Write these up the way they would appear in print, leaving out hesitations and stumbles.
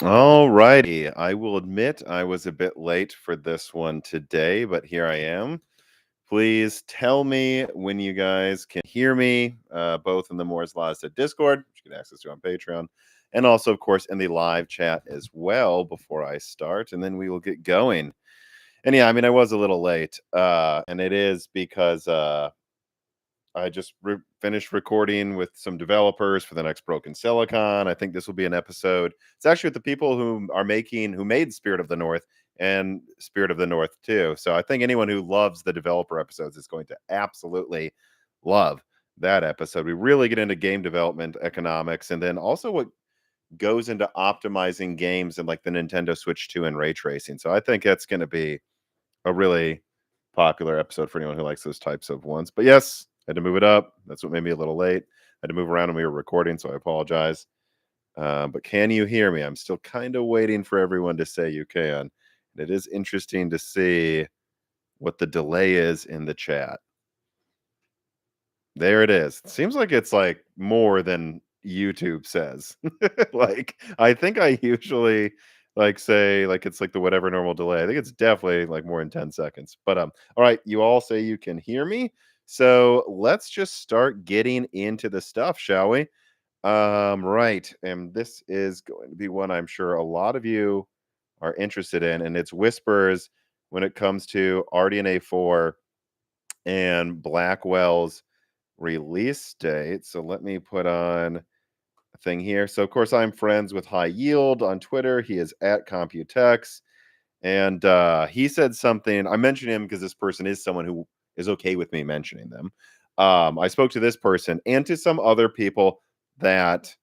All righty. I will admit I was a bit late for this one today, but here I am. Please tell me when you guys can hear me, both in the Moore's Law Said Discord, which you can access to on Patreon, and also, of course, in the live chat as well before I start, and then we will get going. And yeah, I mean, I was a little late, and it is because I just finished recording with some developers for the next Broken Silicon. I think this will be an episode. It's actually with the people who made Spirit of the North and Spirit of the North too. So I think anyone who loves the developer episodes is going to absolutely love that episode. We really get into game development economics and then also what goes into optimizing games and like the Nintendo Switch 2 and ray tracing. So I think that's going to be a really popular episode for anyone who likes those types of ones. But yes, I had to move it up. That's what made me a little late. I had to move around when we were recording, so I apologize. But can you hear me? I'm still kind of waiting for everyone to say you can. And it is interesting to see what the delay is in the chat. There it is. It seems like it's like more than YouTube says. Like I think I usually like say like it's like the whatever normal delay. I think it's definitely like more than 10 seconds. But all right, you all say you can hear me. So let's just start getting into the stuff, shall we? Right. And this is going to be one I'm sure a lot of you are interested in, and it's whispers when it comes to RDNA 4 and Blackwell's release date. So let me put on a thing here. So of course I'm friends with High Yield on Twitter. He is at Computex. And he said something. I mentioned him because this person is someone who is okay with me mentioning them. I spoke to this person and to some other people that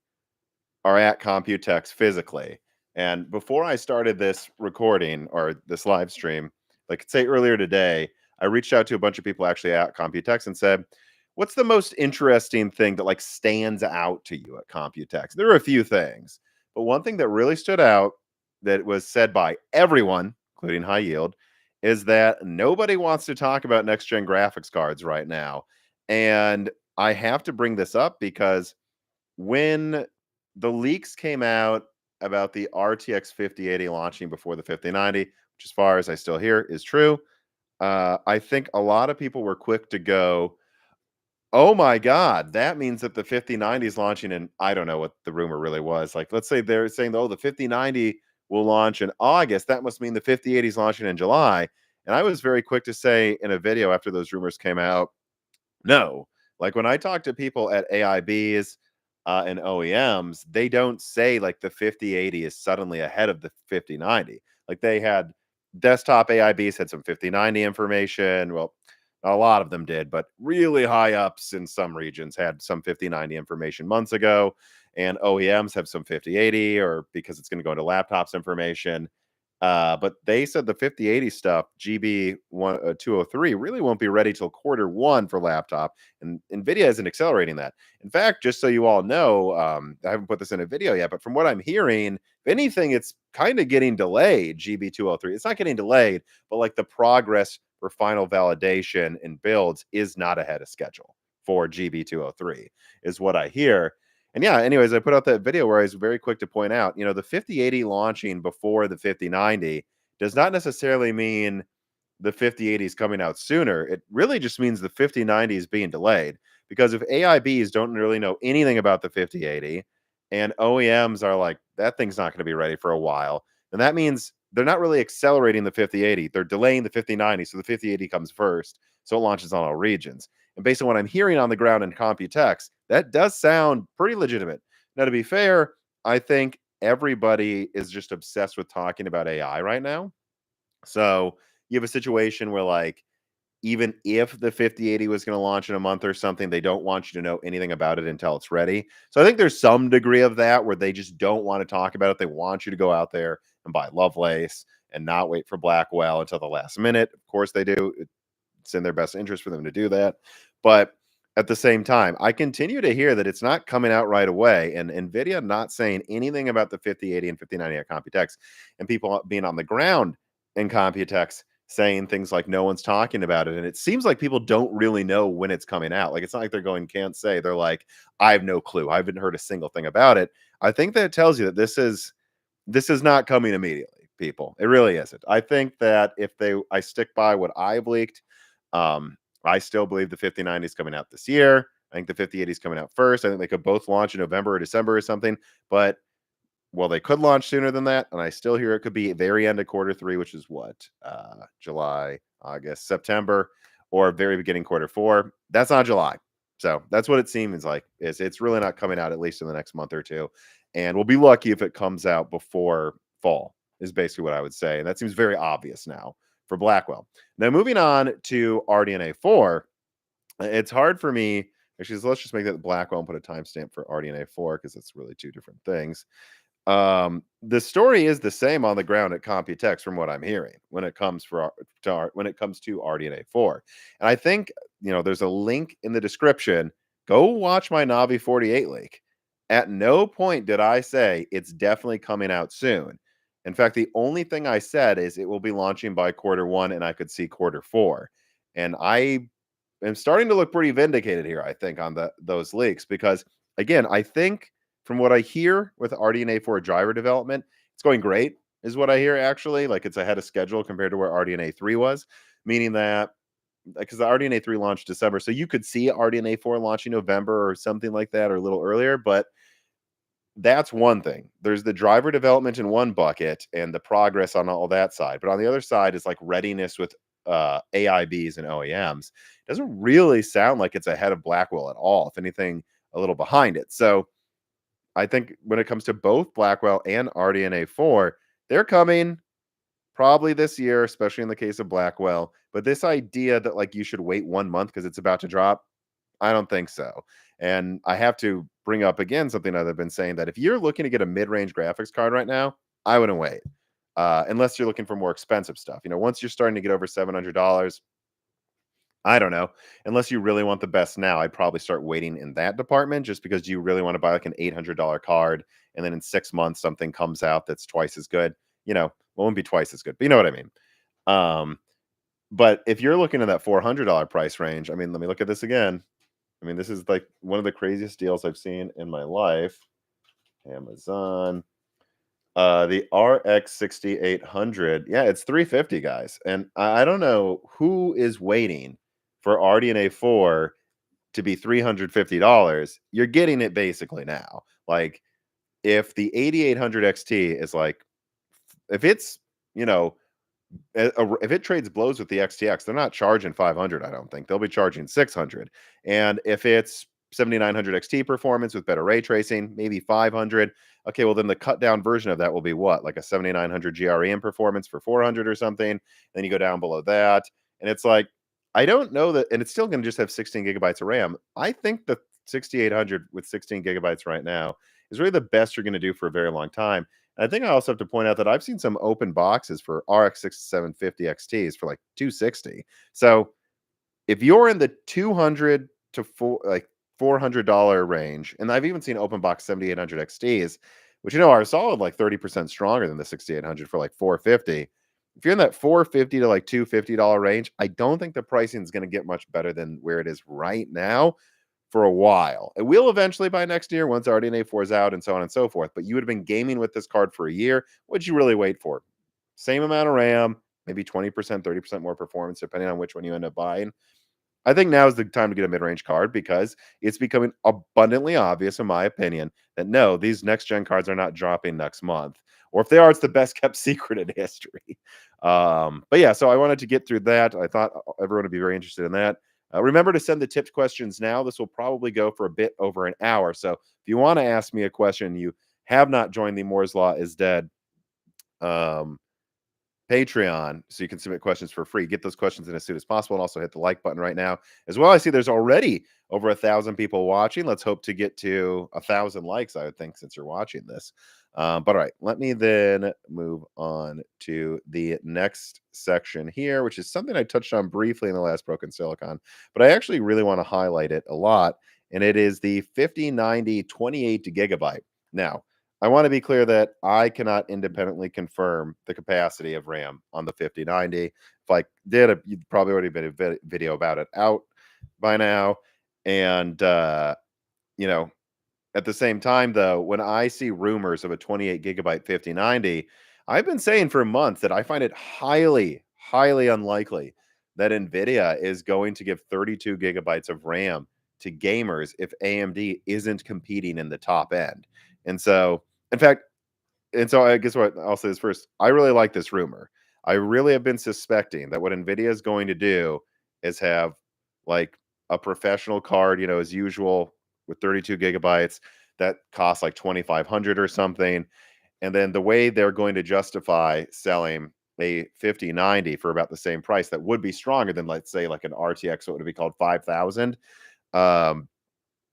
are at Computex physically. And before I started this recording or this live stream, like say earlier today, I reached out to a bunch of people actually at Computex and said, what's the most interesting thing that like stands out to you at Computex? There are a few things, but one thing that really stood out that was said by everyone, including High Yield, is that nobody wants to talk about next gen graphics cards right now. And I have to bring this up because when the leaks came out about the RTX 5080 launching before the 5090, which as far as I still hear is true, I think a lot of people were quick to go, oh my God, that means that the 5090 is launching in, I don't know what the rumor really was. Like, let's say they're saying, oh, the 5090 will launch in August. That must mean the 5080 is launching in July. And I was very quick to say in a video after those rumors came out, no. Like when I talk to people at AIBs and OEMs, they don't say like the 5080 is suddenly ahead of the 5090. Like they had desktop AIBs had some 5090 information. Well, a lot of them did, but really high ups in some regions had some 5090 information months ago. And OEMs have some 5080 or because it's going to go into laptops information. But they said the 5080 stuff, GB 203, really won't be ready till quarter 1 for laptop, and Nvidia isn't accelerating that. In fact, just so you all know, I haven't put this in a video yet, but from what I'm hearing, if anything, it's kind of getting delayed. GB 203, it's not getting delayed, but like the progress for final validation and builds is not ahead of schedule for GB 203, is what I hear. And yeah, anyways, I put out that video where I was very quick to point out, the 5080 launching before the 5090 does not necessarily mean the 5080 is coming out sooner. It really just means the 5090 is being delayed because if AIBs don't really know anything about the 5080 and OEMs are like, that thing's not going to be ready for a while, then that means they're not really accelerating the 5080. They're delaying the 5090. So the 5080 comes first. So it launches on all regions. And based on what I'm hearing on the ground in Computex, that does sound pretty legitimate. Now, to be fair, I think everybody is just obsessed with talking about AI right now. So you have a situation where, like, even if the 5080 was going to launch in a month or something, they don't want you to know anything about it until it's ready. So I think there's some degree of that where they just don't want to talk about it. They want you to go out there and buy Lovelace and not wait for Blackwell until the last minute. Of course they do. It's in their best interest for them to do that. But at the same time, I continue to hear that it's not coming out right away. And NVIDIA not saying anything about the 5080 and 5090 at Computex, and people being on the ground in Computex saying things like no one's talking about it. And it seems like people don't really know when it's coming out. Like it's not like they're going, can't say. They're like, I have no clue. I haven't heard a single thing about it. I think that tells you that this is this is not coming immediately, people. It really isn't. I think that if I stick by what I've leaked, I still believe the 5090 is coming out this year. I think the 5080 is coming out first. I think they could both launch in November or December or something. But well, they could launch sooner than that, and I still hear it could be very end of quarter three, which is what July, August, September, or very beginning quarter four. That's not July, so that's what it seems like. It's really not coming out at least in the next month or two, and we'll be lucky if it comes out before fall. Is basically what I would say, and that seems very obvious now for Blackwell. Now moving on to RDNA 4, it's hard for me. Actually, let's just make that Blackwell and put a timestamp for RDNA 4 because it's really two different things. The story is the same on the ground at Computex from what I'm hearing when it comes when it comes to RDNA 4. And I think, there's a link in the description. Go watch my Navi 48 leak. At no point did I say it's definitely coming out soon. In fact, the only thing I said is it will be launching by quarter one and I could see quarter four. And I am starting to look pretty vindicated here, I think, on those leaks because again, I think from what I hear with RDNA 4 driver development, it's going great, is what I hear actually. Like it's ahead of schedule compared to where RDNA 3 was, meaning that because the RDNA 3 launched December, so you could see RDNA 4 launching November or something like that or a little earlier, but that's one thing. There's the driver development in one bucket and the progress on all that side. But on the other side is like readiness with AIBs and OEMs. It doesn't really sound like it's ahead of Blackwell at all. If anything, a little behind it. So I think when it comes to both Blackwell and RDNA 4, they're coming probably this year, especially in the case of Blackwell. But this idea that like you should wait 1 month because it's about to drop, I don't think so. And I have to bring up again something that I've been saying that if you're looking to get a mid-range graphics card right now, I wouldn't wait. Unless you're looking for more expensive stuff. Once you're starting to get over $700, I don't know. Unless you really want the best now, I'd probably start waiting in that department just because you really want to buy like an $800 card. And then in 6 months, something comes out that's twice as good. Well, it won't be twice as good, but you know what I mean. But if you're looking at that $400 price range, I mean, let me look at this again. I mean, this is like one of the craziest deals I've seen in my life. Amazon. The RX 6800. Yeah, it's 350, guys. And I don't know who is waiting for RDNA 4 to be $350. You're getting it basically now. Like if the 8800 XT is like if it's, you know, if it trades blows with the XTX, they're not charging 500, I don't think. They'll be charging 600. And if it's 7900 XT performance with better ray tracing, maybe 500. Okay, well then the cut down version of that will be what? Like a 7900 GRE in performance for 400 or something. Then you go down below that and it's like I don't know that, and it's still going to just have 16 gigabytes of RAM. I think the 6800 with 16 gigabytes right now is really the best you're going to do for a very long time. I think I also have to point out that I've seen some open boxes for RX 6750 XTs for like 260. So if you're in the 200 to $400 range, and I've even seen open box 7800 XTs, which are solid like 30% stronger than the 6800 for like 450. If you're in that 450 to like $250 range, I don't think the pricing is going to get much better than where it is right now for a while. It will eventually by next year once RDNA 4 is out and so on and so forth. But you would have been gaming with this card for a year. What'd you really wait for? Same amount of RAM, maybe 20%, 30% more performance, depending on which one you end up buying. I think now is the time to get a mid-range card because it's becoming abundantly obvious, in my opinion, that no, these next-gen cards are not dropping next month. Or if they are, it's the best-kept secret in history. But yeah, so I wanted to get through that. I thought everyone would be very interested in that. Remember to send the tipped questions now. This will probably go for a bit over an hour. So if you want to ask me a question, you have not joined the Moore's Law is Dead Patreon, so you can submit questions for free. Get those questions in as soon as possible, and also hit the like button right now as well. I see there's already over 1,000 people watching. Let's hope to get to 1,000 likes, I would think, since you're watching this. But all right, let me then move on to the next section here, which is something I touched on briefly in the last Broken Silicon, but I actually really want to highlight it a lot, and it is the 5090 28 gigabyte. Now, I want to be clear that I cannot independently confirm the capacity of RAM on the 5090. If I did, you'd probably already been a video about it out by now. And, at At the same time, though, when I see rumors of a 28 gigabyte 5090, I've been saying for months that I find it highly, highly unlikely that Nvidia is going to give 32 gigabytes of RAM to gamers if AMD isn't competing in the top end. And so, in fact, I guess what I'll say is first, I really like this rumor. I really have been suspecting that what Nvidia is going to do is have like a professional card, as usual, with 32 gigabytes that costs like 2,500 or something. And then the way they're going to justify selling a 5090 for about the same price that would be stronger than, let's say, like an RTX, what would it be called, 5000? Um,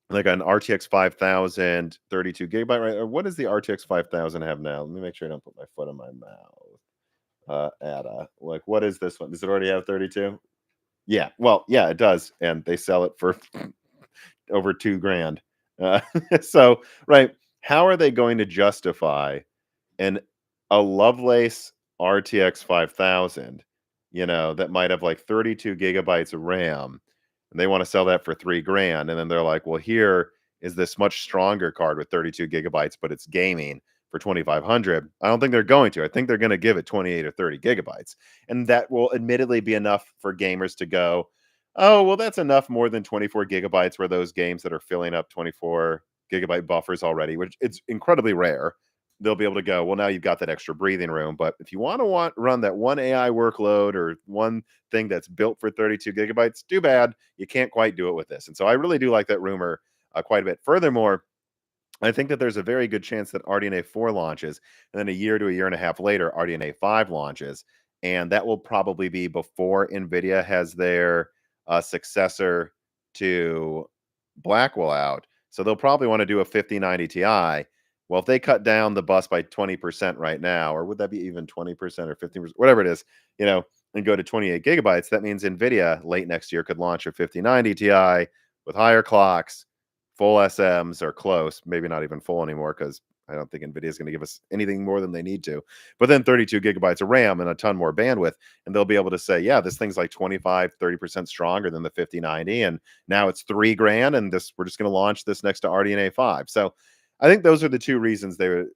like an RTX 5000 32 gigabyte, right? Or what does the RTX 5000 have now? Let me make sure I don't put my foot in my mouth. Ada, like, what is this one? Does it already have 32? Yeah, well, yeah, it does, and they sell it for over 2 grand. Uh, so, right, how are they going to justify and a Lovelace RTX 5000, that might have like 32 gigabytes of RAM, and they want to sell that for 3 grand. And then they're like, well, here is this much stronger card with 32 gigabytes, but it's gaming for 2,500. I don't think they're going to. I think they're going to give it 28 or 30 gigabytes. And that will admittedly be enough for gamers to go, oh, well, that's enough more than 24 gigabytes where those games that are filling up 24 gigabyte buffers already, which it's incredibly rare. They'll be able to go, well, now you've got that extra breathing room. But if you want run that one AI workload or one thing that's built for 32 gigabytes, too bad. You can't quite do it with this. And so I really do like that rumor quite a bit. Furthermore, I think that there's a very good chance that RDNA 4 launches, and then a year to a year and a half later, RDNA 5 launches. And that will probably be before NVIDIA has their successor to Blackwell out. So they'll probably want to do a 5090 Ti. Well, if they cut down the bus by 20% right now, or would that be even 20% or 15%, whatever it is, and go to 28 gigabytes, that means NVIDIA late next year could launch a 5090 Ti with higher clocks, full SMs, or close, maybe not even full anymore, because I don't think NVIDIA is going to give us anything more than they need to. But then 32 gigabytes of RAM and a ton more bandwidth. And they'll be able to say, yeah, this thing's like 25-30% stronger than the 5090. And now it's 3 grand. And we're just going to launch this next to RDNA 5. So I think those are the two reasons they would,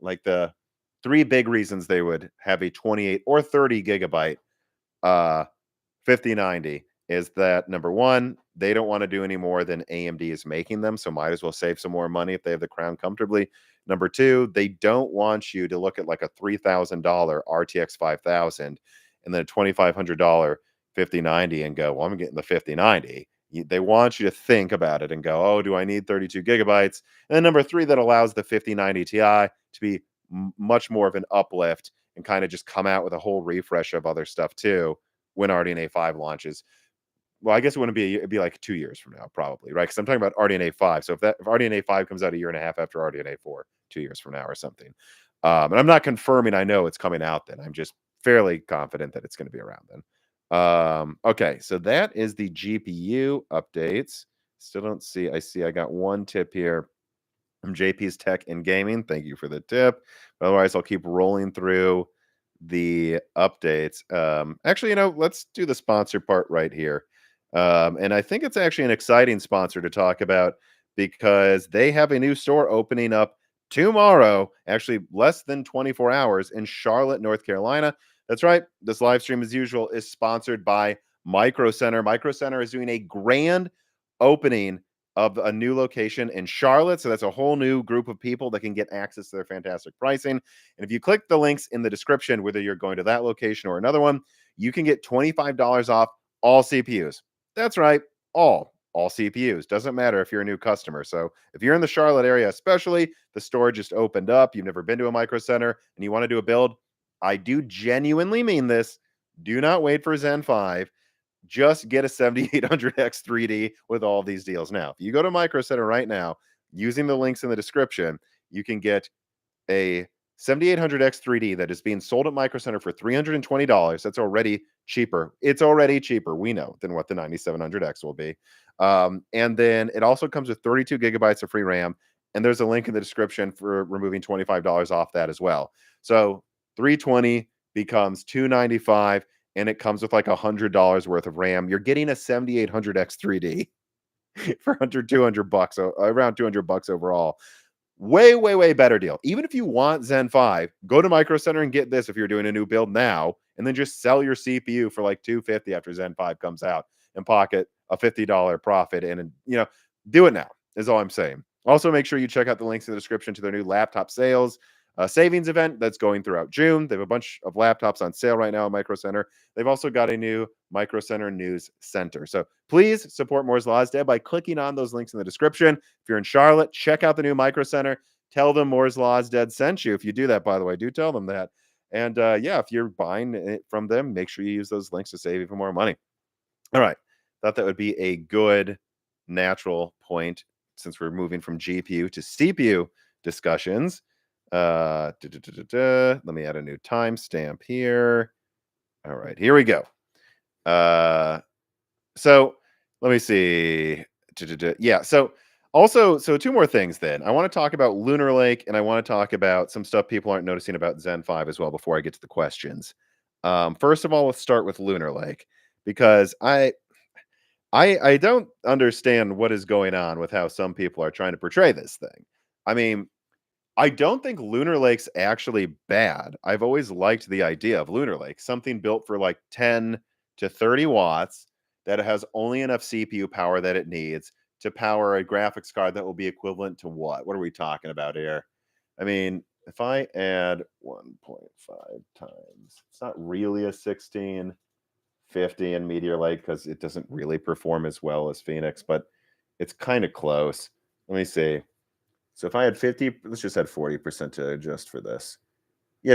like the three big reasons they would have a 28 or 30 gigabyte 5090 is that, number one, they don't want to do any more than AMD is making them, so might as well save some more money if they have the crown comfortably. Number two, they don't want you to look at like a $3,000 RTX 5000 and then a $2,500 5090 and go, well, I'm getting the 5090. They want you to think about it and go, oh, do I need 32 gigabytes? And then number three, that allows the 5090 Ti to be much more of an uplift and kind of just come out with a whole refresh of other stuff too when RDNA 5 launches. Well, I guess it wouldn't be. It'd be like 2 years from now, probably, right? Because I'm talking about RDNA 5. So if RDNA 5 comes out a year and a half after RDNA 4, 2 years from now or something, and I'm not confirming. I know it's coming out then. I'm just fairly confident that it's going to be around then. Okay, so that is the GPU updates. Still don't see. I got one tip here from JP's Tech and Gaming. Thank you for the tip. Otherwise, I'll keep rolling through the updates. Actually, let's do the sponsor part right here. And I think it's actually an exciting sponsor to talk about because they have a new store opening up tomorrow, actually less than 24 hours in Charlotte, North Carolina. That's right. This live stream, as usual, is sponsored by Micro Center. Micro Center is doing a grand opening of a new location in Charlotte. So that's a whole new group of people that can get access to their fantastic pricing. And if you click the links in the description, whether you're going to that location or another one, you can get $25 off all CPUs. That's right. All CPUs. Doesn't matter if you're a new customer. So if you're in the Charlotte area, especially, the store just opened up, you've never been to a Micro Center and you want to do a build, I do genuinely mean this. Do not wait for Zen 5. Just get a 7800X 3D with all these deals. Now, if you go to Micro Center right now, using the links in the description, you can get a 7800X 3D that is being sold at Micro Center for $320. That's already cheaper. It's already cheaper, we know, than what the 9700X will be. And then it also comes with 32 gigabytes of free RAM. And there's a link in the description for removing $25 off that as well. So 320 becomes 295, and it comes with like $100 worth of RAM. You're getting a 7800X 3D for under 200 bucks, around 200 bucks overall. Way, way, way better deal. Even if you want Zen 5, go to Micro Center and get this if you're doing a new build now, and then just sell your CPU for like 250 after Zen 5 comes out and pocket a $50 profit. And do it now, is all I'm saying. Also, make sure you check out the links in the description to their new laptop sales savings event that's going throughout June. They have a bunch of laptops on sale right now at Micro Center. They've also got a new Micro Center News Center. So please support Moore's Law is Dead by clicking on those links in the description. If you're in Charlotte, check out the new Micro Center. Tell them Moore's Law is Dead sent you. If you do that, by the way, do tell them that. And yeah, if you're buying it from them, make sure you use those links to save even more money. All right. Thought that would be a good natural point since we're moving from GPU to CPU discussions. Let me add a new timestamp here. All right, here we go. So let me see. Yeah, so also, so two more things then. I want to talk about Lunar Lake and I want to talk about some stuff people aren't noticing about Zen 5 as well before I get to the questions. First of all, let's start with Lunar Lake because I don't understand what is going on with how some people are trying to portray this thing. I mean, I don't think Lunar Lake's actually bad. I've always liked the idea of Lunar Lake, something built for like 10 to 30 watts that has only enough CPU power that it needs to power a graphics card that will be equivalent to what? What are we talking about here? I mean, if I add 1.5 times, it's not really a 1650 in Meteor Lake because it doesn't really perform as well as Phoenix, but it's kind of close. Let me see. So if I had 50, let's just add 40% to adjust for this.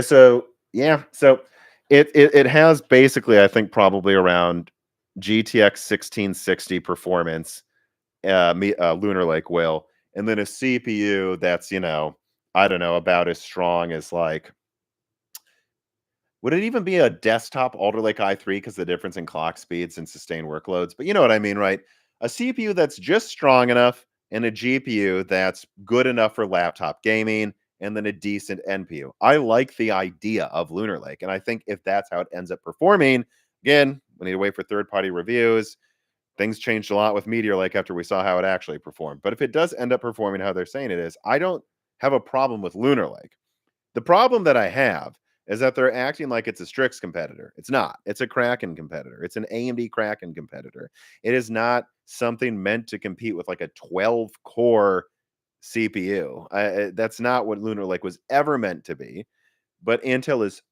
So it has basically, I think, probably around GTX 1660 performance, Lunar Lake will, and then a CPU that's, I don't know, about as strong as like, would it even be a desktop Alder Lake i3 because the difference in clock speeds and sustained workloads? But you know what I mean, right? A CPU that's just strong enough and a GPU that's good enough for laptop gaming and then a decent NPU. I like the idea of Lunar Lake. And I think if that's how it ends up performing, again, we need to wait for third-party reviews. Things changed a lot with Meteor Lake after we saw how it actually performed. But if it does end up performing how they're saying it is, I don't have a problem with Lunar Lake. The problem that I have is that they're acting like it's a Strix competitor. It's not. It's a Kraken competitor. It's an AMD Kraken competitor. It is not something meant to compete with like a 12 core CPU. That's not what Lunar Lake was ever meant to be. But Intel is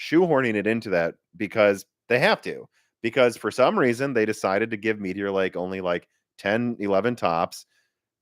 shoehorning it into that because they have to. Because for some reason, they decided to give Meteor Lake only like 10, 11 tops.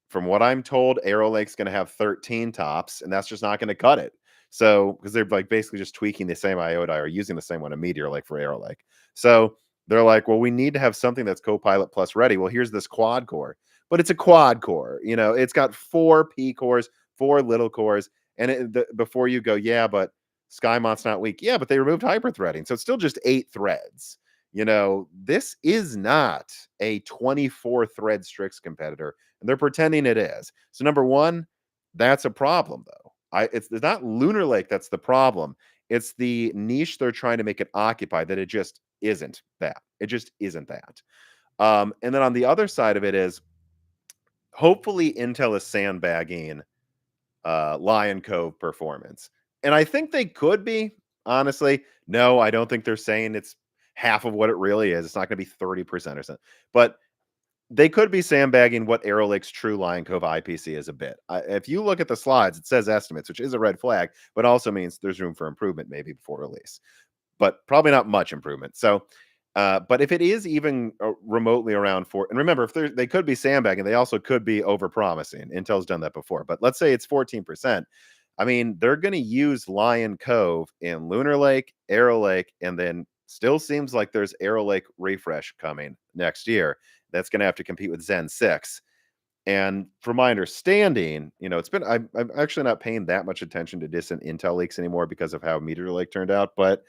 From what I'm told, Arrow Lake's going to have 13 tops, and that's just not going to cut it. So, because they're like basically just tweaking the same IO die or using the same one, a Meteor Lake for Arrow Lake. So they're like, well, we need to have something that's Copilot Plus ready. Well, here's this quad core, but it's a quad core. It's got 4 P cores, 4 little cores, and before you go, yeah, but SkyMont's not weak. Yeah, but they removed hyperthreading, so it's still just 8 threads. This is not a 24 thread Strix competitor, and they're pretending it is. So number one, that's a problem though. It's not Lunar Lake that's the problem. It's the niche they're trying to make it occupy that it just isn't that. It just isn't that. And then on the other side of it is hopefully Intel is sandbagging Lion Cove performance. And I think they could be, honestly. No, I don't think they're saying it's half of what it really is. It's not going to be 30% or something. But they could be sandbagging what Arrow Lake's true Lion Cove IPC is a bit. If you look at the slides, it says estimates, which is a red flag, but also means there's room for improvement maybe before release. But probably not much improvement. So, but if it is even remotely around 4, and remember, if they could be sandbagging, they also could be overpromising. Intel's done that before. But let's say it's 14%. I mean, they're going to use Lion Cove in Lunar Lake, Arrow Lake, and then still seems like there's Arrow Lake refresh coming next year. That's going to have to compete with Zen 6. And from my understanding, I'm actually not paying that much attention to distant Intel leaks anymore because of how Meteor Lake turned out. But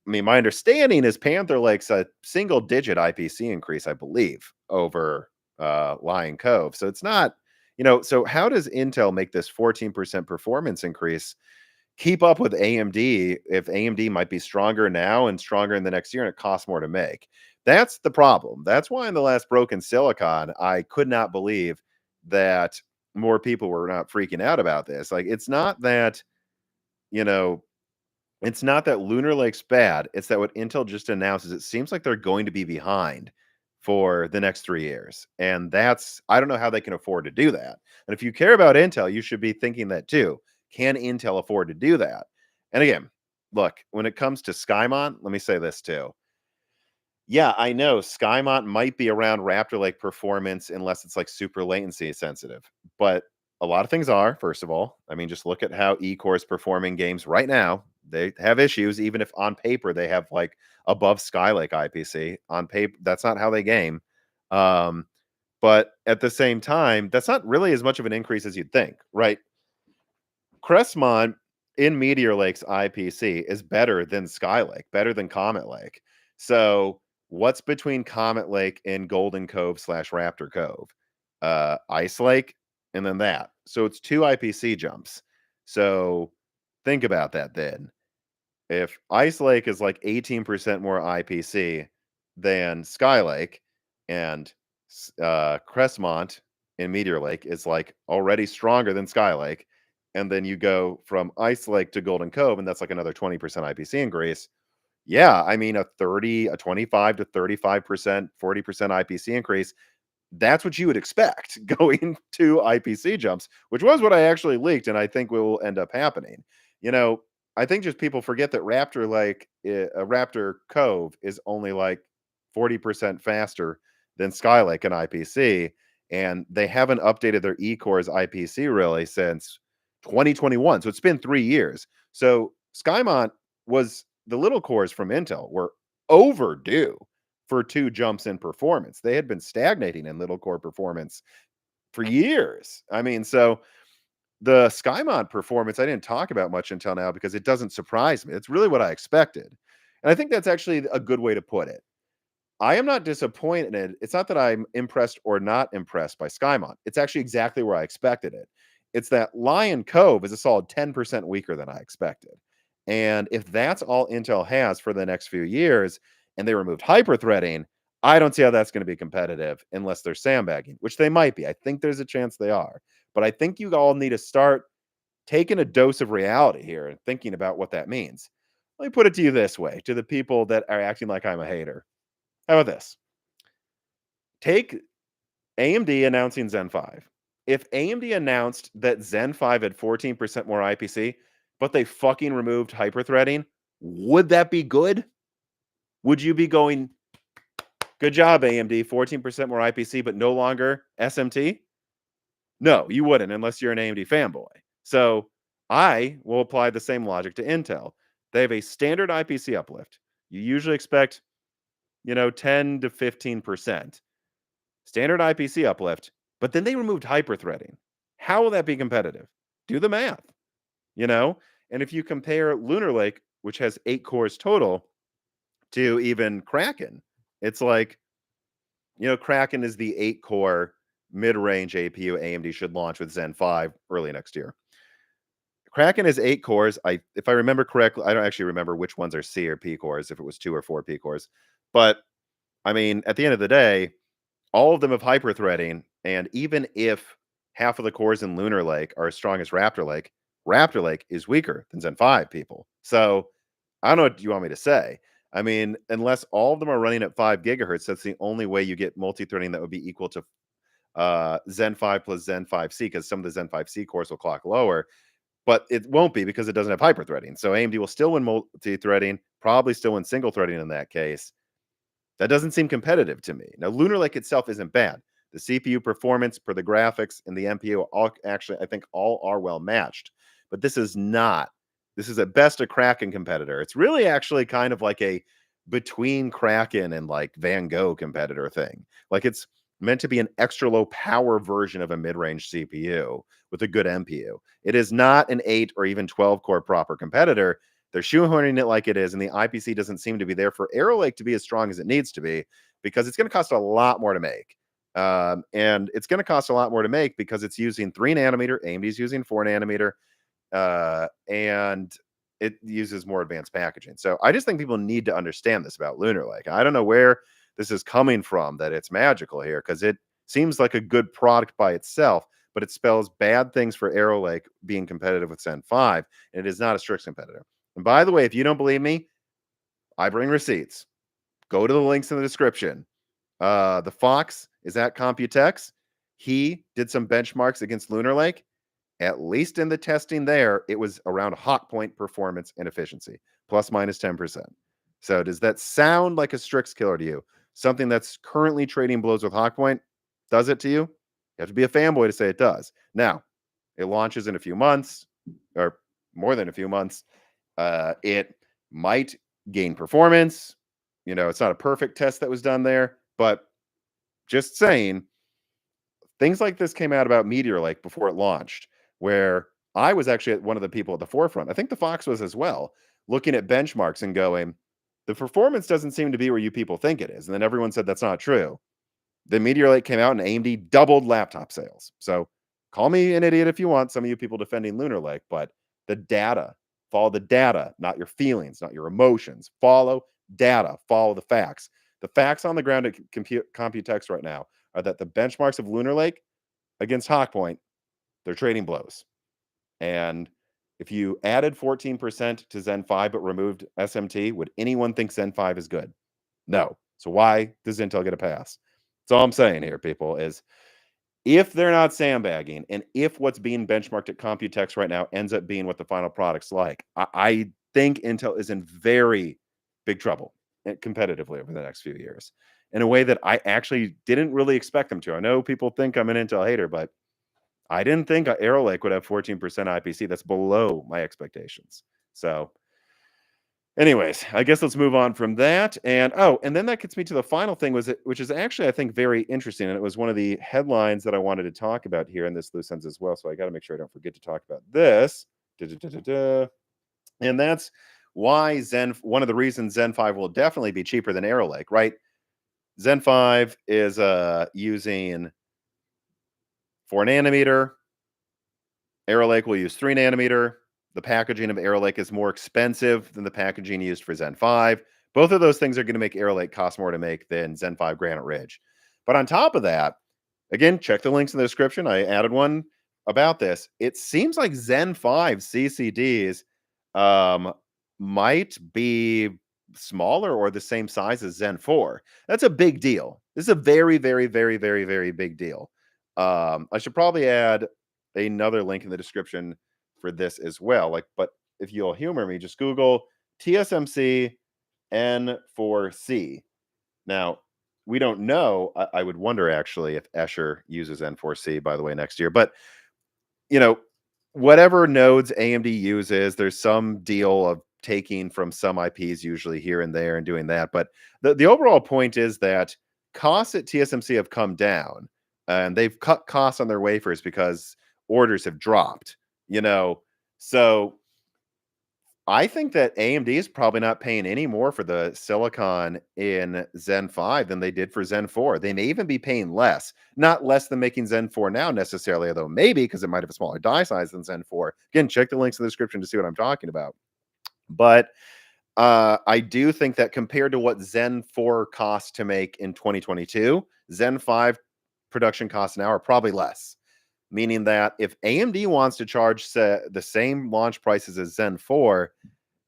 I mean, my understanding is Panther Lake's a single digit IPC increase, I believe, over Lion Cove. So it's not, so how does Intel make this 14% performance increase keep up with AMD if AMD might be stronger now and stronger in the next year and it costs more to make? That's the problem. That's why in the last Broken Silicon, I could not believe that more people were not freaking out about this. Like, it's not that, you know, it's not that Lunar Lake's bad. It's that what Intel just announced is it seems like they're going to be behind for the next 3 years. And that's I don't know how they can afford to do that. And if you care about Intel, you should be thinking that too. Can Intel afford to do that? And again, look, when it comes to Skymont, let me say this too. Yeah, I know Skymont might be around Raptor Lake performance unless it's like super latency sensitive. But a lot of things are, first of all. I mean, just look at how E-Core is performing games right now. They have issues, even if on paper they have like above Skylake IPC. On paper, that's not how they game. Um, but at the same time, that's not really as much of an increase as you'd think, right? Crestmont in Meteor Lake's IPC is better than Skylake, better than Comet Lake. So, what's between Comet Lake and Golden Cove slash Raptor Cove? Ice Lake, and then that. So it's 2 IPC jumps. So think about that then. If Ice Lake is like 18% more IPC than Sky Lake, and Crestmont in Meteor Lake is like already stronger than Sky Lake, and then you go from Ice Lake to Golden Cove, and that's like another 20% IPC increase. Yeah, I mean a 25 to 35%, 40% IPC increase, that's what you would expect going to IPC jumps, which was what I actually leaked, and I think will end up happening. You know, I think just people forget that Raptor Cove is only like 40% faster than Skylake and IPC, and they haven't updated their E-Cores IPC really since 2021. So it's been 3 years. So Skymont was the little cores from Intel were overdue for 2 jumps in performance. They had been stagnating in little core performance for years. I mean, so the Skymont performance I didn't talk about much until now because it doesn't surprise me. It's really what I expected. And I think that's actually a good way to put it. I am not disappointed. It's not that I'm impressed or not impressed by Skymont. It's actually exactly where I expected it. It's that Lion Cove is a solid 10% weaker than I expected. And if that's all Intel has for the next few years and they removed hyperthreading, I don't see how that's going to be competitive unless they're sandbagging, which they might be. I think there's a chance they are. But I think you all need to start taking a dose of reality here and thinking about what that means. Let me put it to you this way to the people that are acting like I'm a hater. How about this? Take AMD announcing Zen 5. If AMD announced that Zen 5 had 14% more IPC, but they fucking removed hyperthreading, would that be good? Would you be going, good job, AMD, 14% more IPC, but no longer SMT? No, you wouldn't unless you're an AMD fanboy. So I will apply the same logic to Intel. They have a standard IPC uplift. You usually expect, 10 to 15%. Standard IPC uplift, but then they removed hyperthreading. How will that be competitive? Do the math, you know? And if you compare Lunar Lake, which has 8 cores total, to even Kraken, it's like, Kraken is the 8 core mid range APU AMD should launch with Zen 5 early next year. Kraken is 8 cores. If I remember correctly, I don't actually remember which ones are C or P cores, if it was 2 or 4 P cores. But I mean, at the end of the day, all of them have hyperthreading, and even if half of the cores in Lunar Lake are as strong as Raptor Lake is weaker than Zen 5 people. So I don't know what you want me to say. I mean, unless all of them are running at 5 gigahertz, that's the only way you get multi-threading that would be equal to Zen 5 plus Zen 5C, because some of the Zen 5C cores will clock lower, but it won't be because it doesn't have hyperthreading. So AMD will still win multi-threading, probably still win single threading in that case. That doesn't seem competitive to me. Now, Lunar Lake itself isn't bad. The CPU performance per the graphics and the NPU all actually, I think, all are well matched. But this is not. This is at best a Kraken competitor. It's really actually kind of like a between Kraken and like Van Gogh competitor thing. Like it's meant to be an extra low power version of a mid-range CPU with a good NPU. It is not an 8 or even 12 core proper competitor. They're shoehorning it like it is, and the IPC doesn't seem to be there for Arrow Lake to be as strong as it needs to be because it's going to cost a lot more to make. And it's going to cost a lot more to make because it's using 3 nanometer, AMD's using 4 nanometer, and it uses more advanced packaging. So I just think people need to understand this about Lunar Lake. I don't know where this is coming from, that it's magical here, because it seems like a good product by itself, but it spells bad things for Arrow Lake being competitive with Zen 5, and it is not a Strix competitor. And by the way, if you don't believe me, I bring receipts. Go to the links in the description. The Fox is at Computex. He did some benchmarks against Lunar Lake. At least in the testing there, it was around hot point performance and efficiency, plus minus 10%. So does that sound like a Strix killer to you? Something that's currently trading blows with hot point? Does it to you? You have to be a fanboy to say it does. Now, it launches in a few months, or more than a few months. It might gain performance. It's not a perfect test that was done there, but just saying, things like this came out about Meteor Lake before it launched, where I was actually one of the people at the forefront. I think the Fox was as well, looking at benchmarks and going, the performance doesn't seem to be where you people think it is. And then everyone said that's not true. The Meteor Lake came out and AMD doubled laptop sales. So call me an idiot if you want, some of you people defending Lunar Lake, but the data, follow the data, not your feelings, not your emotions. Follow data, follow the facts. The facts on the ground at Computex right now are that the benchmarks of Lunar Lake against Hawkpoint, they're trading blows. And if you added 14% to Zen 5 but removed SMT, would anyone think Zen 5 is good? No. So why does Intel get a pass? That's all I'm saying here, people, is if they're not sandbagging, and if what's being benchmarked at Computex right now ends up being what the final product's like, I think Intel is in very big trouble competitively over the next few years in a way that I actually didn't really expect them to. I know people think I'm an Intel hater, but I didn't think Arrow Lake would have 14% IPC. That's below my expectations. So anyways, I guess let's move on from that. And then that gets me to the final thing, which is actually, I think, very interesting. And it was one of the headlines that I wanted to talk about here in this loose ends as well. So I got to make sure I don't forget to talk about this. Da-da-da-da-da. And that's why one of the reasons Zen 5 will definitely be cheaper than Arrow Lake, right? Zen 5 is using 4 nanometer. Arrow Lake will use 3 nanometer. The packaging of Arrow Lake is more expensive than the packaging used for Zen 5. Both of those things are going to make Arrow Lake cost more to make than Zen 5 Granite Ridge. But on top of that, again, check the links in the description. I added one about this. It seems like Zen 5 CCDs might be smaller or the same size as Zen 4. That's a big deal. This is a very, very, very, very, very big deal. I should probably add another link in the description for this as well. But if you'll humor me, just Google TSMC N4C. Now, we don't know. I would wonder actually if Escher uses N4C, by the way, next year. But whatever nodes AMD uses, there's some deal of taking from some IPs usually here and there and doing that. But the overall point is that costs at TSMC have come down, and they've cut costs on their wafers because orders have dropped. So I think that AMD is probably not paying any more for the silicon in Zen 5 than they did for Zen 4. They may even be paying less, not less than making Zen 4 now necessarily, although maybe because it might have a smaller die size than Zen 4. Again, check the links in the description to see what I'm talking about. But I do think that compared to what Zen 4 costs to make in 2022, Zen 5 production costs now are probably less. Meaning that if AMD wants to charge the same launch prices as Zen 4,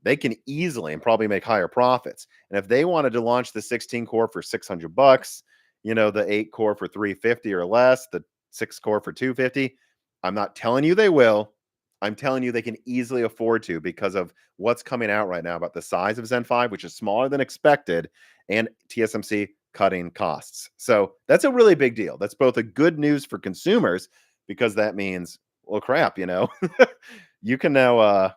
they can easily and probably make higher profits. And if they wanted to launch the 16 core for $600, the 8 core for $350 or less, the 6 core for $250, I'm not telling you they will. I'm telling you they can easily afford to because of what's coming out right now about the size of Zen 5, which is smaller than expected, and TSMC cutting costs. So that's a really big deal. That's both a good news for consumers, because that means, well, crap, you can now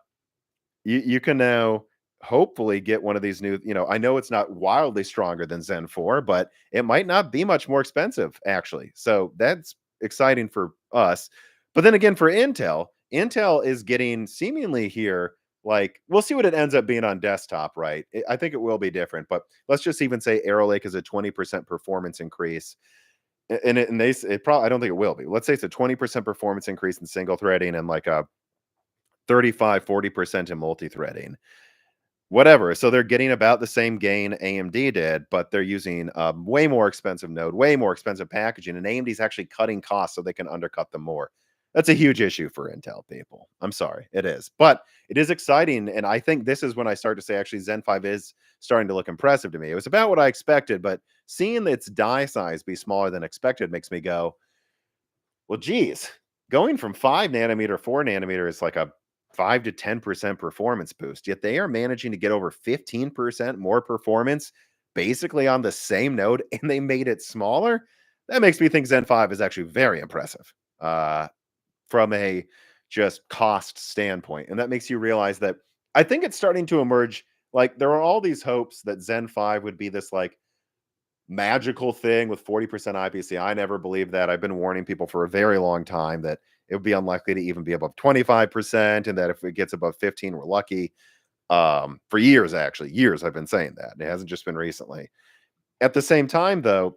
you can now hopefully get one of these new, I know it's not wildly stronger than Zen 4, but it might not be much more expensive actually. So that's exciting for us. But then again, for Intel is getting seemingly here, like, we'll see what it ends up being on desktop, right? I think it will be different, but let's just even say Arrow Lake is a 20% performance increase. And it probably, I don't think it will be. Let's say it's a 20% performance increase in single threading and like a 35-40% in multi-threading. whatever. So they're getting about the same gain AMD did, but they're using a way more expensive node, way more expensive packaging, and AMD's actually cutting costs so they can undercut them more. That's a huge issue for Intel people. I'm sorry, it is. But it is exciting, and I think this is when I start to say actually Zen 5 is starting to look impressive to me. It was about what I expected, but seeing its die size be smaller than expected makes me go, well, geez, going from 5 nanometer, 4 nanometer is like a 5 to 10% performance boost. Yet they are managing to get over 15% more performance basically on the same node, and they made it smaller. That makes me think Zen 5 is actually very impressive from a just cost standpoint. And that makes you realize that I think it's starting to emerge. Like there are all these hopes that Zen 5 would be this like magical thing with 40% IPC. I never believed that. I've been warning people for a very long time that it would be unlikely to even be above 25%, and that if it gets above 15, we're lucky. For years, actually, years I've been saying that. It hasn't just been recently. At the same time, though,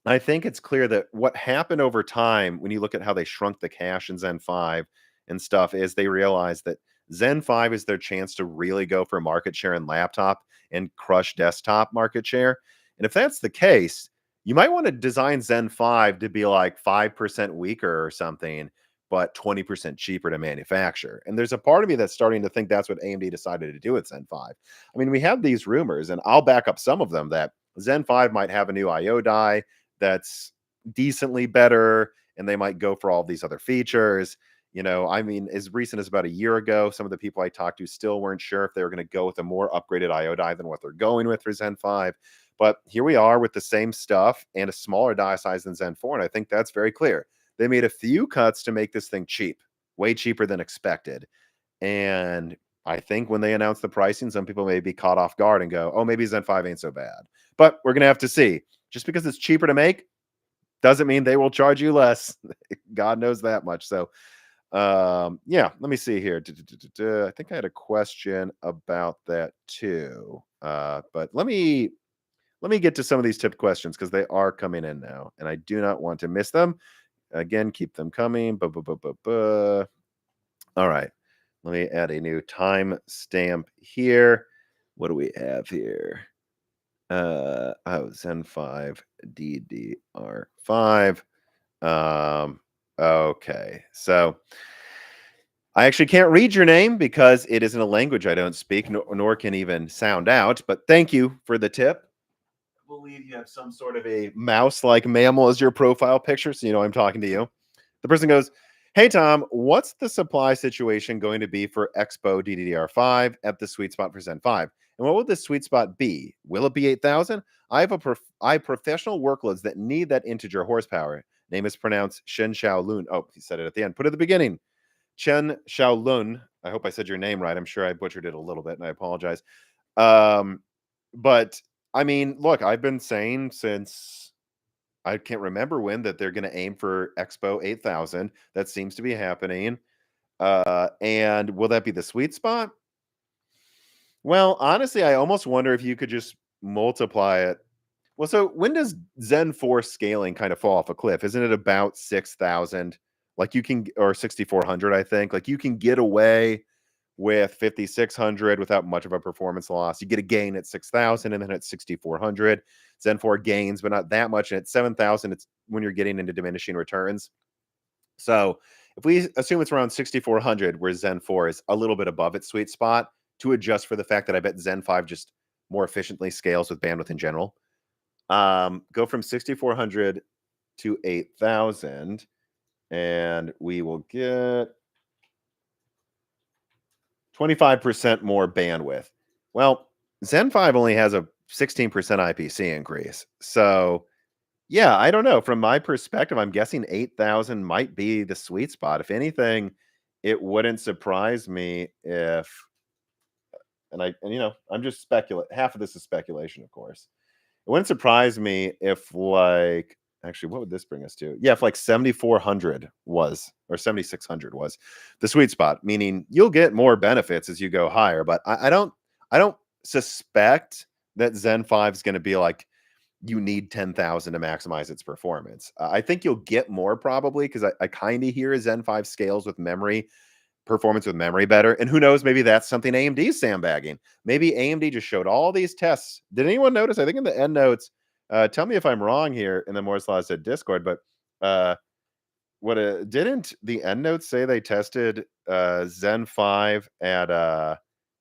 I think it's clear that what happened over time, when you look at how they shrunk the cache in Zen 5 and stuff, is they realized that Zen 5 is their chance to really go for market share in laptop and crush desktop market share. And if that's the case, you might want to design Zen 5 to be like 5% weaker or something, but 20% cheaper to manufacture. And there's a part of me that's starting to think that's what AMD decided to do with Zen 5. I mean, we have these rumors, and I'll back up some of them, that Zen 5 might have a new IO die that's decently better, and they might go for all these other features. You know, I mean, as recent as about a year ago, some of the people I talked to still weren't sure if they were going to go with a more upgraded IO die than what they're going with for Zen 5. But here we are with the same stuff and a smaller die size than Zen 4. And I think that's very clear. They made a few cuts to make this thing cheap, way cheaper than expected. And I think when they announce the pricing, some people may be caught off guard and go, oh, maybe Zen 5 ain't so bad. But we're going to have to see. Just because it's cheaper to make doesn't mean they will charge you less. God knows that much. So, yeah, let me see here. I think I had a question about that too. But let me get to some of these tipped questions because they are coming in now, and I do not want to miss them. Again, keep them coming. All right. Let me add a new time stamp here. What do we have here? Zen 5 DDR5. Okay. So I actually can't read your name because it isn't a language I don't speak, nor can even sound out, but thank you for the tip. I believe you have some sort of a mouse-like mammal as your profile picture, so you know I'm talking to you. The person goes, hey, Tom, what's the supply situation going to be for Expo DDR5 at the sweet spot for Zen 5? And what will the sweet spot be? Will it be 8,000? I have professional workloads that need that integer horsepower. Name is pronounced Shen Xiaolun. Oh, he said it at the end. Put it at the beginning. Chen Xiaolun. I hope I said your name right. I'm sure I butchered it a little bit, and I apologize. But I mean, look, I've been saying since I can't remember when that they're going to aim for Expo 8,000. That seems to be happening. And will that be the sweet spot? Well, honestly, I almost wonder if you could just multiply it. Well, so when does Zen 4 scaling kind of fall off a cliff? Isn't it about 6,000? Like you can, or 6,400, I think. Like you can get away with 5,600 without much of a performance loss. You get a gain at 6,000, and then at 6,400. Zen 4 gains, but not that much. And at 7,000, it's when you're getting into diminishing returns. So if we assume it's around 6,400, where Zen 4 is a little bit above its sweet spot, to adjust for the fact that I bet Zen 5 just more efficiently scales with bandwidth in general. Go from 6,400 to 8,000, and we will get 25% more bandwidth. Well, Zen 5 only has a 16% IPC increase. So, yeah, I don't know. From my perspective, I'm guessing 8,000 might be the sweet spot. If anything, it wouldn't surprise me if, I'm just speculating. Half of this is speculation, of course. It wouldn't surprise me if, like, actually, what would this bring us to? Yeah, if like 7,400 was, or 7,600 was the sweet spot, meaning you'll get more benefits as you go higher. But I don't suspect that Zen 5 is going to be like you need 10,000 to maximize its performance. I think you'll get more probably because I kind of hear Zen 5 scales with memory performance with memory better. And who knows, maybe that's something AMD's sandbagging. Maybe AMD just showed all these tests. Did anyone notice? I think in the end notes, tell me if I'm wrong here in the Moore's Law said Discord, but uh, what didn't the end notes say they tested Zen 5 at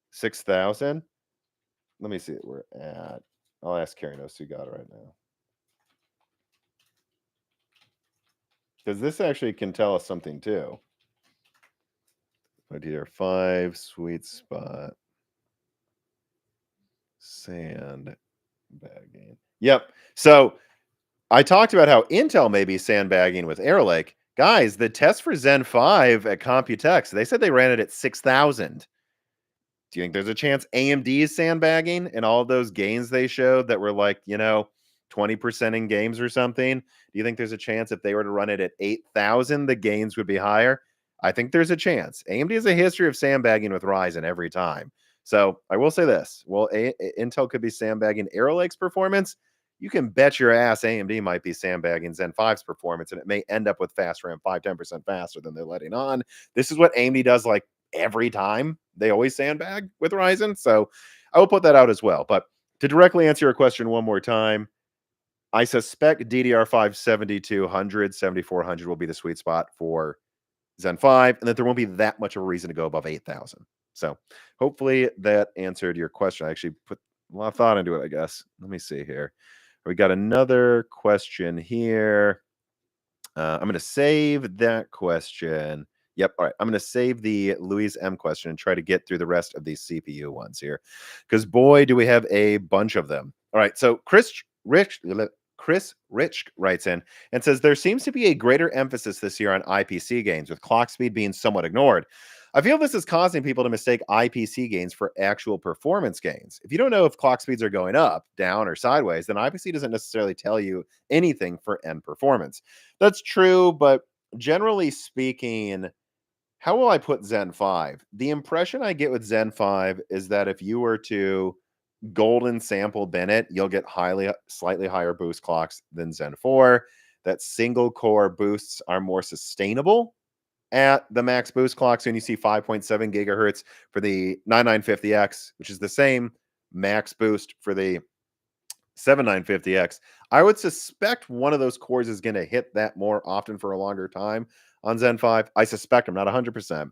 6,000? Let me see what we're at. I'll ask Carrie knows who got it right now. Because this actually can tell us something too. Right here, 5 sweet spot sandbagging. Yep. So I talked about how Intel may be sandbagging with Arrow Lake. Guys, the test for Zen 5 at Computex, they said they ran it at 6,000. Do you think there's a chance AMD is sandbagging and all of those gains they showed that were like, 20% in games or something? Do you think there's a chance if they were to run it at 8,000, the gains would be higher? I think there's a chance. AMD has a history of sandbagging with Ryzen every time. So I will say this. Well, Intel could be sandbagging Arrow Lake's performance. You can bet your ass AMD might be sandbagging Zen 5's performance, and it may end up with fast RAM 5-10% faster than they're letting on. This is what AMD does like every time. They always sandbag with Ryzen. So I will put that out as well. But to directly answer your question one more time, I suspect DDR5 7200, 7400 will be the sweet spot for Zen 5, and that there won't be that much of a reason to go above 8,000. So hopefully that answered your question. I actually put a lot of thought into it, I guess. Let me see here. We got another question here. I'm going to save that question. Yep. All right. I'm going to save the Louise M question and try to get through the rest of these CPU ones here. Because boy, do we have a bunch of them. All right. So Chris Rich writes in and says there seems to be a greater emphasis this year on IPC gains, with clock speed being somewhat ignored. I feel this is causing people to mistake IPC gains for actual performance gains. If you don't know if clock speeds are going up, down, or sideways, then IPC doesn't necessarily tell you anything for end performance. That's true, but generally speaking, how will I put Zen 5? The impression I get with Zen 5 is that if you were to golden sample Bennett, you'll get slightly higher boost clocks than Zen 4. That single core boosts are more sustainable at the max boost clocks, and you see 5.7 gigahertz for the 9950X, which is the same max boost for the 7950X. I would suspect one of those cores is going to hit that more often for a longer time on Zen 5. I suspect, I'm not 100%.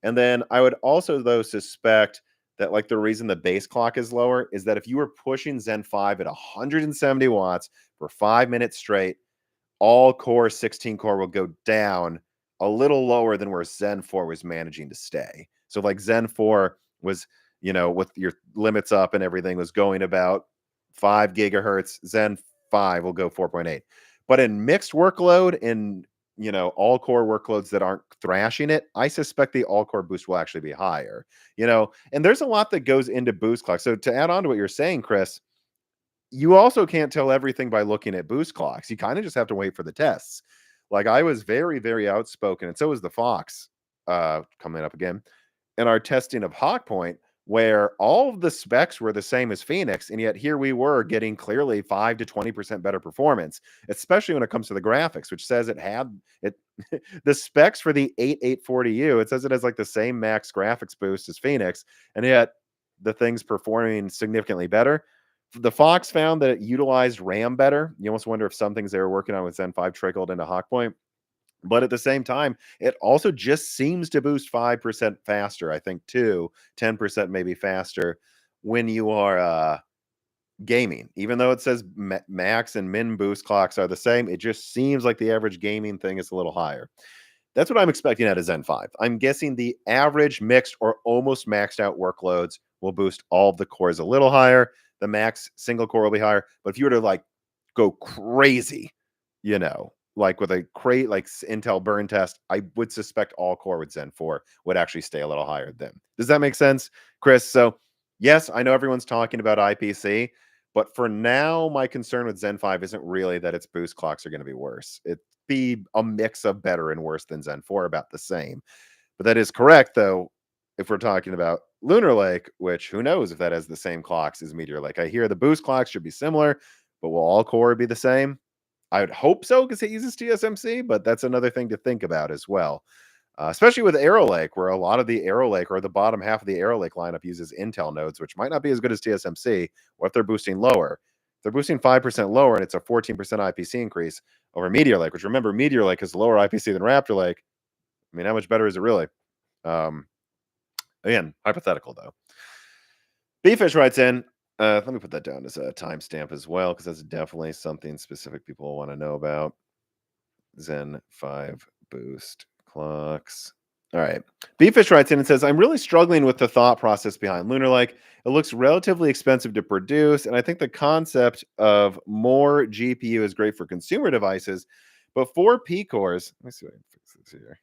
And then I would also, though, suspect that like the reason the base clock is lower is that if you were pushing Zen 5 at 170 watts for 5 minutes straight, all core 16 core will go down a little lower than where Zen 4 was managing to stay. So like Zen 4 was, with your limits up and everything, was going about 5 gigahertz. Zen 5 will go 4.8. But in mixed workload, in all core workloads that aren't thrashing it, I suspect the all core boost will actually be higher. And there's a lot that goes into boost clock. So to add on to what you're saying, Chris, you also can't tell everything by looking at boost clocks. You kind of just have to wait for the tests. Like I was very, very outspoken, and so was the Fox coming up again in our testing of Hawkpoint, where all of the specs were the same as Phoenix, and yet here we were getting clearly 5 to 20% better performance, especially when it comes to the graphics, which says it had it the specs for the 8840U, it says it has like the same max graphics boost as Phoenix, and yet the thing's performing significantly better. The Fox found that it utilized RAM better. You almost wonder if some things they were working on with Zen 5 trickled into Hawkpoint. But at the same time, it also just seems to boost 5% faster. I think 10% maybe faster when you are gaming. Even though it says max and min boost clocks are the same, it just seems like the average gaming thing is a little higher. That's what I'm expecting out of Zen 5. I'm guessing the average mixed or almost maxed out workloads will boost all of the cores a little higher. The max single core will be higher. But if you were to like go crazy, like with a like Intel burn test, I would suspect all core with Zen 4 would actually stay a little higher than. Does that make sense, Chris? So yes, I know everyone's talking about IPC, but for now, my concern with Zen 5 isn't really that its boost clocks are going to be worse. It'd be a mix of better and worse than Zen 4, about the same. But that is correct, though, if we're talking about Lunar Lake, which who knows if that has the same clocks as Meteor Lake. I hear the boost clocks should be similar, but will all core be the same? I would hope so because it uses TSMC, but that's another thing to think about as well. especially with Arrow Lake, where a lot of the Arrow Lake or the bottom half of the Arrow Lake lineup uses Intel nodes, which might not be as good as TSMC. What if they're boosting lower? If they're boosting 5% lower and it's a 14% IPC increase over Meteor Lake, which remember, Meteor Lake is lower IPC than Raptor Lake. I mean, how much better is it really? Um, Again, hypothetical though. Bfish writes in, let me put that down as a timestamp as well, because that's definitely something specific people want to know about. Zen 5 boost clocks. All right. Bfish writes in and says, I'm really struggling with the thought process behind Lunar Lake. It looks relatively expensive to produce, and I think the concept of more GPU is great for consumer devices, but 4 P cores, let me see if I can fix this here.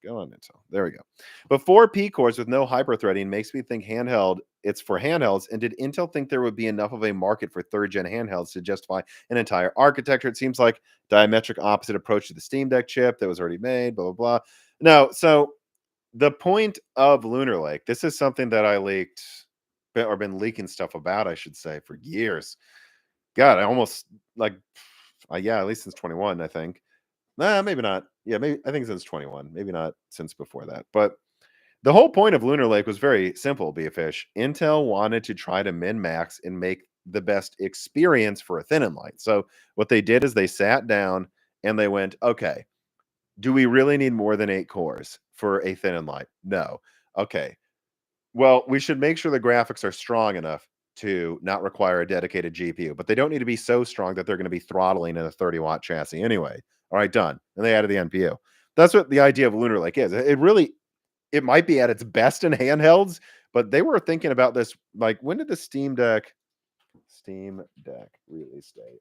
Go on, Intel. There we go. But 4 P cores with no hyperthreading makes me think handheld. It's for handhelds. And did Intel think there would be enough of a market for third-gen handhelds to justify an entire architecture? It seems like diametric opposite approach to the Steam Deck chip that was already made. Blah blah blah. No, so the point of Lunar Lake. This is something that I leaked or been leaking stuff about, I should say, for years. God, I almost like, yeah, at least since 21, I think. Nah, maybe not. Yeah, maybe I think since 21. Maybe not since before that. But the whole point of Lunar Lake was very simple, be a fish. Intel wanted to try to min-max and make the best experience for a thin and light. So what they did is they sat down and they went, okay, do we really need more than 8 cores for a thin and light? No. Okay. Well, we should make sure the graphics are strong enough to not require a dedicated GPU, but they don't need to be so strong that they're going to be throttling in a 30-watt chassis anyway. All right, done. And they added the NPU. That's what the idea of Lunar Lake is. It might be at its best in handhelds, but they were thinking about this. Like, when did the Steam Deck release date?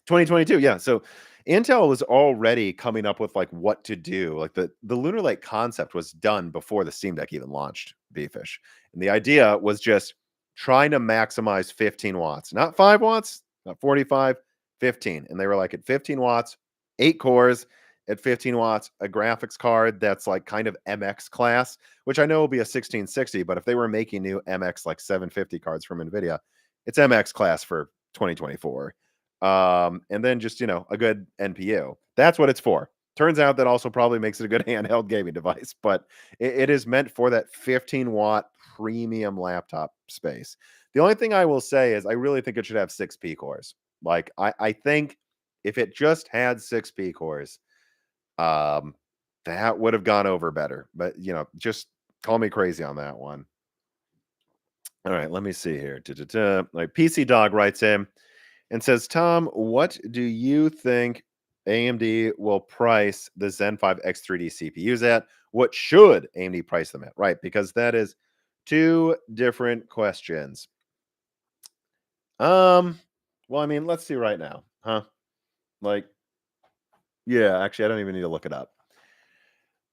2022, yeah. So Intel was already coming up with like what to do. Like the Lunar Lake concept was done before the Steam Deck even launched, Bfish. And the idea was just trying to maximize 15 watts, not 5 watts, not 45, 15. And they were like, at 15 watts, 8 cores, at 15 watts, a graphics card that's like kind of MX class, which I know will be a 1660, but if they were making new MX like 750 cards from Nvidia, it's MX class for 2024. And then just, a good NPU. That's what it's for. Turns out that also probably makes it a good handheld gaming device, but it is meant for that 15-watt premium laptop space. The only thing I will say is I really think it should have 6P cores. Like, I think if it just had 6P cores, that would have gone over better. But, just call me crazy on that one. All right, let me see here. Like PC Dog writes in and says, Tom, what do you think AMD will price the Zen 5 X3D CPUs at? What should AMD price them at? Right, because that is 2 different questions. Well, I mean, let's see right now, huh? Like, yeah, actually, I don't even need to look it up.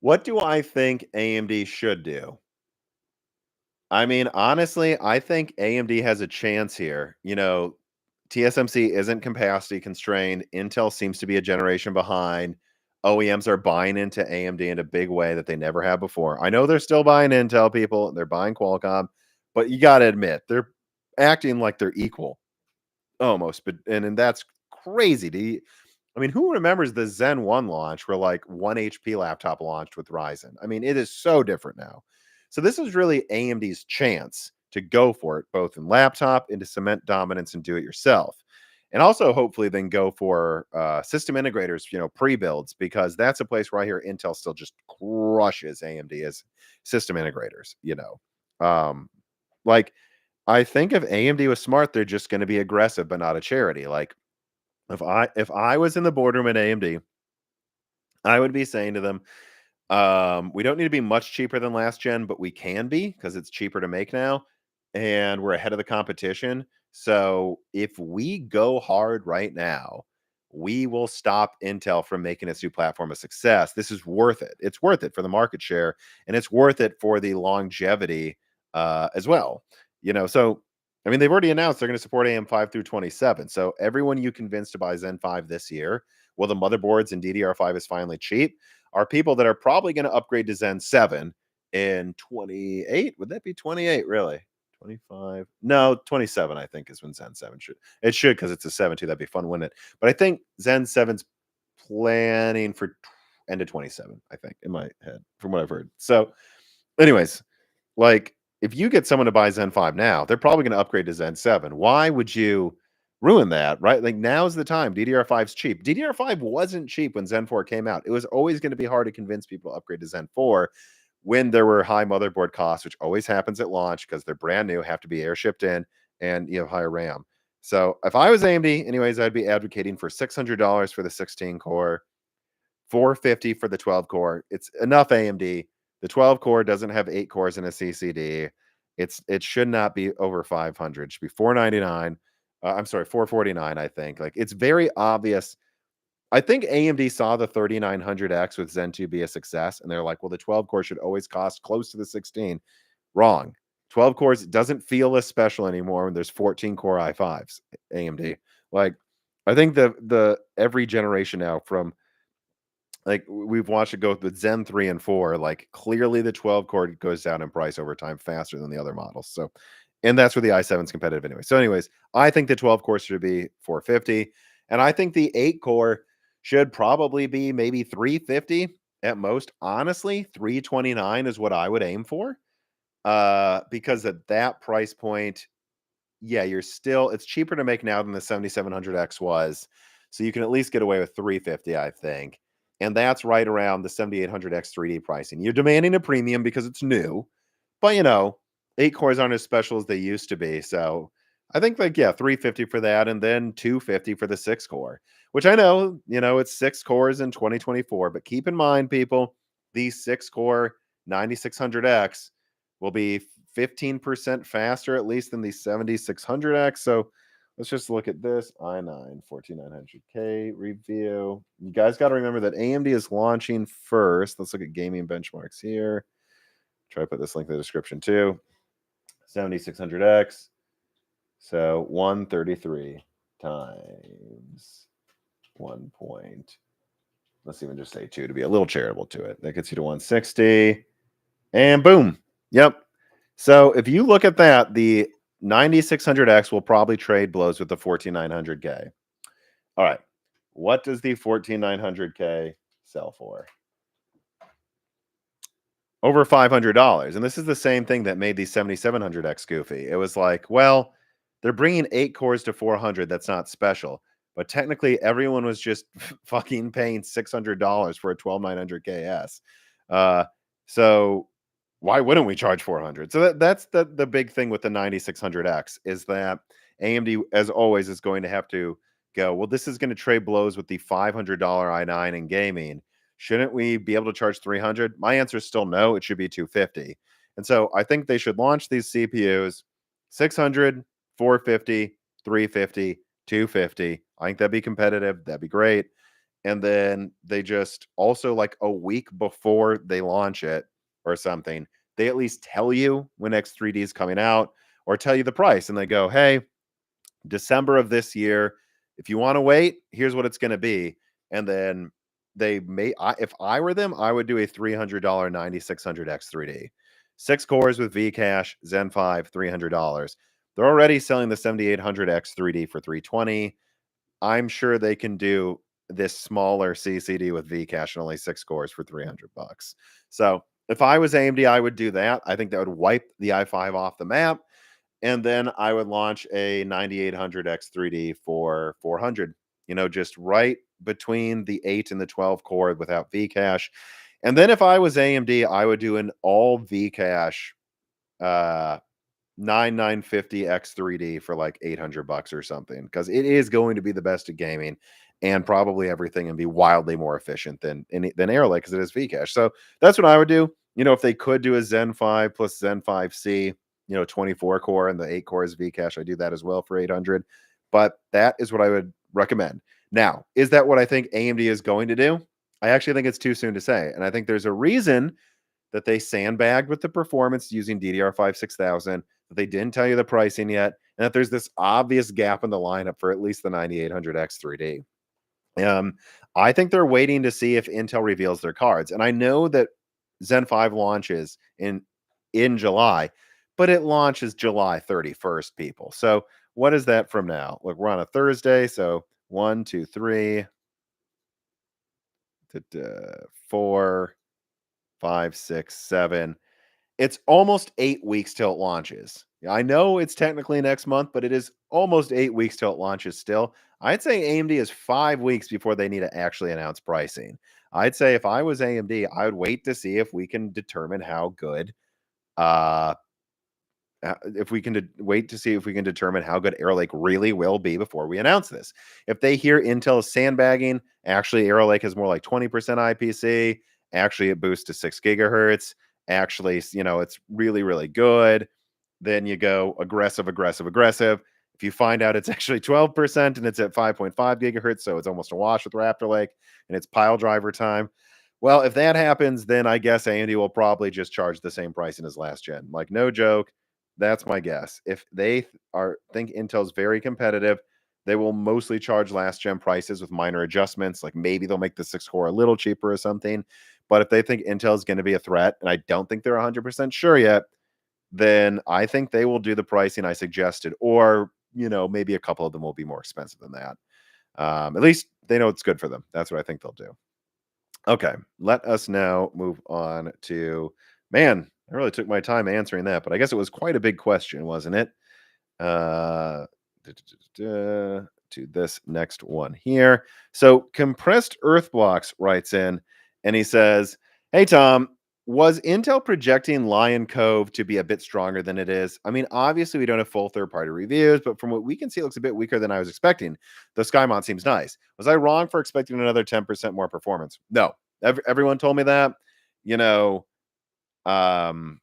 What do I think AMD should do? I mean, honestly, I think AMD has a chance here. TSMC isn't capacity constrained. Intel seems to be a generation behind. OEMs are buying into AMD in a big way that they never have before. I know they're still buying Intel, people. They're buying Qualcomm, but you got to admit they're acting like they're equal almost. But and that's crazy. I mean, who remembers the Zen 1 launch where like 1 HP laptop launched with Ryzen? I mean, it is so different now. So this is really AMD's chance to go for it, both in laptop and to cement dominance and do it yourself. And also hopefully then go for system integrators, pre-builds, because that's a place where I hear Intel still just crushes AMD as system integrators. Like, I think if AMD was smart, they're just going to be aggressive, but not a charity. Like, if I was in the boardroom at AMD, I would be saying to them, we don't need to be much cheaper than last gen, but we can be because it's cheaper to make now, and we're ahead of the competition. So if we go hard right now, we will stop Intel from making its new platform a success. This is worth it. It's worth it for the market share, and it's worth it for the longevity as well. So I mean, they've already announced they're going to support AM5 through 27. So everyone you convinced to buy Zen 5 this year, well, the motherboards and DDR5 is finally cheap, are people that are probably going to upgrade to Zen 7 in 28. Would that be 28, really? 25? No, 27, I think, is when Zen 7 should. It should, because it's a 7 too. That'd be fun, wouldn't it? But I think Zen 7's planning for end of 27, I think, in my head, from what I've heard. So, anyways, like, if you get someone to buy Zen 5 now, they're probably gonna upgrade to Zen 7. Why would you ruin that, right? Like, now's the time. DDR5's cheap. DDR5 wasn't cheap when Zen 4 came out. It was always gonna be hard to convince people to upgrade to Zen 4 when there were high motherboard costs, which always happens at launch because they're brand new, have to be air shipped in, and you have higher RAM. So, if I was AMD, anyways, I'd be advocating for $600 for the 16 core, 450 for the 12 core. It's enough AMD. The 12 core doesn't have 8 cores in a CCD. It should not be over 500. It should be 499. I'm sorry, 449, I think. Like, it's very obvious. I think AMD saw the 3900X with Zen 2 be a success, and they're like, well, the 12 core should always cost close to the 16. Wrong. 12 cores doesn't feel as special anymore when there's 14 core i5s, AMD. Like, I think the every generation now from, like, we've watched it go with Zen 3 and 4, like, clearly the 12 core goes down in price over time faster than the other models. So, and that's where the i7's competitive anyway. So, anyways, I think the 12 core should be 450, and I think the 8 core should probably be maybe 350 at most. Honestly, 329 is what I would aim for. Because at that price point, yeah, you're still, it's cheaper to make now than the 7700X was. So you can at least get away with 350, I think. And that's right around the 7800X 3D pricing. You're demanding a premium because it's new, but 8 cores aren't as special as they used to be. So I think, like, yeah, 350 for that, and then 250 for the 6 core, which I know, it's 6 cores in 2024, but keep in mind, people, the 6 core 9600X will be 15% faster, at least, than the 7600X. So let's just look at this i9 14900K review. You guys got to remember that AMD is launching first. Let's look at gaming benchmarks here. Try to put this link in the description too. 7600X. So 133 times 1 point. Let's even just say 2 to be a little charitable to it. That gets you to 160. And boom. Yep. So if you look at that, the 9600X will probably trade blows with the 14900K. All right. What does the 14900K sell for? Over $500. And this is the same thing that made the 7700X goofy. It was like, well, they're bringing 8 cores to 400. That's not special. But technically, everyone was just fucking paying $600 for a 12900KS. So why wouldn't we charge 400? So that's the big thing with the 9600X is that AMD, as always, is going to have to go, well, this is going to trade blows with the $500 i9 in gaming. Shouldn't we be able to charge 300? My answer is still no. It should be 250. And so I think they should launch these CPUs 600, 450, 350, 250. I think that'd be competitive. That'd be great. And then they just also, like, a week before they launch it or something, they at least tell you when X3D is coming out or tell you the price. And they go, hey, December of this year, if you want to wait, here's what it's going to be. And then they may, if I were them, I would do a $300 9600X 3D. 6 cores with Vcache, Zen 5, $300. They're already selling the 7800X 3D for 320. I'm sure they can do this smaller CCD with Vcache and only 6 cores for $300. So if I was AMD, I would do that. I think that would wipe the i5 off the map. And then I would launch a 9800X 3D for 400, just right between the 8 and the 12 core without Vcache. And then if I was AMD, I would do an all Vcache 9950X 3D for like $800 or something, because it is going to be the best at gaming and probably everything, and be wildly more efficient than Air Lake because it is Vcache. So that's what I would do. If they could do a Zen 5 plus Zen 5C, 24 core and the 8 core is Vcache, I do that as well for 800. But that is what I would recommend. Now, is that what I think AMD is going to do? I actually think it's too soon to say. And I think there's a reason that they sandbagged with the performance using DDR5 6000, that they didn't tell you the pricing yet, and that there's this obvious gap in the lineup for at least the 9800X 3D. I think they're waiting to see if Intel reveals their cards. And I know that Zen 5 launches in July, but it launches July 31st, people. So what is that from now? Look, we're on a Thursday. So 1, 2, 3, 4, 5, 6, 7. It's almost 8 weeks till it launches. I know it's technically next month, but it is almost 8 weeks till it launches still. I'd say AMD is 5 weeks before they need to actually announce pricing. I'd say if I was AMD, I would wait to see if we can determine how good uh if we can wait to see if we can determine how good Arrow Lake really will be before we announce this. If they hear Intel is sandbagging, actually Arrow Lake is more like 20% IPC. Actually, it boosts to 6 gigahertz. Actually, it's really, really good. Then you go aggressive, aggressive, aggressive. If you find out it's actually 12% and it's at 5.5 gigahertz, so it's almost a wash with Raptor Lake and it's pile driver time. Well, if that happens, then I guess AMD will probably just charge the same pricing as last gen. Like, no joke. That's my guess. If they think Intel's very competitive, they will mostly charge last gen prices with minor adjustments. Like maybe they'll make the 6 core a little cheaper or something. But if they think Intel is going to be a threat, and I don't think they're 100% sure yet, then I think they will do the pricing I suggested, or maybe a couple of them will be more expensive than that. At least they know it's good for them. That's what I think they'll do. Okay, let us now move on to, man, I really took my time answering that, but I guess it was quite a big question, wasn't it? Uh, to this next one here. So, Compressed Earth Blocks writes in and he says, "Hey, Tom, was Intel projecting Lion Cove to be a bit stronger than it is? I mean, obviously, we don't have full third party reviews, but from what we can see, it looks a bit weaker than I was expecting. The Skymont seems nice. Was I wrong for expecting another 10% more performance? No. Everyone told me that. You know, um,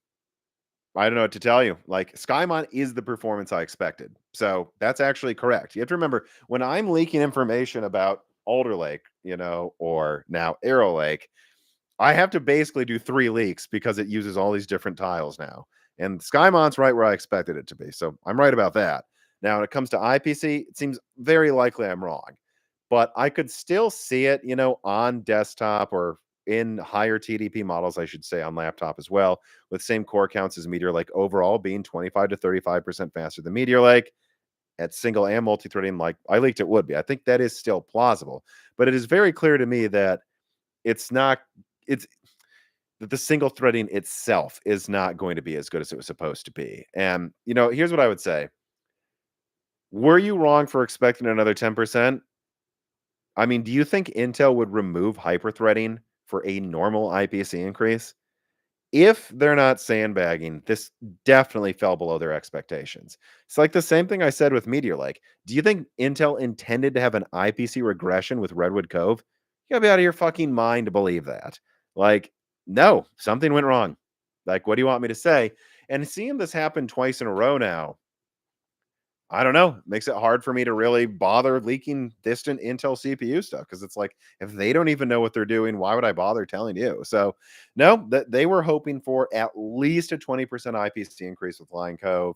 I don't know what to tell you. Like Skymont is the performance I expected. So that's actually correct. You have to remember when I'm leaking information about Alder Lake, or now Arrow Lake, I have to basically do 3 leaks because it uses all these different tiles now. And Skymont's right where I expected it to be. So I'm right about that. Now, when it comes to IPC, it seems very likely I'm wrong. But I could still see it, on desktop or in higher TDP models, I should say, on laptop as well, with same core counts as Meteor Lake overall being 25 to 35% faster than Meteor Lake at single and multi-threading, like I leaked it would be. I think that is still plausible. But it is very clear to me that it's not, it's that the single threading itself is not going to be as good as it was supposed to be. And, here's what I would say. Were you wrong for expecting another 10%? I mean, do you think Intel would remove hyperthreading for a normal IPC increase? If they're not sandbagging, this definitely fell below their expectations. It's like the same thing I said with Meteor Lake. Do you think Intel intended to have an IPC regression with Redwood Cove? You gotta be out of your fucking mind to believe that. Like, no, something went wrong. Like, what do you want me to say? And seeing this happen twice in a row now, I don't know. Makes it hard for me to really bother leaking distant Intel CPU stuff because it's like if they don't even know what they're doing, why would I bother telling you? So, no, that they were hoping for at least a 20% IPC increase with Lion Cove,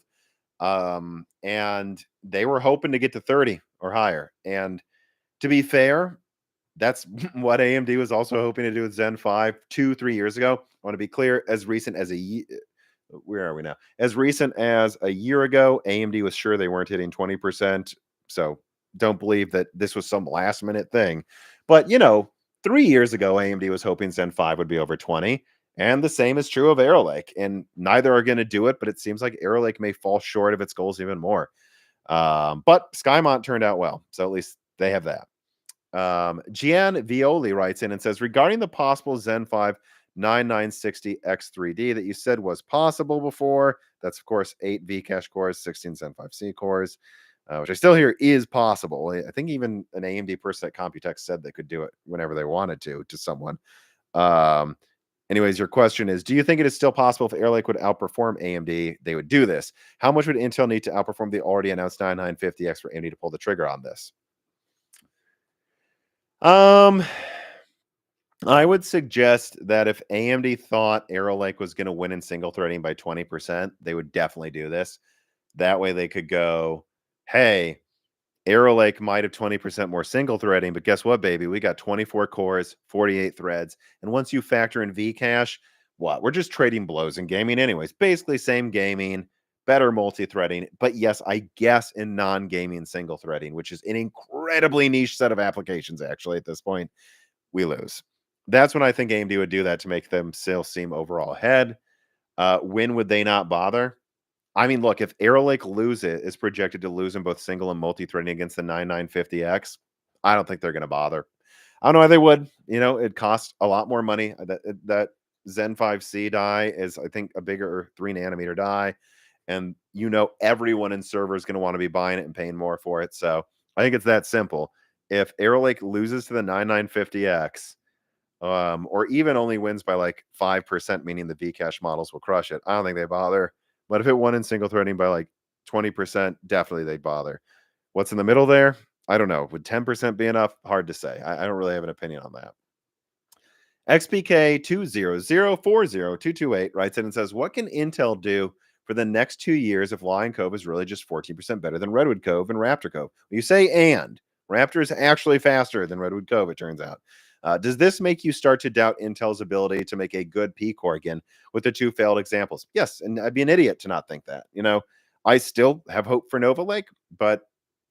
and they were hoping to get to 30 or higher. And to be fair, that's what AMD was also hoping to do with Zen 5 2-3 years ago. I want to be clear, as recent as where are we now? As recent as a year ago, AMD was sure they weren't hitting 20%. So don't believe that this was some last minute thing. But 3 years ago, AMD was hoping Zen 5 would be over 20. And the same is true of Arrow Lake. And neither are going to do it, but it seems like Arrow Lake may fall short of its goals even more. But Skymont turned out well. So at least they have that. Gian Violi writes in and says, regarding the possible Zen 5 9960X3D that you said was possible before, that's of course 8 Vcache cores, 16 Zen 5C cores, which I still hear is possible. I think even an AMD person at Computex said they could do it whenever they wanted to someone. Anyways, your question is, do you think it is still possible if Arrow Lake would outperform AMD, they would do this? How much would Intel need to outperform the already announced 9950X for AMD to pull the trigger on this? I would suggest that if AMD thought Arrow Lake was going to win in single threading by 20%, they would definitely do this. That way they could go, hey, Arrow Lake might have 20% more single threading, but guess what, baby? We got 24 cores, 48 threads. And once you factor in Vcache, what? We're just trading blows in gaming anyways. Basically same gaming, better multi-threading, but yes, I guess in non-gaming single threading, which is an incredibly niche set of applications actually at this point, we lose. That's when I think AMD would do that to make them still seem overall ahead. When would they not bother? I mean, look, if Arrow Lake is projected to lose in both single and multi-threading against the 9950X, I don't think they're going to bother. I don't know why they would. It costs a lot more money. That Zen 5C die is, I think, a bigger 3 nanometer die, and everyone in server is going to want to be buying it and paying more for it. So I think it's that simple. If Arrow Lake loses to the 9950X, or even only wins by like 5%, meaning the Vcache models will crush it, I don't think they bother. But if it won in single threading by like 20%, definitely they bother. What's in the middle there? I don't know. Would 10% be enough? Hard to say. I don't really have an opinion on that. XPK200402228 writes in and says, what can Intel do for the next 2 years if Lion Cove is really just 14% better than Redwood Cove and Raptor Cove? You say Raptor is actually faster than Redwood Cove, it turns out. Does this make you start to doubt Intel's ability to make a good P-core again with the two failed examples? Yes, and I'd be an idiot to not think that. I still have hope for Nova Lake, but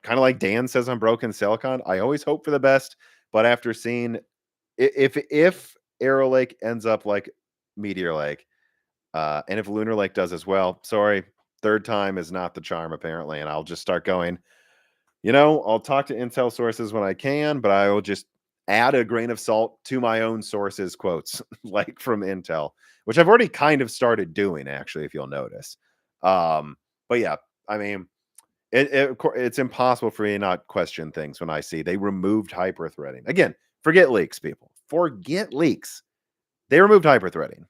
kind of like Dan says on Broken Silicon, I always hope for the best. But after seeing if Arrow Lake ends up like Meteor Lake, and if Lunar Lake does as well, sorry, third time is not the charm apparently, and I'll just start going. I'll talk to Intel sources when I can, but I will just add a grain of salt to my own sources quotes, like from Intel, which I've already kind of started doing, actually, if you'll notice. But yeah, I mean, it's impossible for me to not question things when I see they removed hyperthreading. Again, forget leaks, people. Forget leaks. They removed hyperthreading.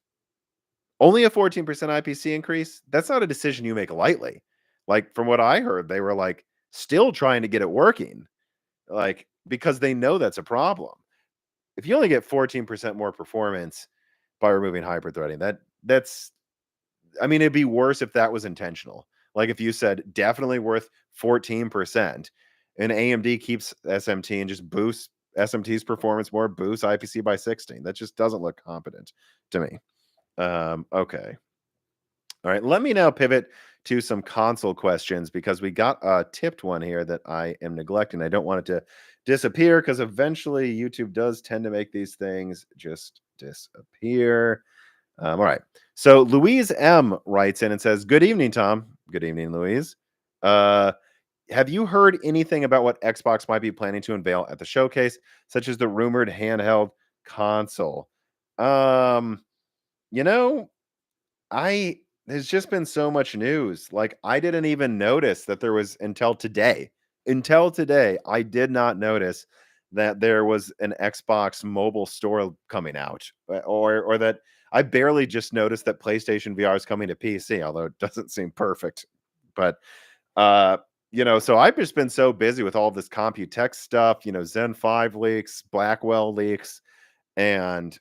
Only a 14% IPC increase. That's not a decision you make lightly. Like, from what I heard, they were like still trying to get it working, like, because they know that's a problem. If you only get 14% more performance by removing hyperthreading, that's I mean, it'd be worse if that was intentional. Like if you said definitely worth 14%, and AMD keeps SMT and just boosts SMT's performance more, boosts IPC by 16. That just doesn't look competent to me. Okay. All right. Let me now pivot to some console questions because we got a tipped one here that I am neglecting. I don't want it to disappear because eventually YouTube does tend to make these things just disappear. All right. So Louise M writes in and says, good evening, Tom. Good evening, Louise. Have you heard anything about what Xbox might be planning to unveil at the showcase, such as the rumored handheld console? You know, I there's just been so much news. Like I didn't even notice that there was until today. Until today, I did not notice that there was an Xbox mobile store coming out, or that I barely just noticed that PlayStation VR is coming to PC, although it doesn't seem perfect. But so I've just been so busy with all this Computex stuff, Zen 5 leaks, Blackwell leaks, and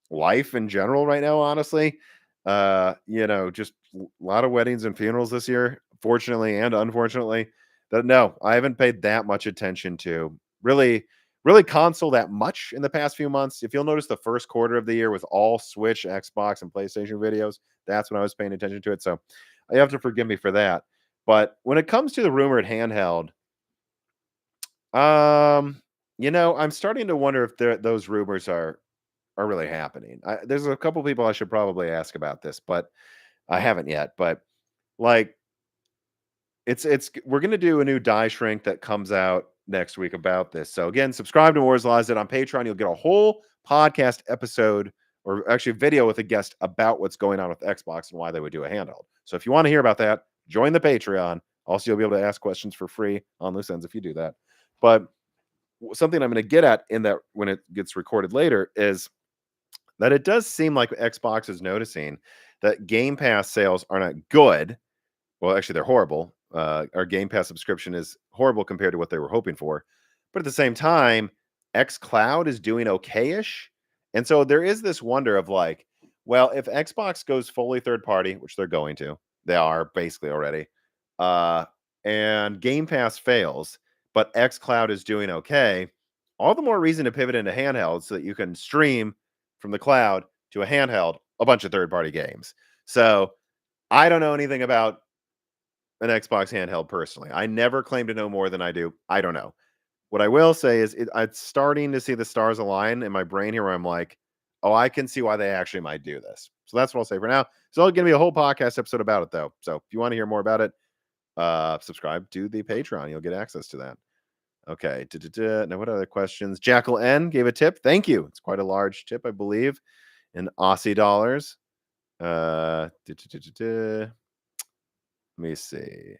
life in general right now, honestly. Just a lot of weddings and funerals this year, fortunately and unfortunately. That no, I haven't paid that much attention to really console that much in the past few months. If you'll notice the first quarter of the year with all Switch, Xbox, and PlayStation videos, that's when I was paying attention to it. So you have to forgive me for that. But when it comes to the rumored handheld, I'm starting to wonder if those rumors are really happening. There's a couple people I should probably ask about this, but I haven't yet. But like, it's we're gonna do a new die shrink that comes out next week about this. So again, subscribe to Moore's Laws. It on Patreon. You'll get a whole podcast episode, or actually video with a guest about what's going on with Xbox and why they would do a handheld. So if you want to hear about that, join the Patreon. Also, you'll be able to ask questions for free on loose ends if you do that. But something I'm going to get at in that when it gets recorded later is that it does seem like Xbox is noticing that Game Pass sales are not good. Well, actually, they're horrible. Our Game Pass subscription is horrible compared to what they were hoping for. But at the same time, X Cloud is doing okay-ish. And so there is this wonder of like, well, if Xbox goes fully third party, which they're going to, they are basically already, uh, and Game Pass fails, but X Cloud is doing okay, all the more reason to pivot into handhelds so that you can stream from the cloud to a handheld a bunch of third party games. So I don't know anything about an Xbox handheld personally. I never claim to know more than I do. I don't know. What I will say is I'm starting to see the stars align in my brain here where I'm like, oh, I can see why they actually might do this. So that's what I'll say for now. It's all going to be a whole podcast episode about it, though. So if you want to hear more about it, subscribe to the Patreon. You'll get access to that. Okay. Now, what other questions? Jackal N gave a tip. Thank you. It's quite a large tip, I believe, in Aussie dollars. Let me see.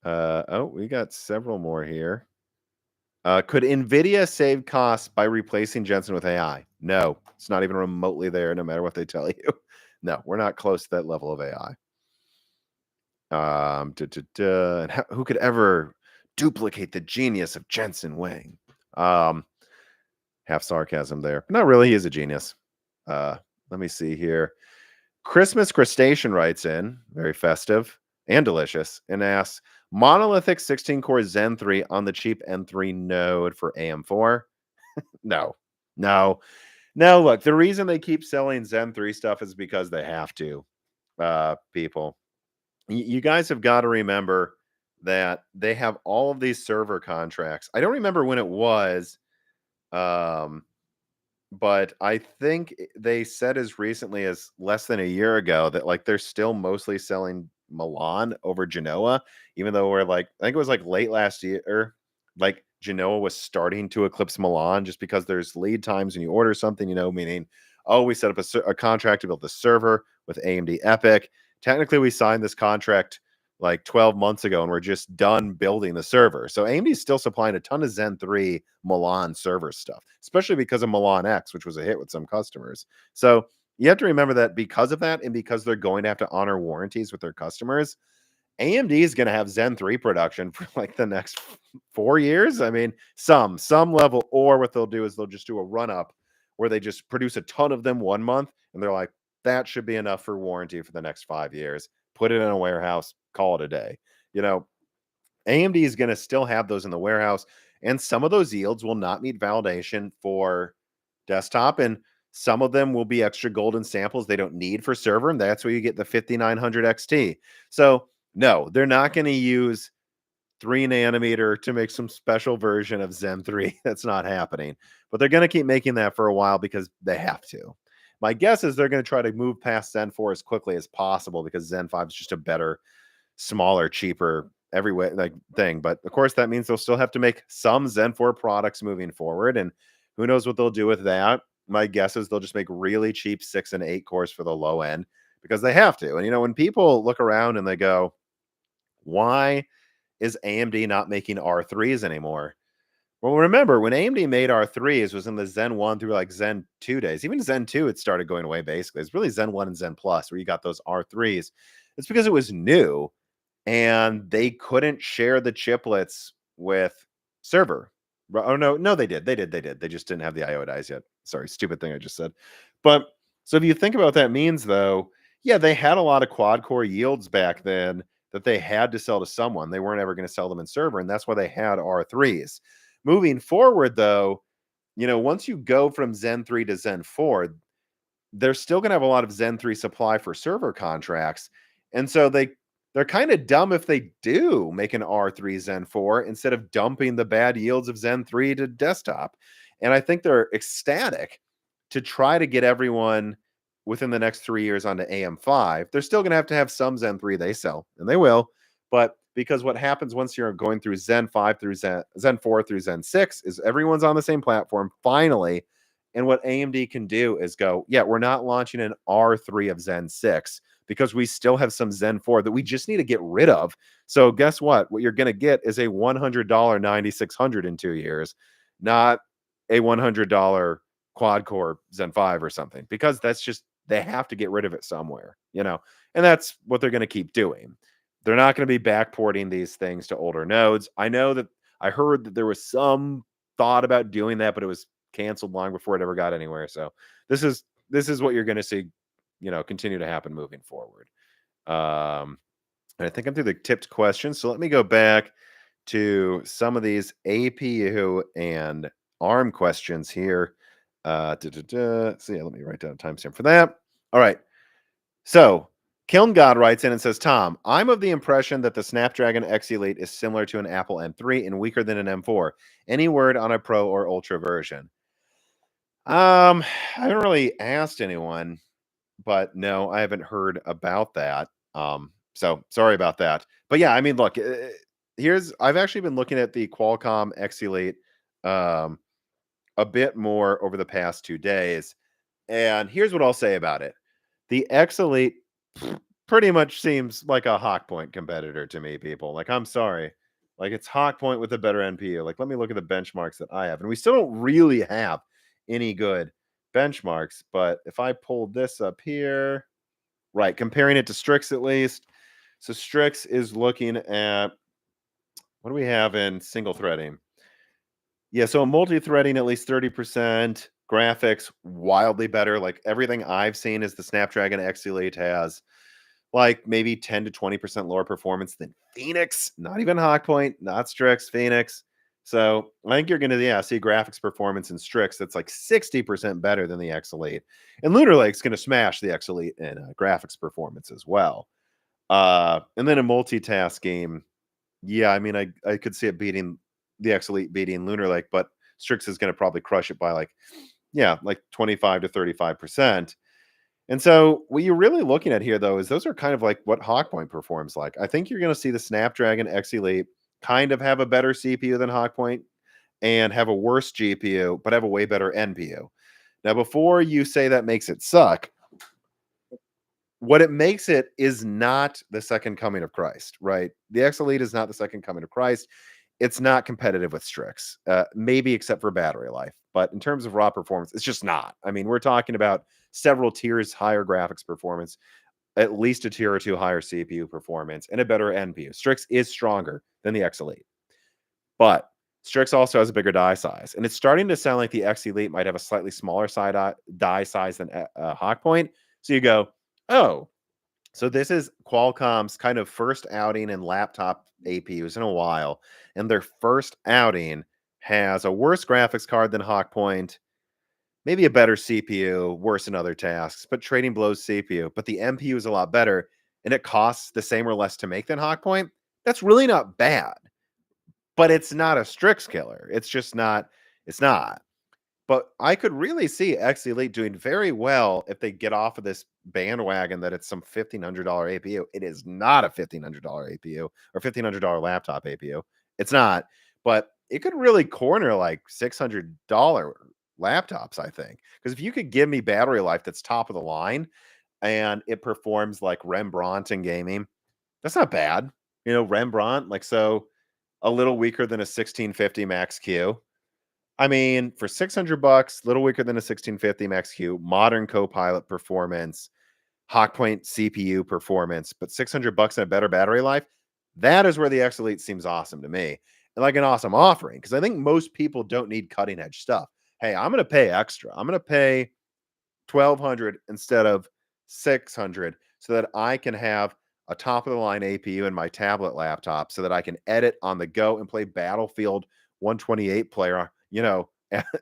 Oh, we got several more here. Could Nvidia save costs by replacing Jensen with AI? No, it's not even remotely there, no matter what they tell you. No, we're not close to that level of AI. And who could ever duplicate the genius of Jensen Wang? Half sarcasm there. Not really, he is a genius. Let me see here. Christmas Crustacean writes in, very festive and delicious, and asks, monolithic 16-core Zen 3 on the cheap N3 node for AM4? No, no, no. Look, the reason they keep selling Zen 3 stuff is because they have to. People, you guys have got to remember that they have all of these server contracts. I don't remember when it was, but I think they said as recently as less than a year ago that like they're still mostly selling Milan over Genoa, even though we're like, I think it was like late last year, like Genoa was starting to eclipse Milan just because there's lead times when you order something, meaning, oh, we set up a contract to build the server with AMD Epic. Technically, we signed this contract like 12 months ago and we're just done building the server. So AMD is still supplying a ton of Zen 3 Milan server stuff, especially because of Milan X, which was a hit with some customers. So you have to remember that because of that and because they're going to have to honor warranties with their customers, AMD is going to have Zen 3 production for like the next 4 years. I mean, some level, or what they'll do is they'll just do a run up where they just produce a ton of them 1 month and they're like, that should be enough for warranty for the next 5 years. Put it in a warehouse, call it a day. AMD is going to still have those in the warehouse, and some of those yields will not meet validation for desktop, and some of them will be extra golden samples they don't need for server, and that's where you get the 5900 XT. So, no, they're not going to use 3 nanometer to make some special version of Zen 3. That's not happening. But they're going to keep making that for a while because they have to. My guess is they're going to try to move past Zen 4 as quickly as possible because Zen 5 is just a better, smaller, cheaper, every way like thing. But of course, that means they'll still have to make some Zen 4 products moving forward. And who knows what they'll do with that. My guess is they'll just make really cheap 6 and 8 cores for the low end because they have to. And when people look around and they go, why is AMD not making R3s anymore? Well, remember when AMD made R3s was in the Zen 1 through like Zen 2 days. Even Zen 2, it started going away basically. It's really Zen 1 and Zen Plus where you got those R3s. It's because it was new and they couldn't share the chiplets with server. Oh no, they did. They did. They just didn't have the IO dies yet. Sorry, stupid thing I just said. But so if you think about what that means though, yeah, they had a lot of quad core yields back then that they had to sell to someone. They weren't ever going to sell them in server, and that's why they had R3s. Moving forward though, once you go from Zen 3 to Zen 4, they're still going to have a lot of Zen 3 supply for server contracts. And so they're kind of dumb if they do make an R3 Zen 4 instead of dumping the bad yields of Zen 3 to desktop. And I think they're ecstatic to try to get everyone within the next 3 years onto AM5. They're still going to have some Zen 3 they sell, and they will. But because what happens once you're going through Zen 5 through Zen 4 through Zen 6 is everyone's on the same platform finally. And what AMD can do is go, yeah, we're not launching an R3 of Zen 6 because we still have some Zen 4 that we just need to get rid of. So guess what? What you're going to get is a $100 9600 in 2 years, not a $100 quad core Zen 5 or something, because that's just, they have to get rid of it somewhere, and that's what they're going to keep doing. They're not going to be backporting these things to older nodes. I heard that there was some thought about doing that, but it was canceled long before it ever got anywhere. So this is what you're going to see, continue to happen moving forward. And I think I'm through the tipped questions. So let me go back to some of these APU and ARM questions here. So yeah, let me write down a timestamp for that. All right. So Kiln God writes in and says, Tom, I'm of the impression that the Snapdragon X Elite is similar to an Apple M3 and weaker than an M4. Any word on a Pro or Ultra version? I haven't really asked anyone, but no, I haven't heard about that. So sorry about that. But yeah, I mean, look, here's I've actually been looking at the Qualcomm X Elite um, a bit more over the past 2 days, and here's what I'll say about it: the X Elite pretty much seems like a Hawk Point competitor to me. People, like, I'm sorry, like it's Hawk Point with a better NPU. Like, let me look at the benchmarks that I have, and we still don't really have any good benchmarks. But if I pulled this up here, right, comparing it to Strix at least. So Strix is looking at what do we have in single threading? Yeah, so multi-threading at least 30%, graphics wildly better. Like everything I've seen is the Snapdragon X Elite has like maybe 10 to 20% lower performance than Phoenix, not even Hawk Point, not Strix, Phoenix. So I think you're going to see graphics performance in Strix that's like 60% better than the X Elite. And Lunar Lake's going to smash the X Elite in graphics performance as well. And then a multitask game, yeah, I mean, I could see it beating the X Elite beating Lunar Lake, but Strix is going to probably crush it by like, yeah, like 25 to 35%. And so what you're really looking at here, though, is those are kind of like what Hawkpoint performs like. I think you're going to see the Snapdragon X Elite kind of have a better CPU than Hawkpoint and have a worse GPU, but have a way better NPU. Now, before you say that makes it suck, what it makes it is not the second coming of Christ, right? The X Elite is not the second coming of Christ. It's not competitive with Strix, maybe except for battery life. But in terms of raw performance, it's just not. I mean, we're talking about several tiers higher graphics performance, at least a tier or two higher CPU performance, and a better NPU. Strix is stronger than the X Elite, but Strix also has a bigger die size, and it's starting to sound like the X Elite might have a slightly smaller side die size than Hawkpoint. So you go, oh, so this is Qualcomm's kind of first outing in laptop APUs in a while, and their first outing has a worse graphics card than Hawkpoint, maybe a better CPU, worse in other tasks, but trading blows CPU. But the MPU is a lot better, and it costs the same or less to make than Hawkpoint. That's really not bad, but it's not a Strix killer. It's just not. It's not. But I could really see X Elite doing very well if they get off of this bandwagon that it's some $1,500 APU. It is not a $1,500 APU or $1,500 laptop APU. It's not, but it could really corner like $600 laptops, I think. Because if you could give me battery life that's top of the line and it performs like Rembrandt in gaming, that's not bad. You know, Rembrandt, like so a little weaker than a 1650 Max Q. I mean, for 600 bucks, little weaker than a 1650 Max Q, modern Copilot performance, Hawkpoint CPU performance, but 600 bucks and a better battery life. That is where the X Elite seems awesome to me. And like an awesome offering because I think most people don't need cutting edge stuff. Hey, I'm going to pay extra. I'm going to pay 1200 instead of 600 so that I can have a top of the line APU in my tablet laptop so that I can edit on the go and play Battlefield 128 player,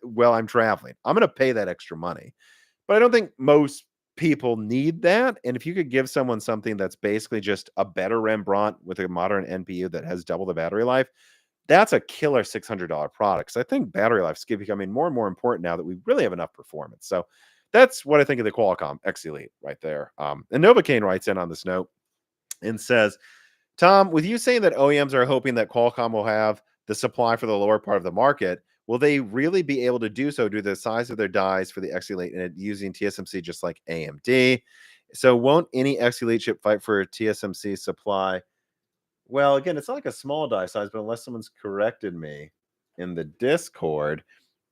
while I'm traveling. I'm going to pay that extra money. But I don't think most people need that. And if you could give someone something that's basically just a better Rembrandt with a modern NPU that has double the battery life, that's a killer $600 product. So I think battery life is becoming more and more important now that we really have enough performance. So that's what I think of the Qualcomm X Elite right there. And Novocaine writes in on this note and says, Tom, with you saying that OEMs are hoping that Qualcomm will have the supply for the lower part of the market, will they really be able to do so due to the size of their dies for the X Elite and using TSMC just like AMD? So won't any X Elite chip fight for TSMC supply? Well, again, it's not like a small die size, but unless someone's corrected me in the Discord,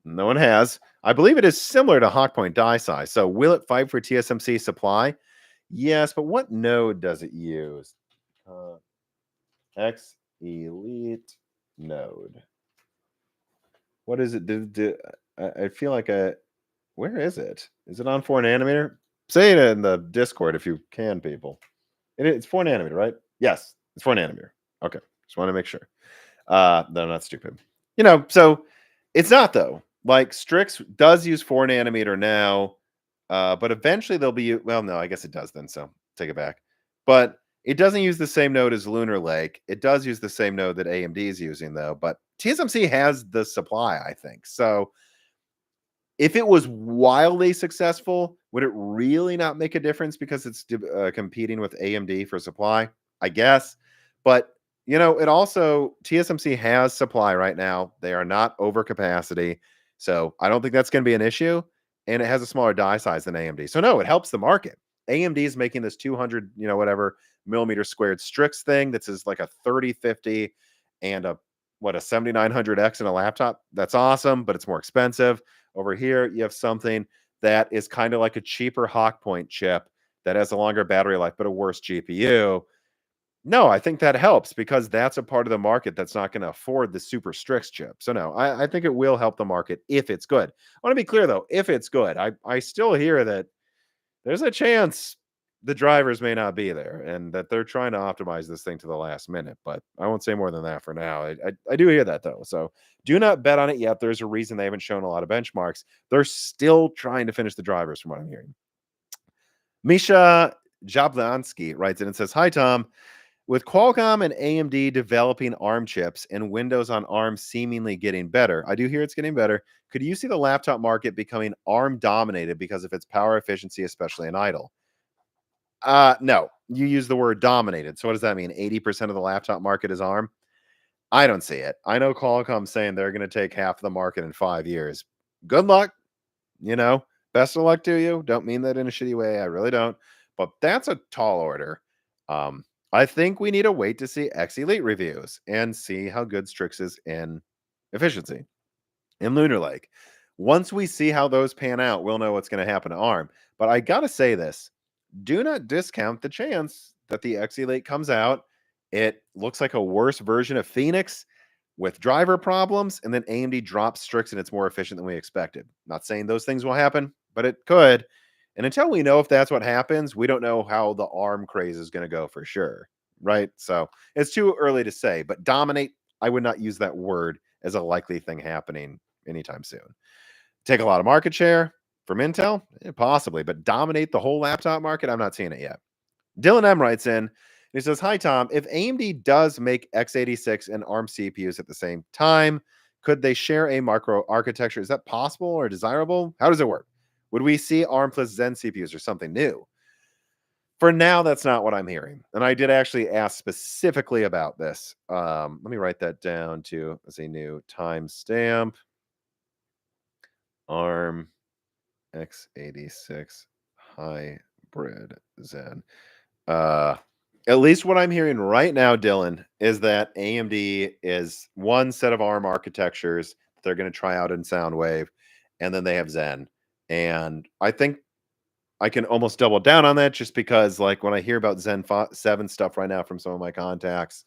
no one has. I believe it is similar to Hawkpoint die size. So will it fight for TSMC supply? Yes, but what node does it use? X Elite node. What is it? I feel like where is it? Is it on 4 nanometer? Say it in the Discord if you can, people. It's 4 nanometer, right? Yes, it's 4 nanometer. Okay, just want to make sure. No, I'm not stupid. So it's not though. Like Strix does use 4 nanometer now, but eventually they'll be. Well, no, I guess it does then. So take it back. But it doesn't use the same node as Lunar Lake. It does use the same node that AMD is using though. But TSMC has the supply, I think. So If it was wildly successful, would it really not make a difference because it's competing with AMD for supply? I guess. But, it also, TSMC has supply right now. They are not over capacity. So I don't think that's going to be an issue. And it has a smaller die size than AMD. So no, it helps the market. AMD is making this 200, whatever millimeter squared Strix thing that's is like a 3050 and a 7900X in a laptop. That's awesome, but it's more expensive. Over here, you have something that is kind of like a cheaper Hawk Point chip that has a longer battery life, but a worse GPU. No, I think that helps because that's a part of the market that's not going to afford the super Strix chip. So no, I think it will help the market if it's good. I want to be clear though, if it's good, I still hear that there's a chance the drivers may not be there and that they're trying to optimize this thing to the last minute. But I won't say more than that for now. I do hear that though. So do not bet on it yet. There's a reason they haven't shown a lot of benchmarks. They're still trying to finish the drivers from what I'm hearing. Misha Jablonski writes in and says, "Hi, Tom. With Qualcomm and AMD developing ARM chips and Windows on ARM seemingly getting better, I do hear it's getting better. Could you see the laptop market becoming ARM dominated because of its power efficiency, especially in idle?" No. You use the word dominated. So what does that mean? 80% of the laptop market is ARM? I don't see it. I know Qualcomm saying they're going to take half of the market in 5 years. Good luck, you know. Best of luck to you. Don't mean that in a shitty way. I really don't. But that's a tall order. Um, I think we need to wait to see X Elite reviews and see how good Strix is in efficiency in Lunar Lake. Once we see how those pan out, we'll know what's going to happen to ARM. But I got to say this, do not discount the chance that the X Elite comes out. It looks like a worse version of Phoenix with driver problems, and then AMD drops Strix and it's more efficient than we expected. Not saying those things will happen, but it could. And until we know if that's what happens, we don't know how the ARM craze is going to go for sure. Right. So it's too early to say, but dominate, I would not use that word as a likely thing happening anytime soon. Take a lot of market share from Intel? Possibly, but dominate the whole laptop market? I'm not seeing it yet. Dylan M writes in, he says, "Hi, Tom. If AMD does make x86 and ARM CPUs at the same time, could they share a micro architecture? Is that possible or desirable? How does it work? Would we see ARM plus Zen CPUs or something new?" For now, that's not what I'm hearing. And I did actually ask specifically about this. Let me write that down to as a new timestamp. ARM x86 hybrid Zen. Uh, at least what I'm hearing right now, Dylan, is that AMD is one set of ARM architectures that they're going to try out in Soundwave, and then they have Zen. And I think I can almost double down on that just because, like, when I hear about Zen 7 stuff right now from some of my contacts,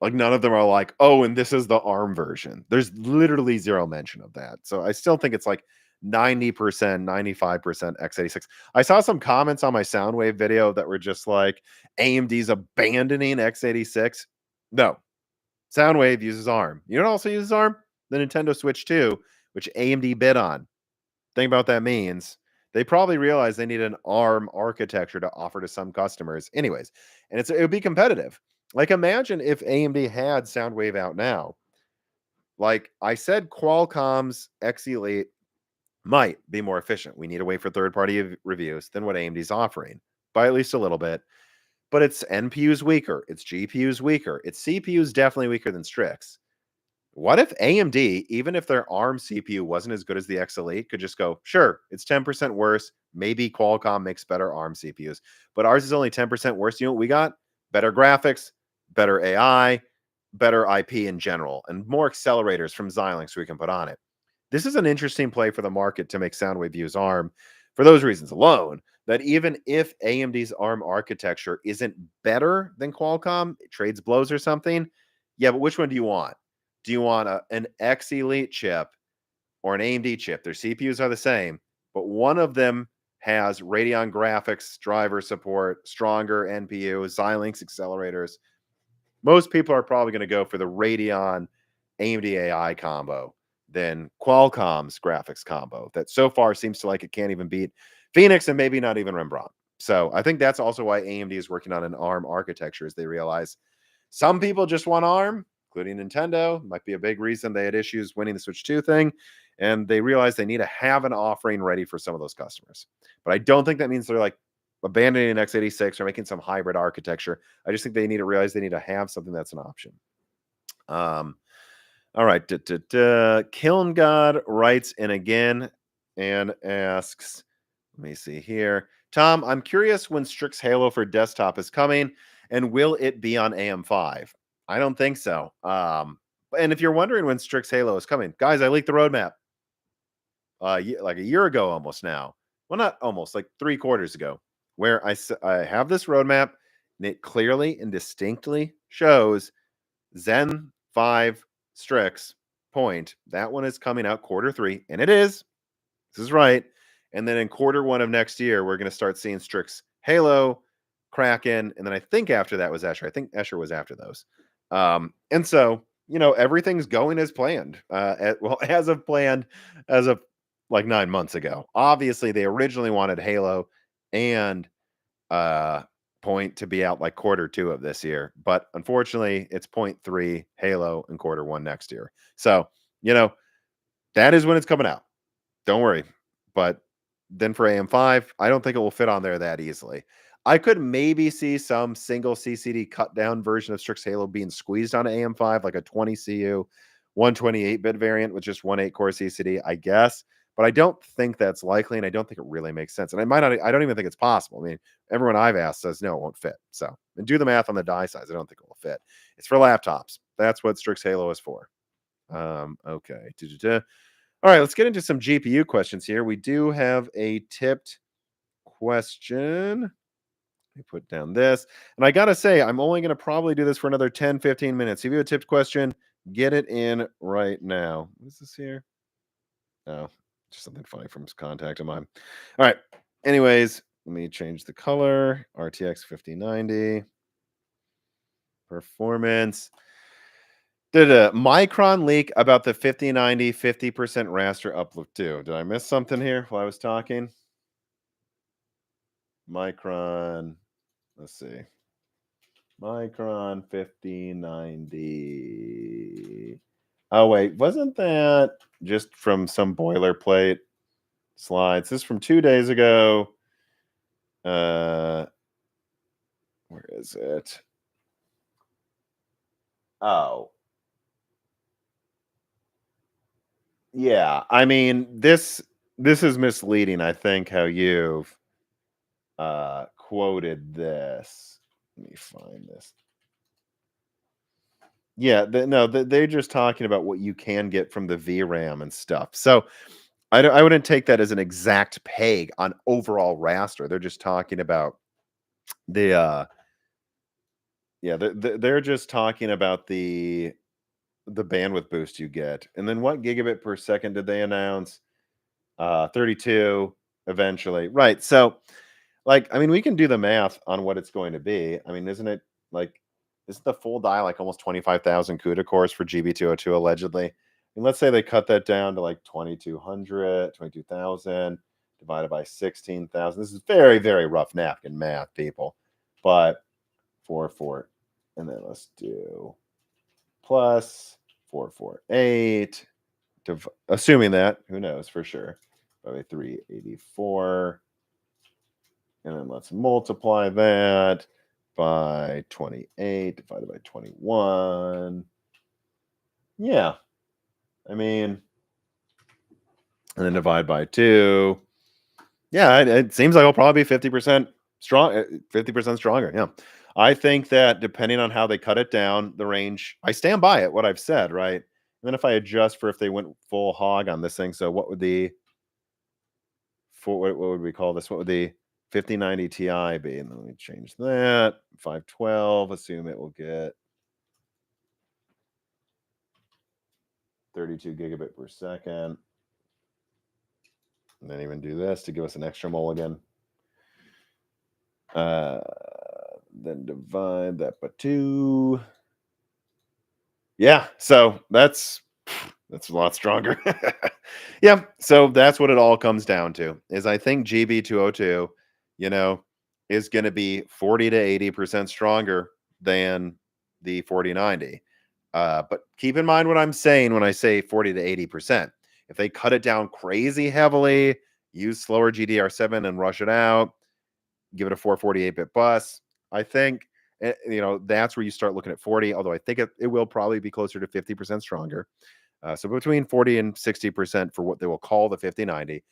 like, none of them are like, "Oh, and this is the ARM version." There's literally zero mention of that. So I still think it's like 90%, 95% x86. I saw some comments on my Soundwave video that were just like, "AMD's abandoning x86." No, Soundwave uses ARM. You know what also uses ARM? The Nintendo Switch 2, which AMD bid on. Think about what that means. They probably realized they need an ARM architecture to offer to some customers. Anyways, and it would be competitive. Like, imagine if AMD had Soundwave out now. Like I said, Qualcomm's X Elite might be more efficient. We need to wait for third-party reviews than what AMD's offering by at least a little bit. But its NPU's weaker, its GPU's weaker, its CPU's definitely weaker than Strix. What if AMD, even if their ARM CPU wasn't as good as the X Elite, could just go, sure, it's 10% worse. Maybe Qualcomm makes better ARM CPUs, but ours is only 10% worse. You know what we got? Better graphics, better AI, better IP in general, and more accelerators from Xilinx we can put on it. This is an interesting play for the market to make Soundwave use ARM for those reasons alone. That even if AMD's ARM architecture isn't better than Qualcomm, it trades blows or something. Yeah, but which one do you want? Do you want an X Elite chip or an AMD chip? Their CPUs are the same, but one of them has Radeon graphics, driver support, stronger NPU, Xilinx accelerators. Most people are probably going to go for the Radeon AMD AI combo than Qualcomm's graphics combo that so far seems to like it can't even beat Phoenix and maybe not even Rembrandt. So I think that's also why AMD is working on an ARM architecture as they realize some people just want ARM. including Nintendo. Might be a big reason they had issues winning the Switch 2 thing. And they realized they need to have an offering ready for some of those customers. But I don't think that means they're like abandoning an x86 or making some hybrid architecture. I just think they need to realize they need to have something that's an option. All right. Kiln God writes in again and asks, let me see here. Tom, I'm curious when Strix Halo for desktop is coming, and will it be on AM5? I don't think so. And if you're wondering when Strix Halo is coming, guys, I leaked the roadmap like a year ago almost now. Well, not almost, like 3 quarters ago, where I have this roadmap and it clearly and distinctly shows Zen 5 Strix point. That one is coming out quarter 3, and it is. This is right. And then in quarter 1 of next year, we're going to start seeing Strix Halo, Kraken, and then I think after that was Escher. I think Escher was after those. And so, everything's going as planned. As of planned, as of like 9 months ago. Obviously, they originally wanted Halo and point to be out like quarter 2 of this year, but unfortunately, it's point 3 Halo in quarter 1 next year. So, that is when it's coming out. Don't worry. But then for AM5, I don't think it will fit on there that easily. I could maybe see some single CCD cut down version of Strix Halo being squeezed onto AM5, like a 20 CU, 128-bit variant with just one 8-core CCD, I guess. But I don't think that's likely, and I don't think it really makes sense. And I don't even think it's possible. I mean, everyone I've asked says no, it won't fit. So, and do the math on the die size. I don't think it will fit. It's for laptops. That's what Strix Halo is for. Okay. All right, let's get into some GPU questions here. We do have a tipped question. Let me put down this. And I got to say, I'm only going to probably do this for another 10, 15 minutes. If you have a tipped question, get it in right now. What is this here? Oh, just something funny from his contact of mine. All right. Anyways, let me change the color. RTX 5090. Performance. Did a Micron leak about the 5090 50% raster uplift too? Did I miss something here while I was talking? Micron, let's see. Micron 5090. Oh, wait, wasn't that just from some boilerplate slides? This is from 2 days ago. Where is it? Oh. Yeah, I mean, this is misleading, I think, how you've quoted this. Let me find this. Yeah, they're just talking about what you can get from the VRAM and stuff. So I wouldn't take that as an exact peg on overall raster. They're just talking about the they're just talking about the bandwidth boost you get. And then what gigabit per second did they announce? 32 eventually. Right. So like, I mean, we can do the math on what it's going to be. I mean, isn't it like, isn't the full die like almost 25,000 CUDA cores for GB202 allegedly? And let's say they cut that down to like 2,200, 22,000 divided by 16,000. This is very, very rough napkin math, people. But 4, and then let's do plus 448. Assuming that, who knows for sure, by 384. And then let's multiply that by 28 divided by 21. Yeah. I mean, and then divide by 2. Yeah, it seems like it'll probably be 50% strong, 50% stronger. Yeah. I think that depending on how they cut it down, the range, I stand by it, what I've said, right? And then if I adjust for if they went full hog on this thing, so what would what would we call this? What would the 5090 Ti be? And then let me change that. 512. Assume it will get 32 gigabit per second. And then even do this to give us an extra mulligan. Then divide that by 2. Yeah, so that's a lot stronger. Yeah, so that's what it all comes down to. Is I think GB202, is going to be 40 to 80% stronger than the 4090. But keep in mind what I'm saying when I say 40 to 80%. If they cut it down crazy heavily, use slower GDR7 and rush it out, give it a 448-bit bus, I think, that's where you start looking at 40, although I think it will probably be closer to 50% stronger. So between 40 and 60% for what they will call the 5090.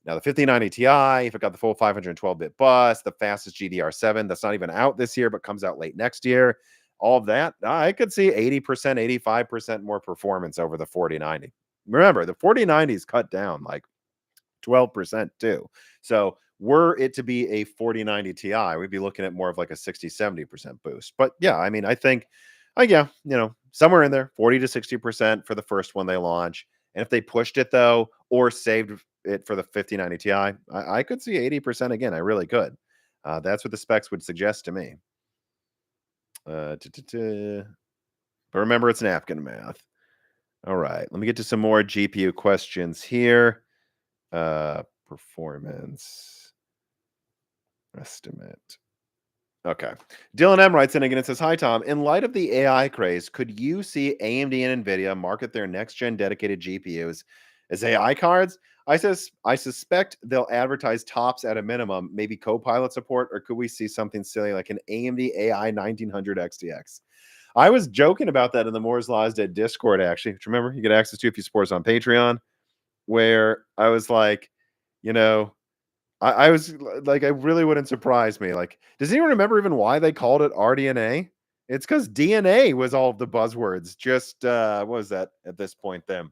Now, the 5090 Ti, if it got the full 512-bit bus, the fastest GDR7, that's not even out this year, but comes out late next year, all of that, I could see 80%, 85% more performance over the 4090. Remember, the 4090 is cut down like 12% too. So were it to be a 4090 Ti, we'd be looking at more of like a 60, 70% boost. But yeah, I mean, I think, yeah, somewhere in there, 40 to 60% for the first one they launch. And if they pushed it though, or saved it for the 5090 Ti, I could see 80% again. I really could. That's what the specs would suggest to me. But remember, it's napkin math. All right, let me get to some more GPU questions here. Performance estimate. Okay. Dylan M writes in again. It says, "Hi Tom. In light of the AI craze, could you see AMD and Nvidia market their next gen dedicated GPUs as AI cards? I suspect they'll advertise tops at a minimum, maybe Copilot support, or could we see something silly like an AMD AI 1900 XTX?" I was joking about that in the Moore's Law's Dead Discord, actually, which remember you get access to if you support us on Patreon, where I was like, you know, I was like, I really wouldn't surprise me. Like, does anyone remember even why they called it RDNA? It's because DNA was all of the buzzwords. Just what was that at this point then?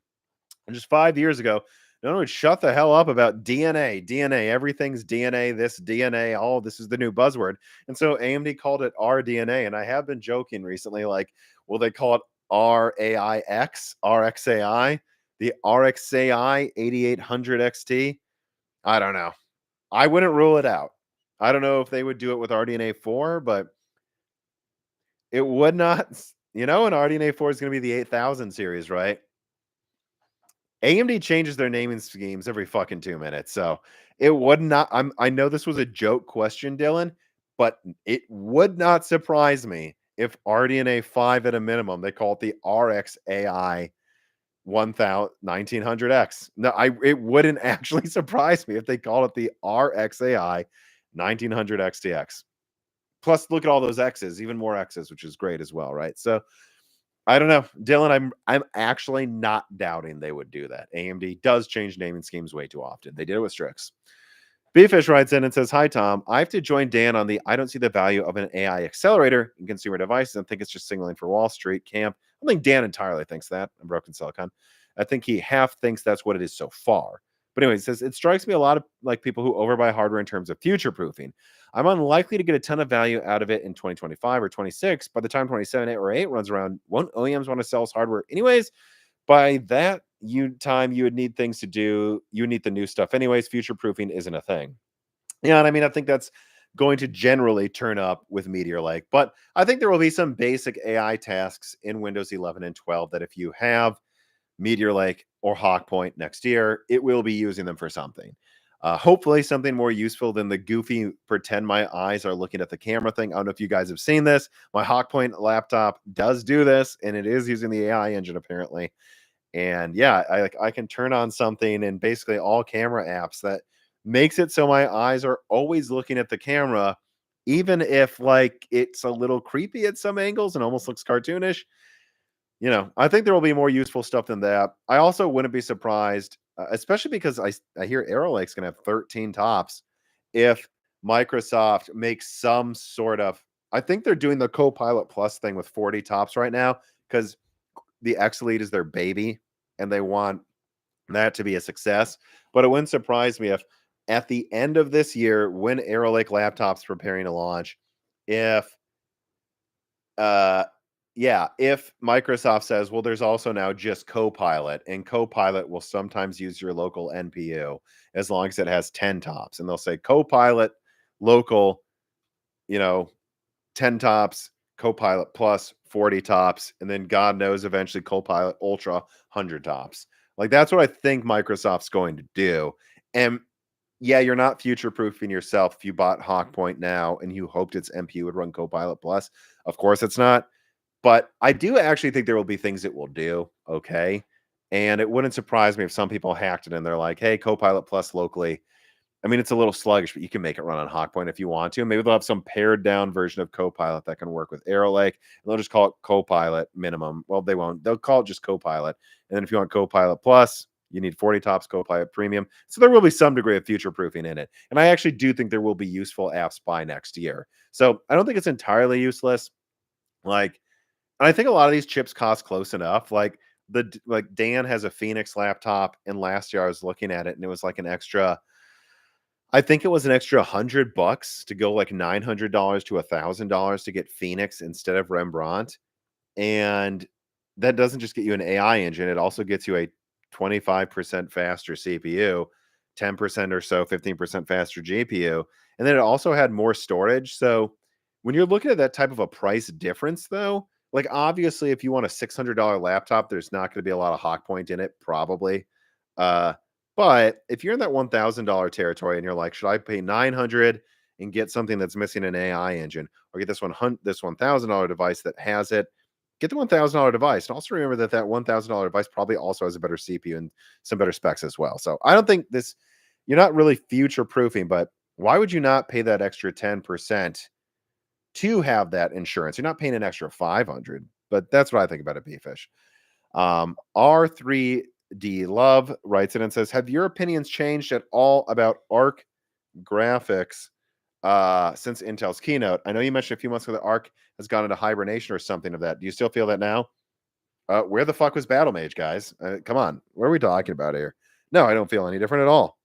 And just 5 years ago, no one would shut the hell up about DNA. DNA, everything's DNA. This DNA, all this is the new buzzword. And so AMD called it RDNA. And I have been joking recently, like, will they call it RAIX, RXAI, the RXAI 8800 XT? I don't know. I wouldn't rule it out. I don't know if they would do it with RDNA 4, but it would not, and RDNA 4 is going to be the 8000 series, right? AMD changes their naming schemes every fucking 2 minutes. So it would not, I know this was a joke question, Dylan, but it would not surprise me if RDNA 5 at a minimum, they call it the RXAI 1900X. No, it wouldn't actually surprise me if they called it the RXAI 1900 XTX. Plus, look at all those X's, even more X's, which is great as well, right? So I don't know, Dylan. I'm actually not doubting they would do that. AMD does change naming schemes way too often. They did it with Strix. Bfish writes in and says, "Hi Tom, I have to join Dan on the I don't see the value of an AI accelerator in consumer devices and think it's just signaling for Wall Street camp." I think Dan entirely thinks that on Broken Silicon. I think he half thinks that's what it is so far. But anyway, he says, "It strikes me a lot of like people who overbuy hardware in terms of future proofing. I'm unlikely to get a ton of value out of it in 2025 or 26. By the time 27 or 8 runs around, won't OEMs want to sell us hardware anyways? By that you would need things to do. You would need the new stuff anyways. Future proofing isn't a thing." Yeah, and I mean, I think that's going to generally turn up with Meteor Lake, but I think there will be some basic AI tasks in Windows 11 and 12 that if you have Meteor Lake or Hawkpoint next year, it will be using them for something. Hopefully something more useful than the goofy pretend my eyes are looking at the camera thing. I don't know if you guys have seen this. My Hawkpoint laptop does do this, and it is using the AI engine apparently. And yeah, I can turn on something and basically all camera apps that makes it so my eyes are always looking at the camera, even if like it's a little creepy at some angles and almost looks cartoonish. I think there will be more useful stuff than that. I also wouldn't be surprised, especially because I hear Arrow Lake's going to have 13 tops. If Microsoft makes some sort of, I think they're doing the Copilot Plus thing with 40 tops right now because the X Elite is their baby and they want that to be a success. But it wouldn't surprise me if at the end of this year, when Arrow Lake laptops preparing to launch, if uh if Microsoft says, well, there's also now just Copilot, and Copilot will sometimes use your local NPU as long as it has 10 tops. And they'll say Copilot local, you know, 10 tops, Copilot Plus 40 tops, and then God knows eventually Copilot Ultra 100 tops. Like that's what I think Microsoft's going to do. And yeah, you're not future proofing yourself if you bought Hawkpoint now and you hoped its NPU would run Copilot Plus. Of course it's not. But I do actually think there will be things it will do okay, and it wouldn't surprise me if some people hacked it and they're like, "Hey, Copilot Plus locally." I mean, it's a little sluggish, but you can make it run on Hawkpoint if you want to. Maybe they'll have some pared down version of Copilot that can work with Arrow Lake, and they'll just call it Copilot minimum. Well, they won't. They'll call it just Copilot. And then if you want Copilot Plus, you need 40 tops Copilot Premium. So there will be some degree of future proofing in it. And I actually do think there will be useful apps by next year. So I don't think it's entirely useless. Like, and I think a lot of these chips cost close enough. Like Dan has a Phoenix laptop, and last year I was looking at it, and it was like an extra. I think it was an extra $100 to go like $900 to $1,000 to get Phoenix instead of Rembrandt. And that doesn't just get you an AI engine, it also gets you a 25% faster CPU, 10% or so, 15% faster GPU. And then it also had more storage. So when you're looking at that type of a price difference, though, like obviously, if you want a $600 laptop, there's not going to be a lot of Hawk Point in it, probably. Uh, but if you're in that $1,000 territory and you're like, should I pay 900 and get something that's missing an AI engine, or get this $1,000 device that has it? Get the $1,000 device, and also remember that $1,000 device probably also has a better CPU and some better specs as well. So I don't think this. You're not really future proofing, but why would you not pay that extra 10% to have that insurance? You're not paying an extra 500, but that's what I think about it, Bfish. R3D Love writes in and says, have your opinions changed at all about ARC graphics since Intel's keynote? I know you mentioned a few months ago that ARC has gone into hibernation or something of that. Do you still feel that now? Where the fuck was Battlemage, guys? Come on. What are we talking about here? No, I don't feel any different at all.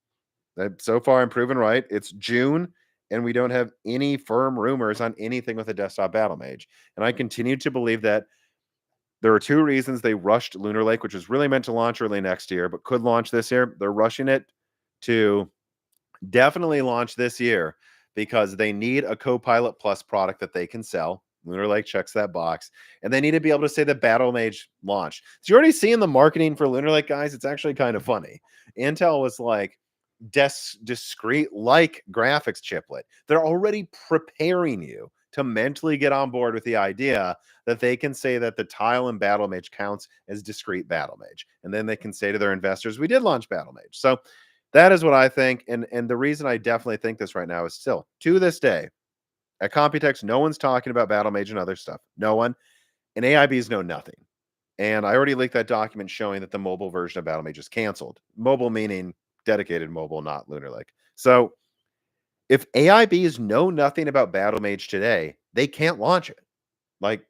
So far, I'm proven right. It's June, and we don't have any firm rumors on anything with a desktop Battlemage. And I continue to believe that there are two reasons they rushed Lunar Lake, which was really meant to launch early next year, but could launch this year. They're rushing it to definitely launch this year because they need a Copilot Plus product that they can sell. Lunar Lake checks that box, and they need to be able to say that Battlemage launched. So you're already seeing the marketing for Lunar Lake, guys. It's actually kind of funny. Intel was like, discrete like graphics chiplet. They're already preparing you to mentally get on board with the idea that they can say that the tile in Battlemage counts as discrete Battlemage. And then they can say to their investors, we did launch Battlemage. So that is what I think. And the reason I definitely think this right now is still, to this day, at Computex, no one's talking about Battlemage and other stuff. No one. And AIBs know nothing. And I already leaked that document showing that the mobile version of Battlemage is canceled. Mobile meaning dedicated mobile, not Lunar Lake. So if AIBs know nothing about Battlemage today, they can't launch it like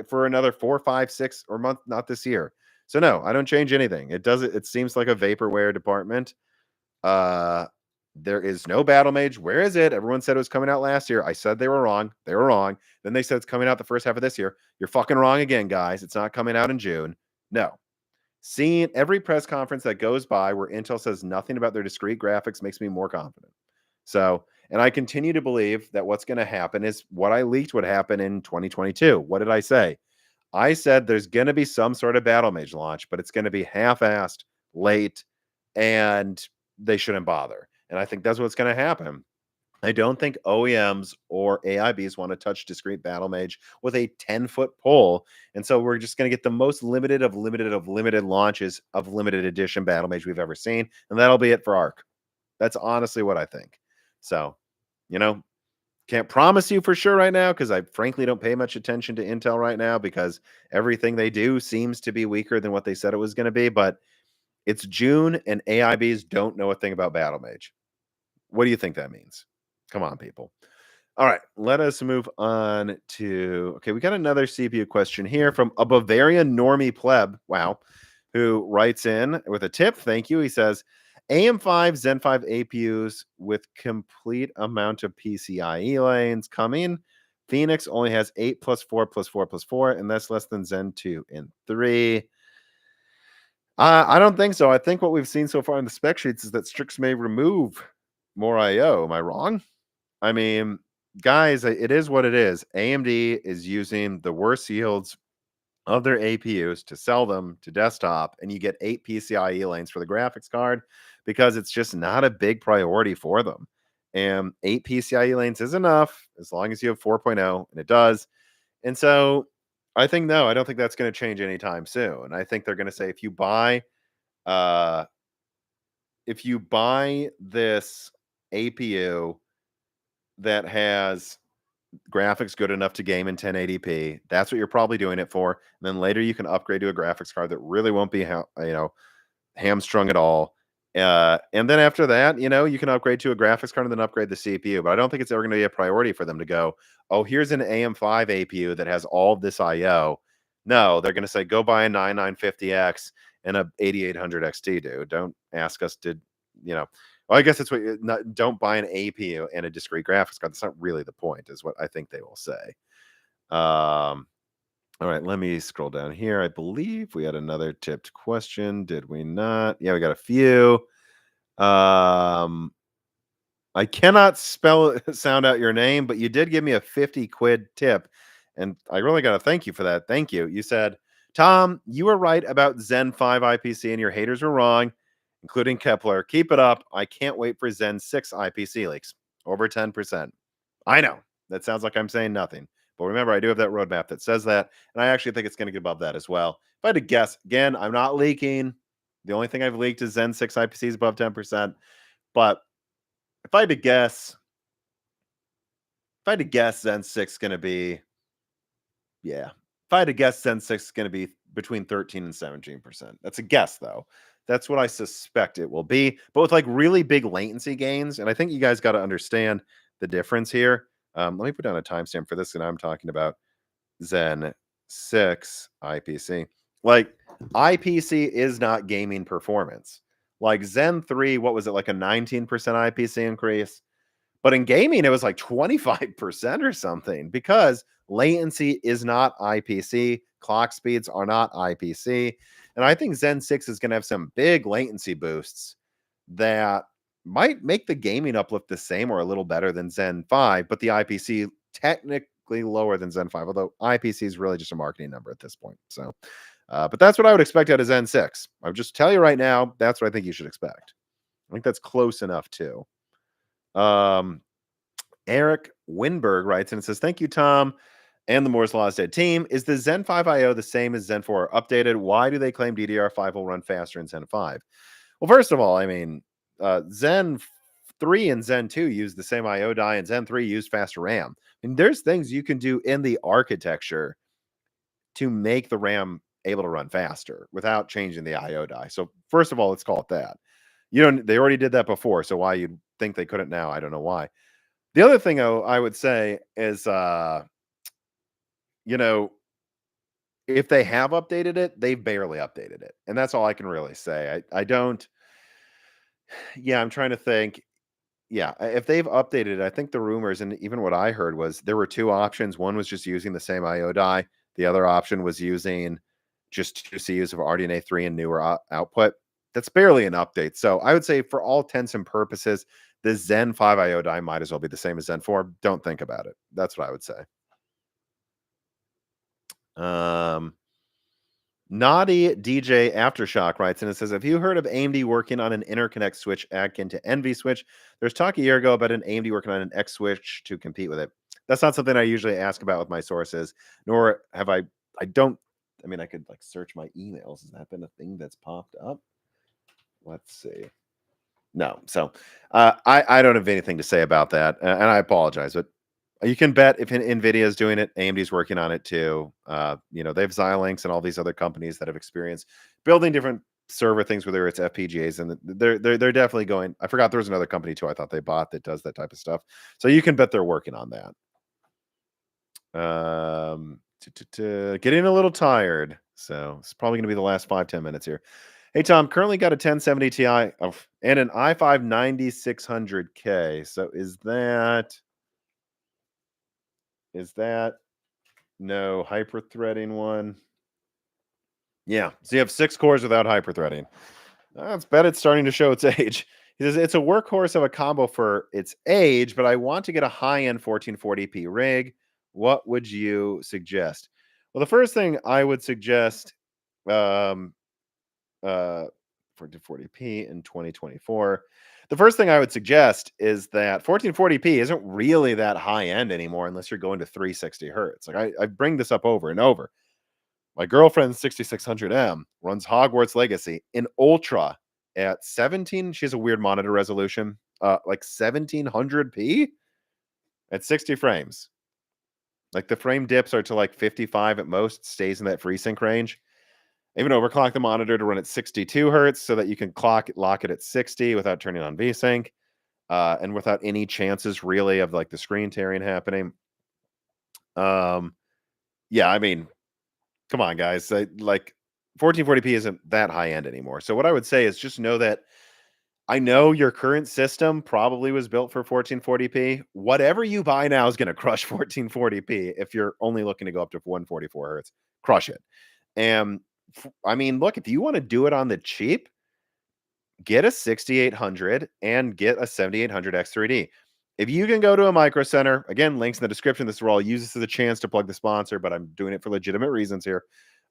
for another 4, 5, 6 or month, not this year. So no, I don't change anything. It seems like a vaporware department. There is no Battlemage. Where is it? Everyone said it was coming out last year. I said they were wrong. They were wrong. Then they said it's coming out the first half of this year. You're fucking wrong again, guys. It's not coming out in June. No. Seeing every press conference that goes by where Intel says nothing about their discrete graphics makes me more confident. So, and I continue to believe that what's going to happen is what I leaked would happen in 2022. What did I say? I said there's going to be some sort of Battlemage launch, but it's going to be half-assed, late, and they shouldn't bother. And I think that's what's going to happen. I don't think OEMs or AIBs want to touch discrete Battlemage with a 10-foot pole. And so we're just going to get the most limited of limited launches of limited edition Battlemage we've ever seen. And that'll be it for ARC. That's honestly what I think. So, can't promise you for sure right now because I frankly don't pay much attention to Intel right now because everything they do seems to be weaker than what they said it was going to be. But it's June and AIBs don't know a thing about Battlemage. What do you think that means? Come on, people. All right, let us move on to, okay, we got another CPU question here from a Bavarian normie pleb, wow, who writes in with a tip. Thank you. He says, AM5 Zen 5 APUs with complete amount of PCIe lanes coming. Phoenix only has 8 plus 4 plus 4 plus 4, and that's less than Zen 2 and 3. I don't think so. I think what we've seen so far in the spec sheets is that Strix may remove more IO. Am I wrong? I mean, guys, it is what it is. AMD is using the worst yields of their APUs to sell them to desktop, and you get 8 PCIe lanes for the graphics card because it's just not a big priority for them. And 8 PCIe lanes is enough as long as you have 4.0, and it does. And so I think no, I don't think that's gonna change anytime soon. I think they're gonna say uh if you buy this APU that has graphics good enough to game in 1080p, that's what you're probably doing it for. And then later you can upgrade to a graphics card that really won't be hamstrung at all. And then after that, you can upgrade to a graphics card and then upgrade the CPU. But I don't think it's ever going to be a priority for them to go, oh, here's an AM5 APU that has all of this IO. No, they're going to say, go buy a 9950X and a 8800 XT, dude. Don't ask us to, you know, well, I guess that's what don't buy an APU and a discrete graphics card. That's not really the point, is what I think they will say. Um, all right, let me scroll down here. I believe we had another tipped question. Did we not? Yeah, we got a few. I cannot sound out your name, but you did give me a 50 quid tip. And I really got to thank you for that. Thank you. You said, Tom, you were right about Zen 5 IPC and your haters were wrong, including Kepler. Keep it up. I can't wait for Zen 6 IPC leaks. Over 10%. I know. That sounds like I'm saying nothing. But remember, I do have that roadmap that says that. And I actually think it's going to get above that as well. If I had to guess, again, I'm not leaking. The only thing I've leaked is Zen 6 IPC is above 10%. But if I had to guess, Zen 6 is going to be, yeah. If I had to guess, Zen 6 is going to be between 13 and 17%. That's a guess, though. That's what I suspect it will be. But with like really big latency gains, and I think you guys got to understand the difference here. Let me put down a timestamp for this, and I'm talking about Zen 6 IPC. Like, IPC is not gaming performance. Like Zen 3, what was it, like a 19% IPC increase? But in gaming, it was like 25% or something, because latency is not IPC. Clock speeds are not IPC. And I think Zen 6 is going to have some big latency boosts that might make the gaming uplift the same or a little better than Zen 5, but the IPC technically lower than Zen 5, although IPC is really just a marketing number at this point. So, but that's what I would expect out of Zen 6. I'll just tell you right now, that's what I think you should expect. I think that's close enough too. Eric Winberg writes in and says, thank you, Tom, and the Moore's Law is Dead team. Is the Zen 5 IO the same as Zen 4 updated? Why do they claim DDR5 will run faster in Zen 5? Well, first of all, I mean, Zen 3 and Zen 2 use the same IO die, and Zen 3 use faster RAM. And there's things you can do in the architecture to make the RAM able to run faster without changing the IO die. So first of all, let's call it that. They already did that before, so why you'd think they couldn't now, I don't know why. The other thing I would say is, you know, if they have updated it, they've barely updated it. And that's all I can really say. I don't, yeah, I'm trying to think. Yeah, if they've updated it, I think the rumors and even what I heard was there were two options. One was just using the same IO die. The other option was using just 2 CUs of RDNA 3 and newer output. That's barely an update. So I would say for all intents and purposes, the Zen 5 IO die might as well be the same as Zen 4. Don't think about it. That's what I would say. Naughty DJ Aftershock writes and it says, have you heard of AMD working on an interconnect switch akin to Envy switch? There's talk a year ago about an AMD working on an X switch to compete with it. That's not something I usually ask about with my sources, nor have I don't, I mean, I could like search my emails. Has that been a thing that's popped up? Let's see. No. So I don't have anything to say about that. And I apologize, but you can bet if Nvidia is doing it, AMD's working on it too. They have Xilinx and all these other companies that have experience building different server things, whether it's FPGAs, and they're definitely going. I forgot there was another company too I thought they bought that does that type of stuff. So you can bet they're working on that. Getting a little tired, so it's probably going to be the last 5-10 minutes here. Hey Tom, currently got a 1070 Ti and an i5 9600K. So is that no hyper-threading one? Yeah. So you have 6 cores without hyper-threading. It's bet it's starting to show its age. He says it's a workhorse of a combo for its age, but I want to get a high-end 1440p rig. What would you suggest? Well, the first thing I would suggest, 1440p in 2024. The first thing I would suggest is that 1440p isn't really that high end anymore unless you're going to 360 hertz. Like I bring this up over and over. My girlfriend's 6600M runs Hogwarts Legacy in ultra at 17. She has a weird monitor resolution, like 1700p at 60 frames. Like the frame dips are to like 55 at most, stays in that FreeSync range. Even overclock the monitor to run at 62 hertz so that you can lock it at 60 without turning on VSync, and without any chances really of like the screen tearing happening. Um, yeah, I mean, come on, guys. Like 1440p isn't that high end anymore. So what I would say is just know that I know your current system probably was built for 1440p. Whatever you buy now is going to crush 1440p if you're only looking to go up to 144 hertz. Crush it. And I mean, look, if you want to do it on the cheap, get a 6800 and get a 7800 X3D. If you can go to a Micro Center, again, links in the description. This will all use this as a chance to plug the sponsor, but I'm doing it for legitimate reasons here.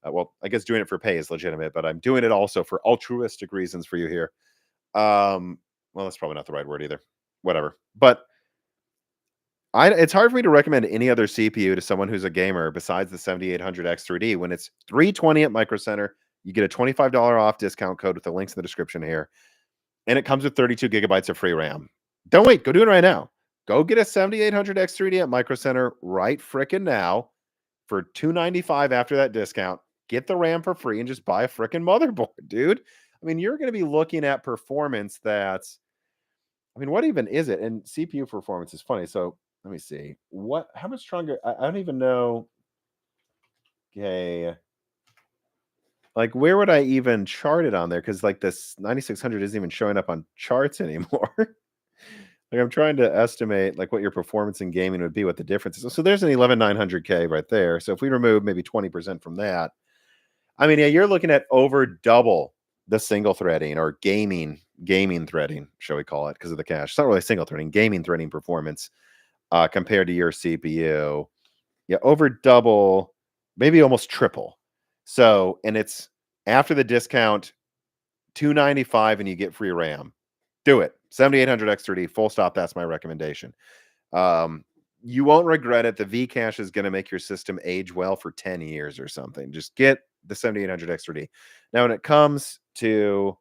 Well, I guess doing it for pay is legitimate, but I'm doing it also for altruistic reasons for you here. Well, that's probably not the right word either. Whatever. But it's hard for me to recommend any other CPU to someone who's a gamer besides the 7800 X3D when it's $320 at Micro Center. You get a $25 off discount code with the links in the description here. And it comes with 32 gigabytes of free RAM. Don't wait. Go do it right now. Go get a 7800 X3D at Micro Center right frickin' now for $295 after that discount. Get the RAM for free and just buy a frickin' motherboard, dude. I mean, you're going to be looking at performance that's, I mean, what even is it? And CPU performance is funny. So let me see. How much stronger? I don't even know. Okay. Like, where would I even chart it on there? Because like this 9600 isn't even showing up on charts anymore. Like I'm trying to estimate like what your performance in gaming would be, what the difference is. So there's an 11900K right there. So if we remove maybe 20% from that, I mean, yeah, you're looking at over double the single threading or gaming threading, shall we call it, because of the cache. It's not really single threading, gaming threading performance compared to your CPU. Yeah, over double, maybe almost triple. So, and it's after the discount, 295, and you get free RAM. Do it. 7800 X3D, full stop. That's my recommendation. You won't regret it. The V cache is going to make your system age well for 10 years or something. Just get the 7800 X3D. Now, when it comes to,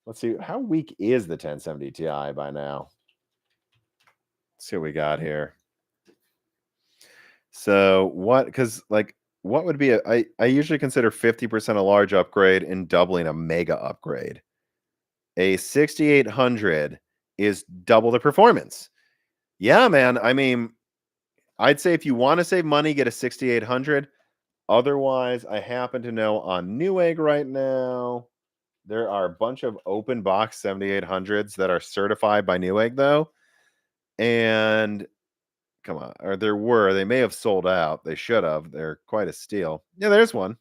let's see, how weak is the 1070 Ti by now? Let's see what we got here. So what, because like, what would be I usually consider 50% a large upgrade and doubling a mega upgrade. A 6800 is double the performance. Yeah, man. I mean, I'd say if you want to save money, get a 6800. Otherwise, I happen to know on Newegg right now, there are a bunch of open box 7800s that are certified by Newegg, though. And come on, or they may have sold out. They should have. They're quite a steal. Yeah, there's one.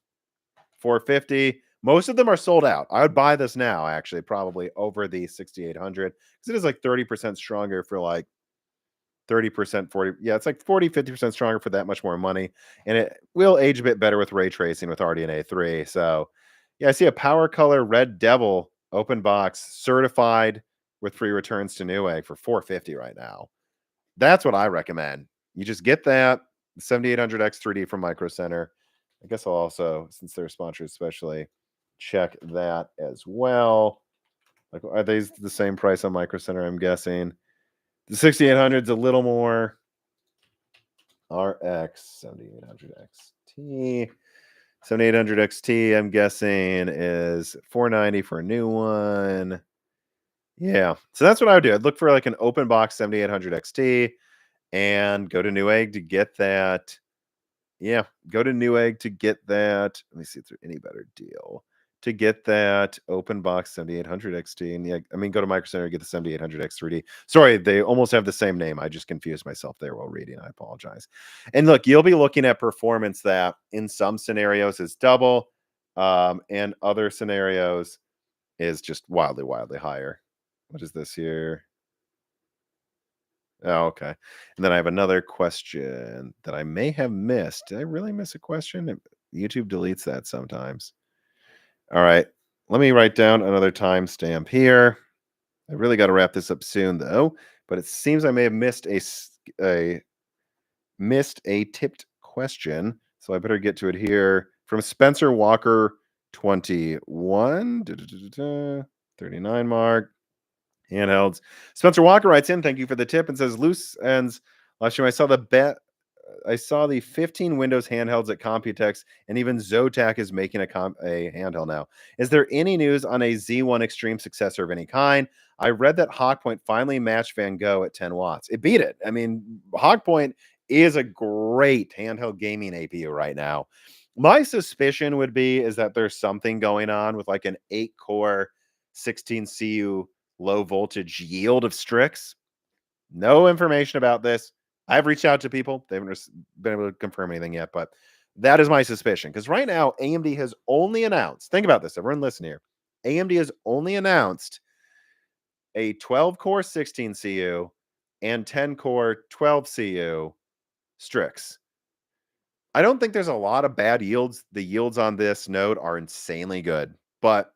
450. Most of them are sold out. I would buy this now, actually, probably over the 6800 because it is like 30% stronger for like 30%, 40. Yeah, it's like 40, 50% stronger for that much more money. And it will age a bit better with ray tracing with RDNA 3. So, yeah, I see a Power Color Red Devil open box certified with free returns to Newegg for 450 right now. That's what I recommend. You just get that 7800 X3D from Micro Center. I guess I'll also, since they're sponsored especially, check that as well. Like, are these the same price on Micro Center? I'm guessing. The 6800 is a little more. RX 7800 XT. 7800 XT, I'm guessing, is 490 for a new one. Yeah. So that's what I would do. I'd look for like an open box 7800 XT and go to Newegg to get that. Yeah, go to Newegg to get that. Let me see if there's any better deal to get that open box 7800 XT. And yeah, I mean, go to Micro Center and get the 7800 X3D. Sorry, they almost have the same name. I just confused myself there while reading. I apologize. And look, you'll be looking at performance that in some scenarios is double, and other scenarios is just wildly, wildly higher. What is this here? Oh, okay. And then I have another question that I may have missed. Did I really miss a question? YouTube deletes that sometimes. All right. Let me write down another timestamp here. I really got to wrap this up soon, though. But it seems I may have missed a tipped question, so I better get to it here. From Spencer Walker 21 39 mark. Handhelds. Spencer Walker writes in, thank you for the tip, and says loose ends. Last year I saw the 15 Windows handhelds at Computex, and even Zotac is making a handheld now. Is there any news on a Z1 Extreme successor of any kind? I read that Hawkpoint finally matched Van Gogh at 10 watts. It beat it. I mean, Hawkpoint is a great handheld gaming APU right now. My suspicion would be is that there's something going on with like an 8-core 16 CU low voltage yield of Strix. No information about this. I've reached out to people. They haven't been able to confirm anything yet, but that is my suspicion. Because right now, AMD has only announced, think about this, everyone listen here. AMD has only announced a 12-core 16 CU and 10-core 12 CU Strix. I don't think there's a lot of bad yields. The yields on this node are insanely good. But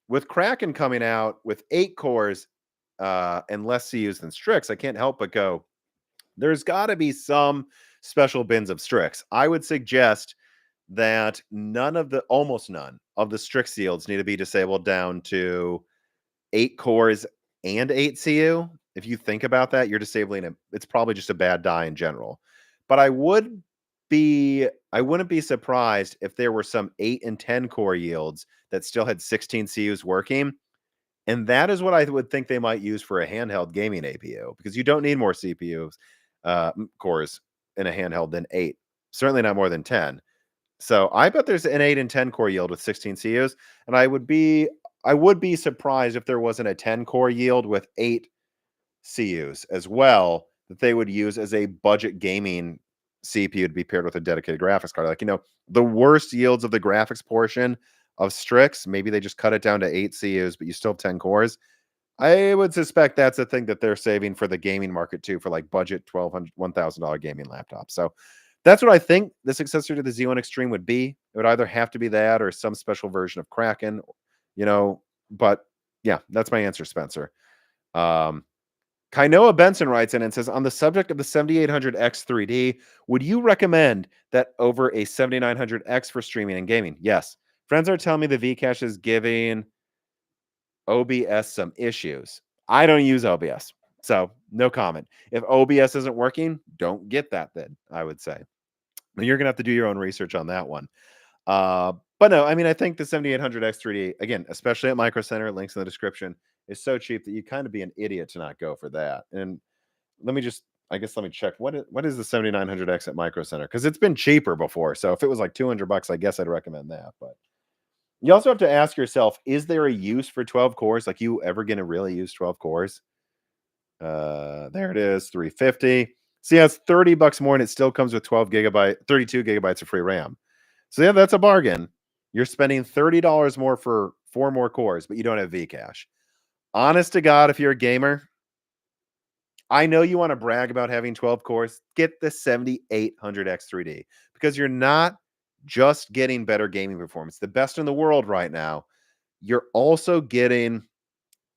with Kraken coming out with 8 cores and less CUs than Strix, I can't help but go, there's got to be some special bins of Strix. I would suggest that almost none of the Strix yields need to be disabled down to 8 cores and 8 CU. If you think about that, you're disabling it. It's probably just a bad die in general. But I wouldn't be surprised if there were some 8 and 10 core yields that still had 16 CUs working. And that is what I would think they might use for a handheld gaming APU, because you don't need more CPUs cores in a handheld than 8. Certainly not more than 10. So I bet there's an 8 and 10 core yield with 16 CUs, and I would be surprised if there wasn't a 10 core yield with 8 CUs as well that they would use as a budget gaming CPU to be paired with a dedicated graphics card. Like, the worst yields of the graphics portion of Strix, maybe they just cut it down to 8 CUs, but you still have 10 cores. I would suspect that's a thing that they're saving for the gaming market too, for like budget $1,000 gaming laptops. So that's what I think the successor to the Z1 Extreme would be. It would either have to be that or some special version of Kraken, but yeah, that's my answer, Spencer. Kainoa Benson writes in and says, on the subject of the 7800X 3D, would you recommend that over a 7900X for streaming and gaming? Yes. Friends are telling me the Vcache is giving OBS some issues. I don't use OBS, so no comment. If OBS isn't working, don't get that then, I would say. But you're going to have to do your own research on that one. But no, I mean, I think the 7800X 3D, again, especially at Micro Center, links in the description, is so cheap that you kind of be an idiot to not go for that. And let me check what is the 7900X at Micro Center, because it's been cheaper before. So if it was like $200, I guess I'd recommend that. But you also have to ask yourself, is there a use for 12 cores? Like, you ever going to really use 12 cores? There it is, 350. See, it's $30 more, and it still comes with 32 gigabytes of free RAM. So yeah, that's a bargain. You're spending $30 more for 4 more cores, but you don't have Vcache. Honest to God, if you're a gamer, I know you want to brag about having 12 cores. Get the 7800X 3D, because you're not just getting better gaming performance, the best in the world right now. You're also getting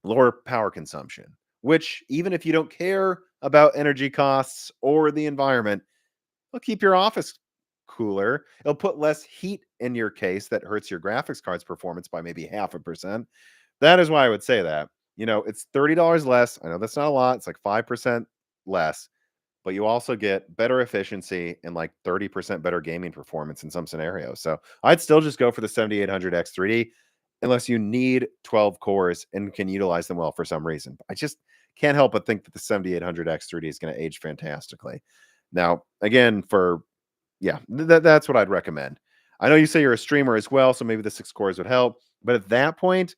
lower power consumption, which, even if you don't care about energy costs or the environment, it'll keep your office cooler. It'll put less heat in your case that hurts your graphics card's performance by maybe 0.5%. That is why I would say that. It's $30 less. I know that's not a lot. It's like 5% less, but you also get better efficiency and like 30% better gaming performance in some scenarios. So I'd still just go for the 7800X 3D unless you need 12 cores and can utilize them well for some reason. I just can't help but think that the 7800X 3D is going to age fantastically. Now, again, that's what I'd recommend. I know you say you're a streamer as well, so maybe the 6 cores would help. But at that point,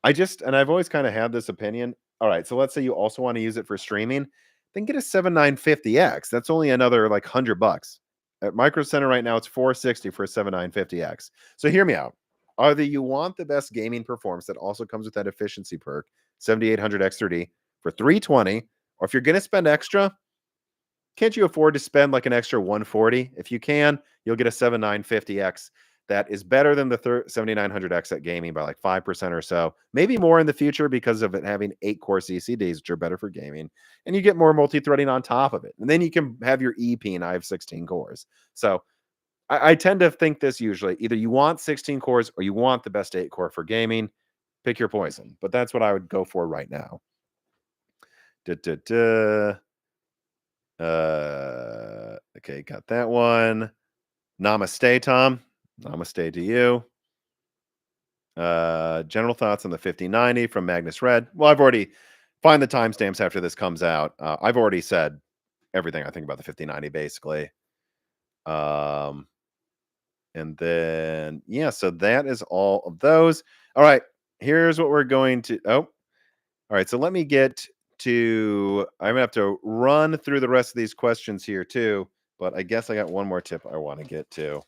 I've always kind of had this opinion. All right, so let's say you also want to use it for streaming, then get a 7950X. That's only another like $100. At Micro Center right now, it's $460 for a 7950X. So hear me out. Either you want the best gaming performance that also comes with that efficiency perk, 7800X 3D for $320, or if you're going to spend extra, can't you afford to spend like an extra $140? If you can, you'll get a 7950X that is better than the 7900X at gaming by like 5% or so, maybe more in the future because of it having 8-core CCDs, which are better for gaming, and you get more multi-threading on top of it. And then you can have your EP, and I have 16 cores. So I tend to think this usually. Either you want 16 cores or you want the best 8-core for gaming. Pick your poison. But that's what I would go for right now. Duh, duh, duh. Okay, got that one. Namaste, Tom. Namaste to you. General thoughts on the 5090 from Magnus Red. Well, I've already find the timestamps after this comes out. I've already said everything I think about the 5090, basically. And then yeah, so that is all of those. All right, here's what we're going to. Oh, all right. So let me get to. I'm gonna have to run through the rest of these questions here too. But I guess I got one more tip I want to get to.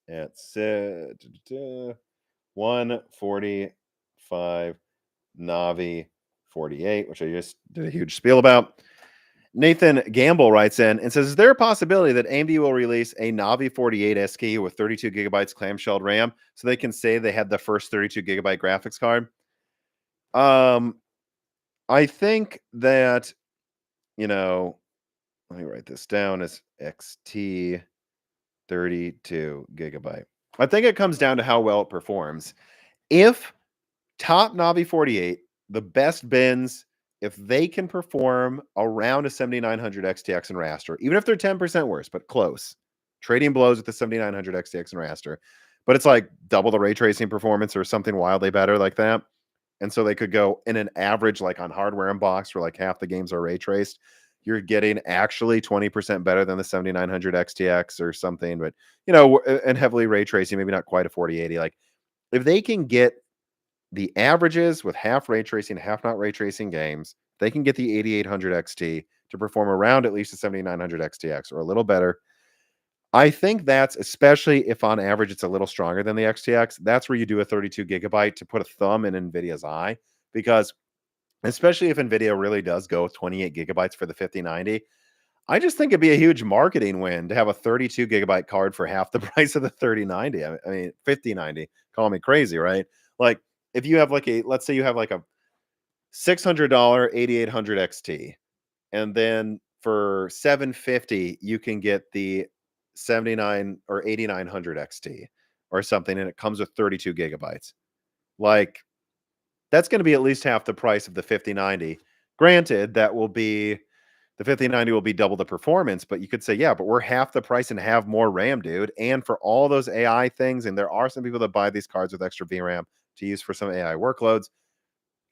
It's 145 Navi 48, which I just did a huge spiel about. Nathan Gamble writes in and says, is there a possibility that AMD will release a Navi 48 SKU with 32 gigabytes clamshelled RAM so they can say they had the first 32 gigabyte graphics card? I think that, let me write this down as XT 32 gigabyte. I think it comes down to how well it performs. If top Navi 48, the best bins, if they can perform around a 7900 XTX and raster, even if they're 10% worse, but close, trading blows with the 7900 XTX and raster, but it's like double the ray tracing performance or something wildly better like that. And so they could go in an average, like on hardware and box, where like half the games are ray traced. You're getting actually 20% better than the 7900 XTX or something, but and heavily ray tracing, maybe not quite a 4080. Like if they can get the averages with half ray tracing, half not ray tracing games, they can get the 8800 XT to perform around at least a 7900 XTX or a little better. I think that's, especially if on average it's a little stronger than the XTX, that's where you do a 32 gigabyte to put a thumb in NVIDIA's eye, because especially if NVIDIA really does go 28 gigabytes for the 5090, I just think it'd be a huge marketing win to have a 32 gigabyte card for half the price of the 3090. I mean, 5090, call me crazy, right? Like if you have let's say you have like a $600 8800 XT, and then for $750 you can get the 79 or 8900 XT or something, and it comes with 32 gigabytes. Like that's going to be at least half the price of the 5090. Granted, the 5090 will be double the performance, but you could say, yeah, but we're half the price and have more RAM, dude. And for all those AI things, and there are some people that buy these cards with extra VRAM to use for some AI workloads.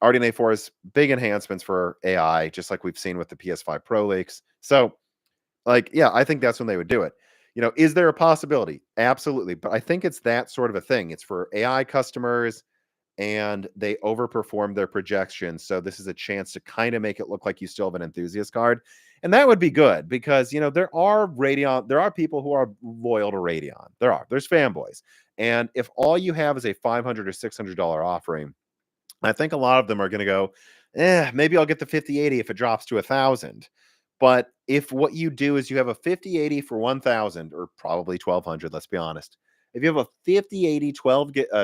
RDNA 4 is big enhancements for AI, just like we've seen with the PS5 Pro leaks. So, yeah, I think that's when they would do it. Is there a possibility? Absolutely. But I think it's that sort of a thing. It's for AI customers, and they overperform their projections. So this is a chance to kind of make it look like you still have an enthusiast card. And that would be good because, there are people who are loyal to Radeon. There's fanboys. And if all you have is a $500 or $600 offering, I think a lot of them are going to go, maybe I'll get the 5080 if it drops to 1,000. But if what you do is you have a 5080 for 1,000 or probably 1,200, let's be honest. If you have a 5080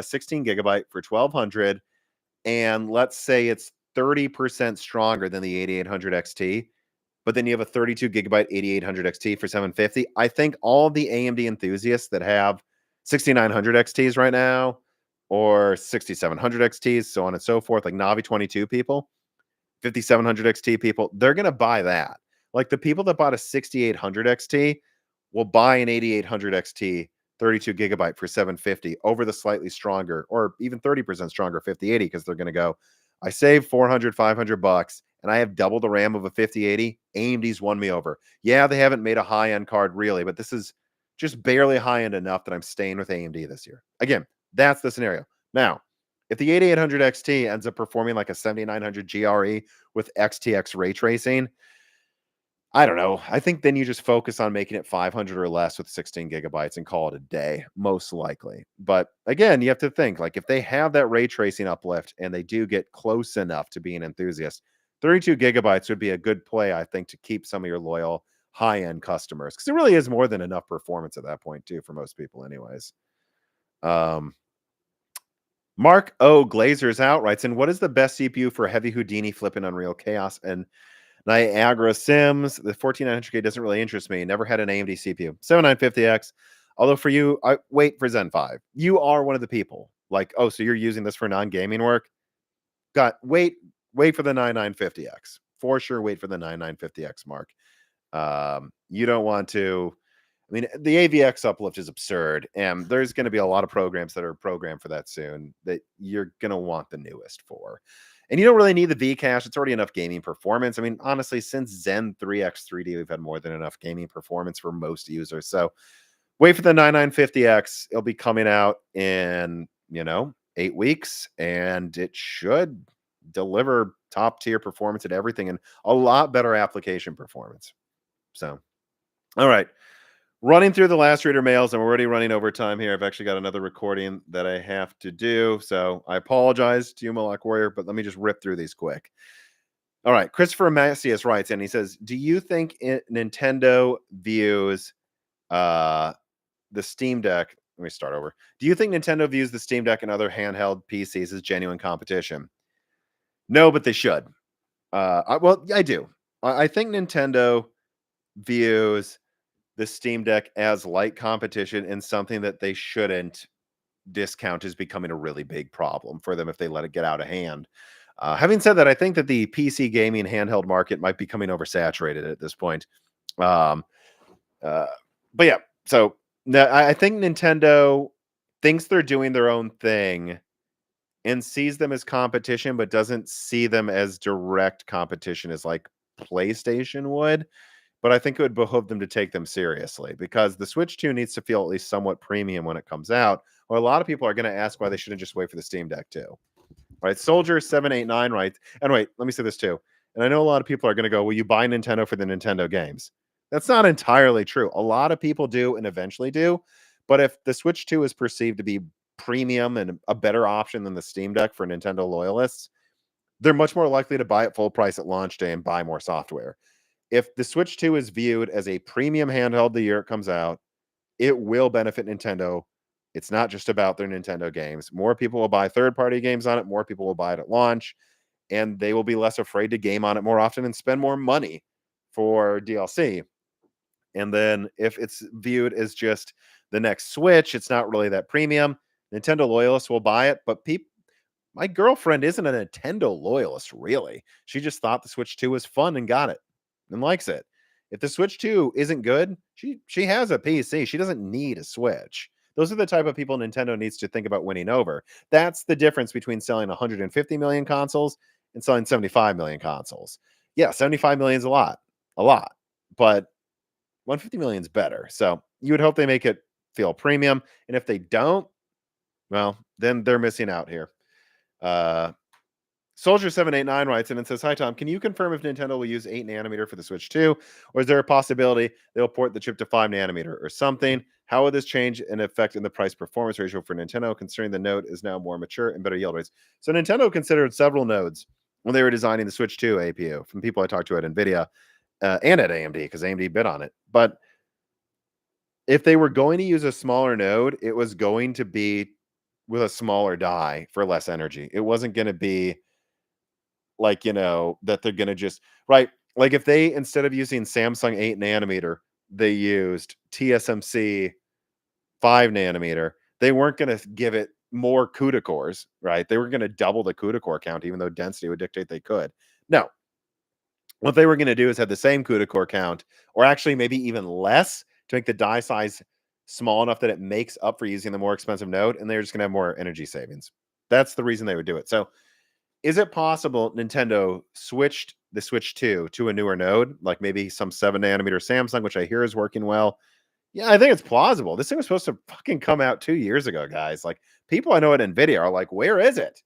16 gigabyte for 1,200, and let's say it's 30% stronger than the 8800 XT, but then you have a 32 gigabyte 8800 XT for 750, I think all the AMD enthusiasts that have 6900 XTs right now, or 6700 XTs, so on and so forth, like Navi 22 people, 5700 XT people, they're going to buy that. Like the people that bought a 6800 XT will buy an 8800 XT 32 gigabyte for 750 over the slightly stronger or even 30% stronger 5080, because they're going to go, I saved 400, $500 and I have double the RAM of a 5080. AMD's won me over. Yeah, they haven't made a high-end card really, but this is just barely high-end enough that I'm staying with AMD this year. Again, that's the scenario. Now, if the 8800 XT ends up performing like a 7900 GRE with XTX ray tracing, I don't know. I think then you just focus on making it 500 or less with 16 gigabytes and call it a day, most likely. But again, you have to think, like, if they have that ray tracing uplift and they do get close enough to be an enthusiast, 32 gigabytes would be a good play, I think, to keep some of your loyal high-end customers, because it really is more than enough performance at that point too for most people anyways. Um, Mark O. Glazer's out writes in, what is the best CPU for heavy Houdini flipping Unreal Chaos and Niagara Sims? The 14900K doesn't really interest me. Never had an AMD CPU. 7950X. Although for you, I wait for Zen 5. You are one of the people. Like, oh, so you're using this for non-gaming work? Wait for the 9950X. For sure, wait for the 9950X, Mark. You don't want to. I mean, the AVX uplift is absurd, and there's going to be a lot of programs that are programmed for that soon that you're going to want the newest for. And you don't really need the V cache. It's already enough gaming performance. I mean, honestly, since Zen 3X 3D, we've had more than enough gaming performance for most users. So wait for the 9950X. It'll be coming out in, 8 weeks, and it should deliver top tier performance at everything and a lot better application performance. So, all right. Running through the last reader mails, and we're already running over time here. I've actually got another recording that I have to do. So I apologize to you, Malak Warrior, but let me just rip through these quick. All right. Christopher Macias writes, and he says, do you think Nintendo views the Steam Deck? Let me start over. Do you think Nintendo views the Steam Deck and other handheld PCs as genuine competition? No, but they should. I do. I think Nintendo views the Steam Deck as light competition and something that they shouldn't discount as becoming a really big problem for them if they let it get out of hand. Having said that, I think that the PC gaming handheld market might be coming oversaturated at this point. Um, but yeah, so I think Nintendo thinks they're doing their own thing and sees them as competition, but doesn't see them as direct competition as like PlayStation would. But I think it would behoove them to take them seriously because the Switch 2 needs to feel at least somewhat premium when it comes out. Or a lot of people are going to ask why they shouldn't just wait for the Steam Deck too. Right? Soldier 789 writes, and wait, let me say this too. And I know a lot of people are going to go, well, you buy Nintendo for the Nintendo games. That's not entirely true. A lot of people do and eventually do. But if the Switch 2 is perceived to be premium and a better option than the Steam Deck for Nintendo loyalists, they're much more likely to buy it full price at launch day and buy more software. If the Switch 2 is viewed as a premium handheld the year it comes out, it will benefit Nintendo. It's not just about their Nintendo games. More people will buy third-party games on it. More people will buy it at launch, and they will be less afraid to game on it more often and spend more money for DLC. And then if it's viewed as just the next Switch, it's not really that premium. Nintendo loyalists will buy it, but my girlfriend isn't a Nintendo loyalist, really. She just thought the Switch 2 was fun and got it and likes it. If the Switch 2 isn't good, she has a PC. She doesn't need a Switch. Those are the type of people Nintendo needs to think about winning over. That's the difference between selling 150 million consoles and selling 75 million consoles. Yeah, 75 million is a lot, but 150 million is better. So you would hope they make it feel premium. And if they don't, well, then they're missing out here. Soldier 789 writes in and says, hi, Tom. Can you confirm if Nintendo will use 8 nanometer for the Switch 2? Or is there a possibility they'll port the chip to 5 nanometer or something? How would this change and affect in the price performance ratio for Nintendo, considering the node is now more mature and better yield rates? So Nintendo considered several nodes when they were designing the Switch 2 APU from people I talked to at Nvidia and at AMD, because AMD bid on it. But if they were going to use a smaller node, it was going to be with a smaller die for less energy. It wasn't going to be like, that they're going to just, right. Like if they, instead of using Samsung 8 nanometer, they used TSMC 5 nanometer, they weren't going to give it more CUDA cores, right? They were going to double the CUDA core count, even though density would dictate they could. No, what they were going to do is have the same CUDA core count, or actually maybe even less, to make the die size small enough that it makes up for using the more expensive node, and they're just going to have more energy savings. That's the reason they would do it. So is it possible Nintendo switched the Switch 2 to a newer node, like maybe some 7 nanometer Samsung, which I hear is working well? Yeah, I think it's plausible. This thing was supposed to fucking come out 2 years ago, guys. Like, people I know at Nvidia are like, where is it?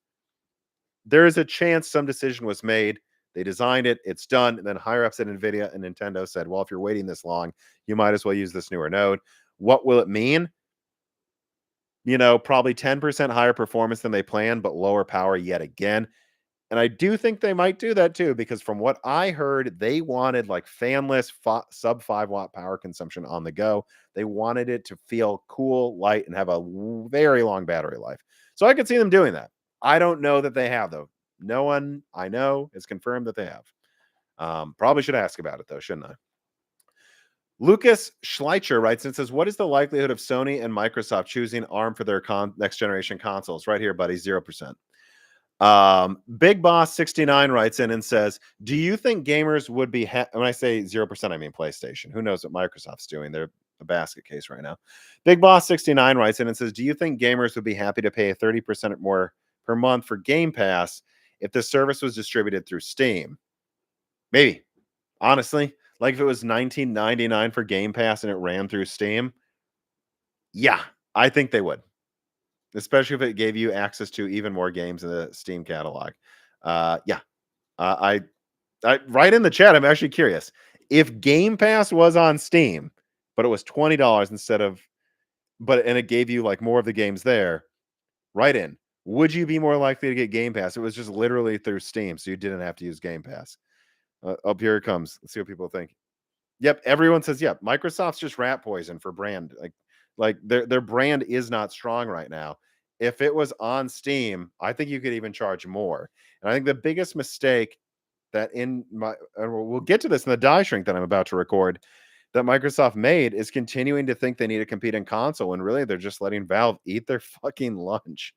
There is a chance some decision was made. They designed it, it's done, and then higher ups at Nvidia and Nintendo said, well, if you're waiting this long, you might as well use this newer node. What will it mean? Probably 10% higher performance than they planned, but lower power yet again. And I do think they might do that too, because from what I heard, they wanted like fanless sub 5 watt power consumption on the go. They wanted it to feel cool, light, and have a very long battery life. So I could see them doing that. I don't know that they have, though. No one I know has confirmed that they have. Probably should ask about it, though, shouldn't I? Lucas Schleicher writes and says, what is the likelihood of Sony and Microsoft choosing ARM for their next generation consoles? Right here, buddy, 0%. Big Boss 69 writes in and says, do you think gamers would be when I say 0%, I mean PlayStation. Who knows what Microsoft's doing? They're a basket case right now. Big Boss 69 writes in and says, do you think gamers would be happy to pay 30% more per month for Game Pass if the service was distributed through Steam? Maybe. Honestly, like if it was $19.99 for Game Pass and it ran through Steam, yeah, I think they would. Especially if it gave you access to even more games in the Steam catalog. Yeah, I right in the chat. I'm actually curious if Game Pass was on Steam, but it was $20 instead of, and it gave you like more of the games there. Right in. Would you be more likely to get Game Pass? It was just literally through Steam, so you didn't have to use Game Pass. Up here it comes. Let's see what people think. Yep, everyone says yep. Microsoft's just rat poison for brand. Like their brand is not strong right now. If it was on Steam, I think you could even charge more. And I think the biggest mistake that in my and we'll get to this in the die shrink that I'm about to record that Microsoft made is continuing to think they need to compete in console when really they're just letting Valve eat their fucking lunch.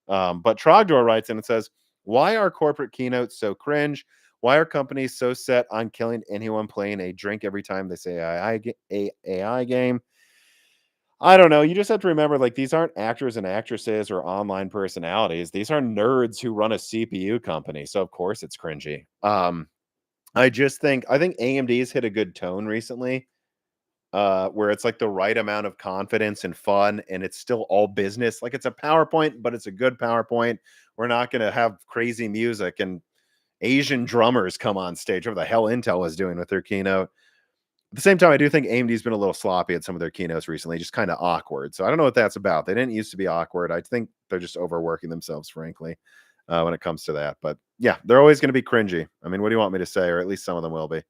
But Trogdor writes in and says, why are corporate keynotes so cringe? Why are companies so set on killing anyone playing a drink every time they say AI game? I don't know. You just have to remember, like, these aren't actors and actresses or online personalities. These are nerds who run a CPU company. So of course it's cringy. I think AMD's hit a good tone recently, where it's like the right amount of confidence and fun, and it's still all business. Like it's a PowerPoint, but it's a good PowerPoint. We're not going to have crazy music and Asian drummers come on stage, whatever the hell Intel was doing with their keynote. At the same time, I do think AMD's been a little sloppy at some of their keynotes recently, just kind of awkward. So I don't know what that's about. They didn't used to be awkward. I think they're just overworking themselves, frankly, when it comes to that. But yeah, they're always going to be cringy. I mean, what do you want me to say? Or at least some of them will be.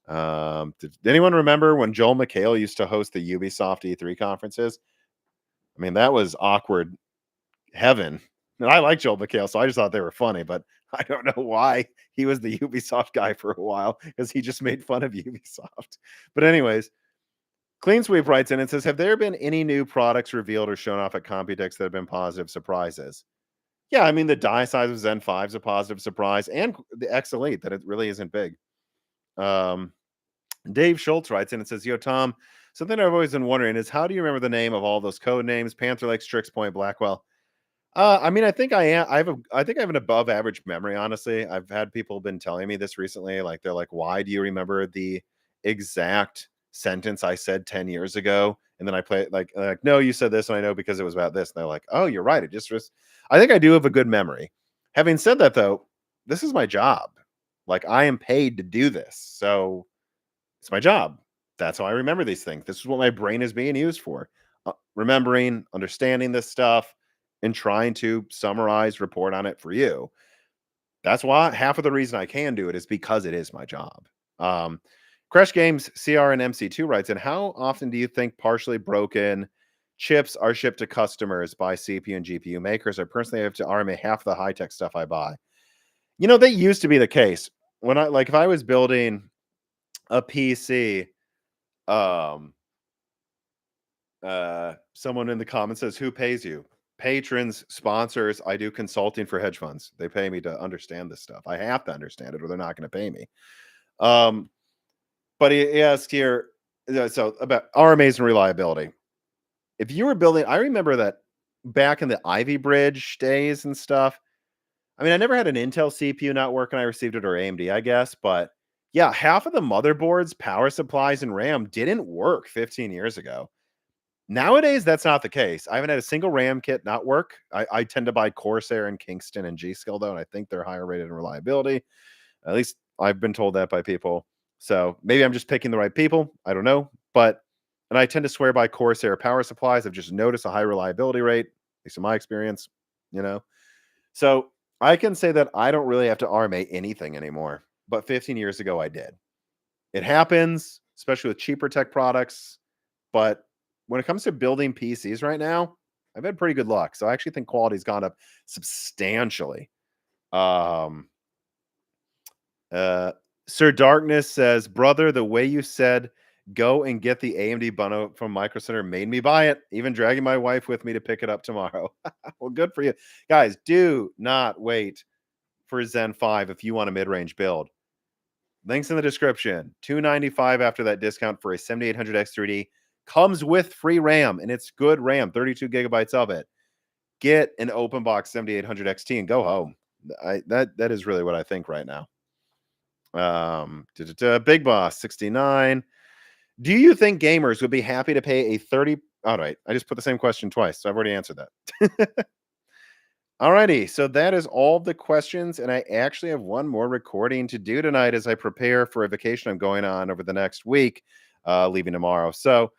Did anyone remember when Joel McHale used to host the Ubisoft E3 conferences? I mean, that was awkward heaven. And I like Joel McHale, so I just thought they were funny, but I don't know why he was the Ubisoft guy for a while because he just made fun of Ubisoft. But anyways, Clean Sweep writes in and says, have there been any new products revealed or shown off at Computex that have been positive surprises? Yeah, I mean, the die size of Zen 5 is a positive surprise, and the X Elite, that it really isn't big. Dave Schultz writes in and says, yo, Tom, something I've always been wondering is how do you remember the name of all those code names? Panther Lake, Strix Point, Blackwell. I mean, I think I am. I think I have an above average memory. Honestly, I've had people been telling me this recently. Like they're like, "Why do you remember the exact sentence I said 10 years ago?" And then I play it like, "No, you said this, and I know because it was about this." And they're like, "Oh, you're right. It just was." I think I do have a good memory. Having said that, though, this is my job. Like I am paid to do this, so it's my job. That's how I remember these things. This is what my brain is being used for. Remembering, understanding this stuff, and trying to summarize, report on it for you. That's why half of the reason I can do it is because it is my job. Crash Games CR and MC2 writes in, how often do you think partially broken chips are shipped to customers by CPU and GPU makers? I personally have to RMA half the high-tech stuff I buy. You know, that used to be the case. When if I was building a PC, someone in the comments says, who pays you? Patrons, sponsors. I do consulting for hedge funds. They pay me to understand this stuff. I have to understand it or they're not going to pay me. But he asked here, so about RMAs and reliability. If you were building, I remember that back in the Ivy Bridge days and stuff. I mean, I never had an Intel CPU not working. I received it or AMD, I guess. But yeah, half of the motherboards, power supplies, and RAM didn't work 15 years ago. Nowadays, that's not the case. I haven't had a single RAM kit not work. I tend to buy Corsair and Kingston and G-Skill, though, and I think they're higher rated in reliability. At least I've been told that by people. So maybe I'm just picking the right people. I don't know. And I tend to swear by Corsair power supplies. I've just noticed a high reliability rate, at least in my experience, you know. So I can say that I don't really have to RMA anything anymore, but 15 years ago I did. It happens, especially with cheaper tech products, but when it comes to building PCs right now, I've had pretty good luck. So I actually think quality's gone up substantially. Um, uh, Sir Darkness says, "Brother, the way you said go and get the AMD bundle from Micro Center made me buy it, even dragging my wife with me to pick it up tomorrow." Well, good for you. Guys, do not wait for Zen 5 if you want a mid-range build. Links in the description. $295 after that discount for a 7800X 3D. Comes with free RAM, and it's good RAM, 32 gigabytes of it. Get an open box 7800 XT and go home. That is really what I think right now. Big Boss 69. Do you think gamers would be happy to pay a 30? All right, I just put the same question twice, so I've already answered that. Alrighty, so that is all the questions, and I actually have one more recording to do tonight as I prepare for a vacation I'm going on over the next week, leaving tomorrow. So,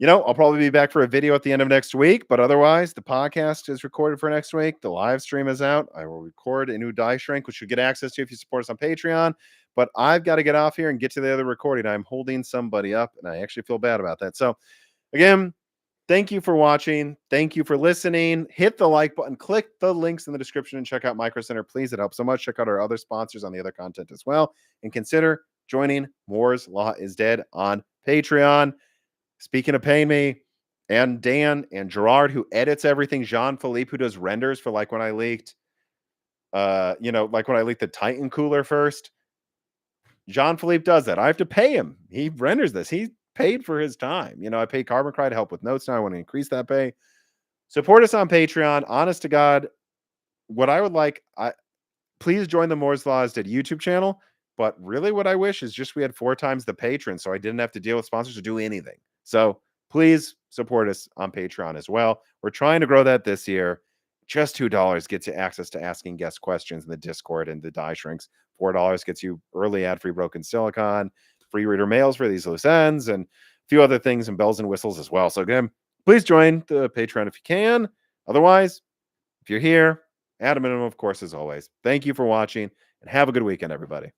I'll probably be back for a video at the end of next week, but otherwise, the podcast is recorded for next week. The live stream is out. I will record a new die shrink, which you'll get access to if you support us on Patreon. But I've got to get off here and get to the other recording. I'm holding somebody up, and I actually feel bad about that. So, again, thank you for watching. Thank you for listening. Hit the like button. Click the links in the description and check out Micro Center. Please, it helps so much. Check out our other sponsors on the other content as well. And consider joining Moore's Law is Dead on Patreon. Speaking of paying me, and Dan and Gerard, who edits everything, Jean-Philippe, who does renders for like when I leaked, like when I leaked the Titan cooler first. Jean-Philippe does that. I have to pay him. He renders this. He paid for his time. I pay Carbon Cry to help with notes now. I want to increase that pay. Support us on Patreon. Honest to God, what I would like, please join the Moore's Law is Dead YouTube channel. But really what I wish is just we had 4 times the patrons so I didn't have to deal with sponsors or do anything. So please support us on Patreon as well. We're trying to grow that this year. Just $2 gets you access to asking guest questions in the Discord and the die shrinks. $4 gets you early ad-free Broken Silicon, free reader mails for these loose ends, and a few other things and bells and whistles as well. So again, please join the Patreon if you can. Otherwise, if you're here, at a minimum, of course, as always, thank you for watching and have a good weekend, everybody.